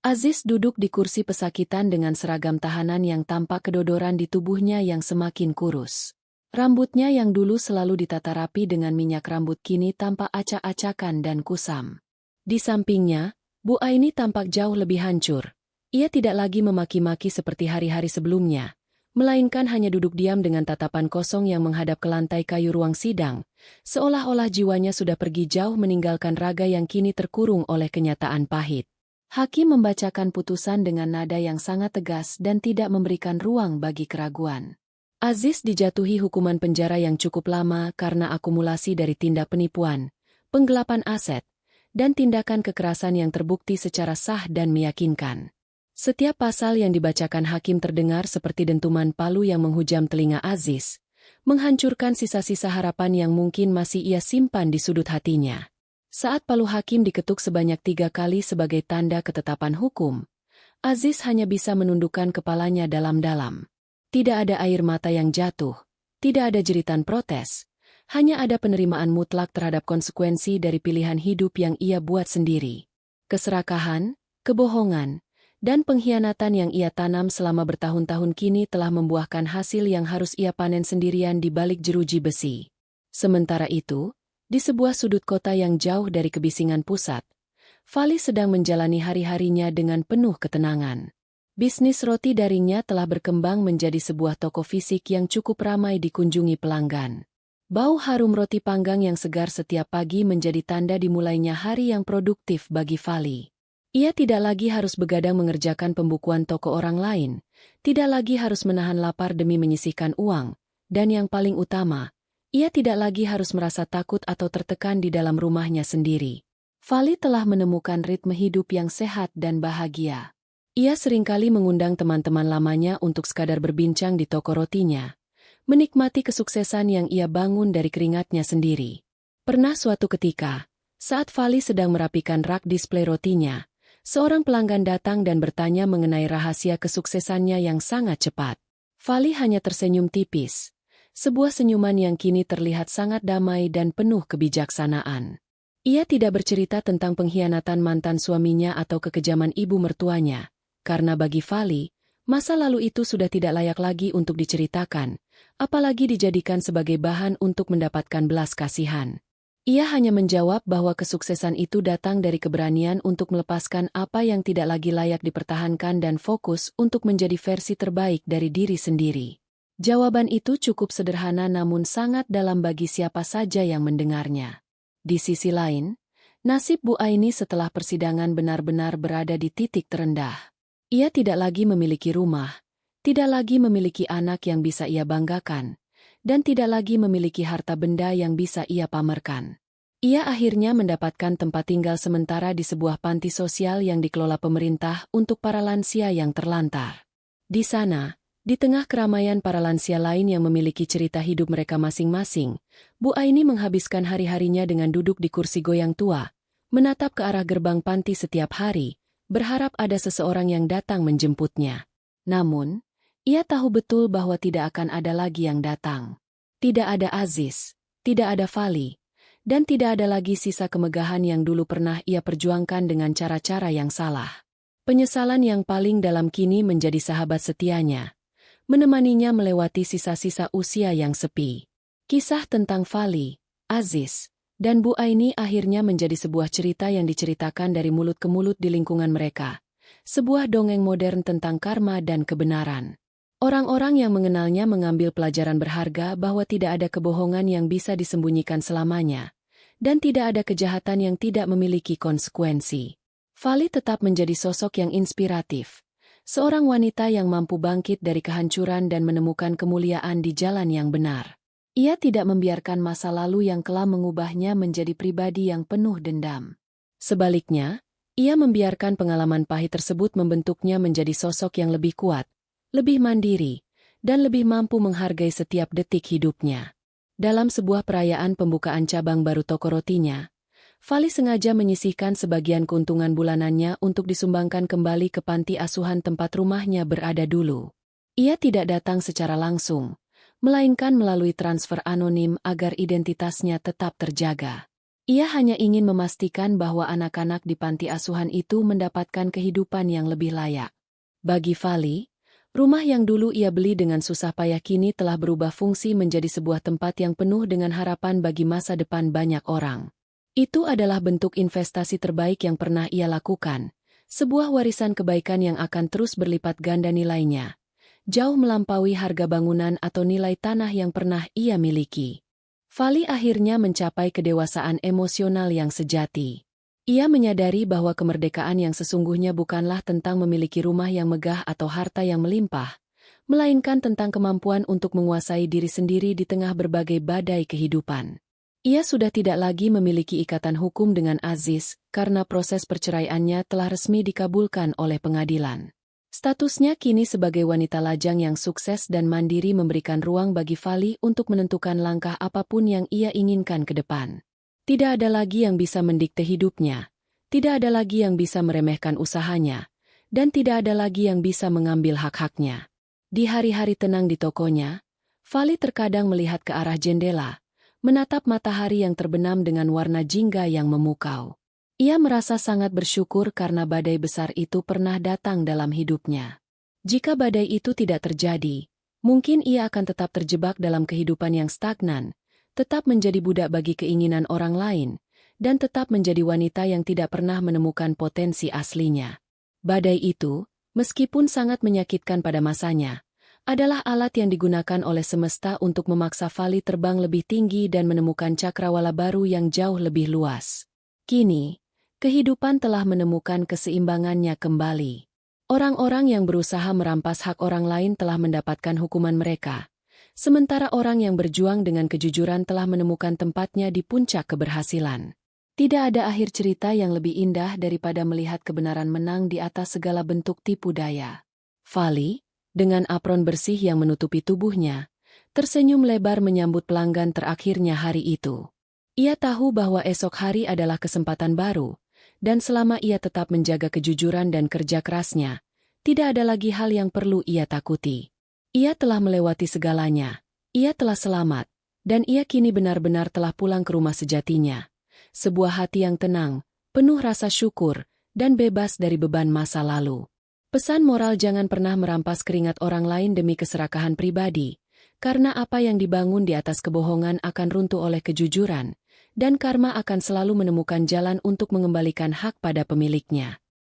Aziz duduk di kursi pesakitan dengan seragam tahanan yang tampak kedodoran di tubuhnya yang semakin kurus. Rambutnya yang dulu selalu ditata rapi dengan minyak rambut kini tampak acak-acakan dan kusam. Di sampingnya, Bu Aini tampak jauh lebih hancur. Ia tidak lagi memaki-maki seperti hari-hari sebelumnya, melainkan hanya duduk diam dengan tatapan kosong yang menghadap ke lantai kayu ruang sidang, seolah-olah jiwanya sudah pergi jauh meninggalkan raga yang kini terkurung oleh kenyataan pahit. Hakim membacakan putusan dengan nada yang sangat tegas dan tidak memberikan ruang bagi keraguan. Aziz dijatuhi hukuman penjara yang cukup lama karena akumulasi dari tindak penipuan, penggelapan aset, dan tindakan kekerasan yang terbukti secara sah dan meyakinkan. Setiap pasal yang dibacakan hakim terdengar seperti dentuman palu yang menghujam telinga Aziz, menghancurkan sisa-sisa harapan yang mungkin masih ia simpan di sudut hatinya. Saat palu hakim diketuk sebanyak 3 kali sebagai tanda ketetapan hukum, Aziz hanya bisa menundukkan kepalanya dalam-dalam. Tidak ada air mata yang jatuh, tidak ada jeritan protes, hanya ada penerimaan mutlak terhadap konsekuensi dari pilihan hidup yang ia buat sendiri. Keserakahan, kebohongan, dan pengkhianatan yang ia tanam selama bertahun-tahun kini telah membuahkan hasil yang harus ia panen sendirian di balik jeruji besi. Sementara itu, di sebuah sudut kota yang jauh dari kebisingan pusat, Fali sedang menjalani hari-harinya dengan penuh ketenangan. Bisnis roti daringnya telah berkembang menjadi sebuah toko fisik yang cukup ramai dikunjungi pelanggan. Bau harum roti panggang yang segar setiap pagi menjadi tanda dimulainya hari yang produktif bagi Fali. Ia tidak lagi harus begadang mengerjakan pembukuan toko orang lain, tidak lagi harus menahan lapar demi menyisihkan uang, dan yang paling utama, ia tidak lagi harus merasa takut atau tertekan di dalam rumahnya sendiri. Fali telah menemukan ritme hidup yang sehat dan bahagia. Ia seringkali mengundang teman-teman lamanya untuk sekadar berbincang di toko rotinya, menikmati kesuksesan yang ia bangun dari keringatnya sendiri. Pernah suatu ketika, saat Fali sedang merapikan rak display rotinya, seorang pelanggan datang dan bertanya mengenai rahasia kesuksesannya yang sangat cepat. Fali hanya tersenyum tipis, sebuah senyuman yang kini terlihat sangat damai dan penuh kebijaksanaan. Ia tidak bercerita tentang pengkhianatan mantan suaminya atau kekejaman ibu mertuanya, karena bagi Fali, masa lalu itu sudah tidak layak lagi untuk diceritakan, apalagi dijadikan sebagai bahan untuk mendapatkan belas kasihan. Ia hanya menjawab bahwa kesuksesan itu datang dari keberanian untuk melepaskan apa yang tidak lagi layak dipertahankan dan fokus untuk menjadi versi terbaik dari diri sendiri. Jawaban itu cukup sederhana namun sangat dalam bagi siapa saja yang mendengarnya. Di sisi lain, nasib Bu Aini setelah persidangan benar-benar berada di titik terendah. Ia tidak lagi memiliki rumah, tidak lagi memiliki anak yang bisa ia banggakan, dan tidak lagi memiliki harta benda yang bisa ia pamerkan. Ia akhirnya mendapatkan tempat tinggal sementara di sebuah panti sosial yang dikelola pemerintah untuk para lansia yang terlantar. Di sana, di tengah keramaian para lansia lain yang memiliki cerita hidup mereka masing-masing, Bu Aini menghabiskan hari-harinya dengan duduk di kursi goyang tua, menatap ke arah gerbang panti setiap hari, berharap ada seseorang yang datang menjemputnya. Namun, ia tahu betul bahwa tidak akan ada lagi yang datang. Tidak ada Aziz, tidak ada Fali, dan tidak ada lagi sisa kemegahan yang dulu pernah ia perjuangkan dengan cara-cara yang salah. Penyesalan yang paling dalam kini menjadi sahabat setianya, menemaninya melewati sisa-sisa usia yang sepi. Kisah tentang Fali, Aziz, dan Bu Aini akhirnya menjadi sebuah cerita yang diceritakan dari mulut ke mulut di lingkungan mereka. Sebuah dongeng modern tentang karma dan kebenaran. Orang-orang yang mengenalnya mengambil pelajaran berharga bahwa tidak ada kebohongan yang bisa disembunyikan selamanya, dan tidak ada kejahatan yang tidak memiliki konsekuensi. Fali tetap menjadi sosok yang inspiratif, seorang wanita yang mampu bangkit dari kehancuran dan menemukan kemuliaan di jalan yang benar. Ia tidak membiarkan masa lalu yang kelam mengubahnya menjadi pribadi yang penuh dendam. Sebaliknya, ia membiarkan pengalaman pahit tersebut membentuknya menjadi sosok yang lebih kuat, lebih mandiri, dan lebih mampu menghargai setiap detik hidupnya. Dalam sebuah perayaan pembukaan cabang baru toko rotinya, Fali sengaja menyisihkan sebagian keuntungan bulanannya untuk disumbangkan kembali ke panti asuhan tempat rumahnya berada dulu. Ia tidak datang secara langsung, melainkan melalui transfer anonim agar identitasnya tetap terjaga. Ia hanya ingin memastikan bahwa anak-anak di panti asuhan itu mendapatkan kehidupan yang lebih layak. Bagi Fali, rumah yang dulu ia beli dengan susah payah kini telah berubah fungsi menjadi sebuah tempat yang penuh dengan harapan bagi masa depan banyak orang. Itu adalah bentuk investasi terbaik yang pernah ia lakukan, sebuah warisan kebaikan yang akan terus berlipat ganda nilainya, jauh melampaui harga bangunan atau nilai tanah yang pernah ia miliki. Fali akhirnya mencapai kedewasaan emosional yang sejati. Ia menyadari bahwa kemerdekaan yang sesungguhnya bukanlah tentang memiliki rumah yang megah atau harta yang melimpah, melainkan tentang kemampuan untuk menguasai diri sendiri di tengah berbagai badai kehidupan. Ia sudah tidak lagi memiliki ikatan hukum dengan Aziz karena proses perceraiannya telah resmi dikabulkan oleh pengadilan. Statusnya kini sebagai wanita lajang yang sukses dan mandiri memberikan ruang bagi Fali untuk menentukan langkah apapun yang ia inginkan ke depan. Tidak ada lagi yang bisa mendikte hidupnya, tidak ada lagi yang bisa meremehkan usahanya, dan tidak ada lagi yang bisa mengambil hak-haknya. Di hari-hari tenang di tokonya, Fali terkadang melihat ke arah jendela, menatap matahari yang terbenam dengan warna jingga yang memukau. Ia merasa sangat bersyukur karena badai besar itu pernah datang dalam hidupnya. Jika badai itu tidak terjadi, mungkin ia akan tetap terjebak dalam kehidupan yang stagnan, tetap menjadi budak bagi keinginan orang lain, dan tetap menjadi wanita yang tidak pernah menemukan potensi aslinya. Badai itu, meskipun sangat menyakitkan pada masanya, adalah alat yang digunakan oleh semesta untuk memaksa Fali terbang lebih tinggi dan menemukan cakrawala baru yang jauh lebih luas. Kini, kehidupan telah menemukan keseimbangannya kembali. Orang-orang yang berusaha merampas hak orang lain telah mendapatkan hukuman mereka, sementara orang yang berjuang dengan kejujuran telah menemukan tempatnya di puncak keberhasilan. Tidak ada akhir cerita yang lebih indah daripada melihat kebenaran menang di atas segala bentuk tipu daya. Vali, dengan apron bersih yang menutupi tubuhnya, tersenyum lebar menyambut pelanggan terakhirnya hari itu. Ia tahu bahwa esok hari adalah kesempatan baru, dan selama ia tetap menjaga kejujuran dan kerja kerasnya, tidak ada lagi hal yang perlu ia takuti. Ia telah melewati segalanya, ia telah selamat, dan ia kini benar-benar telah pulang ke rumah sejatinya. Sebuah hati yang tenang, penuh rasa syukur, dan bebas dari beban masa lalu. Pesan moral: jangan pernah merampas keringat orang lain demi keserakahan pribadi, karena apa yang dibangun di atas kebohongan akan runtuh oleh kejujuran, dan karma akan selalu menemukan jalan untuk mengembalikan hak pada pemiliknya.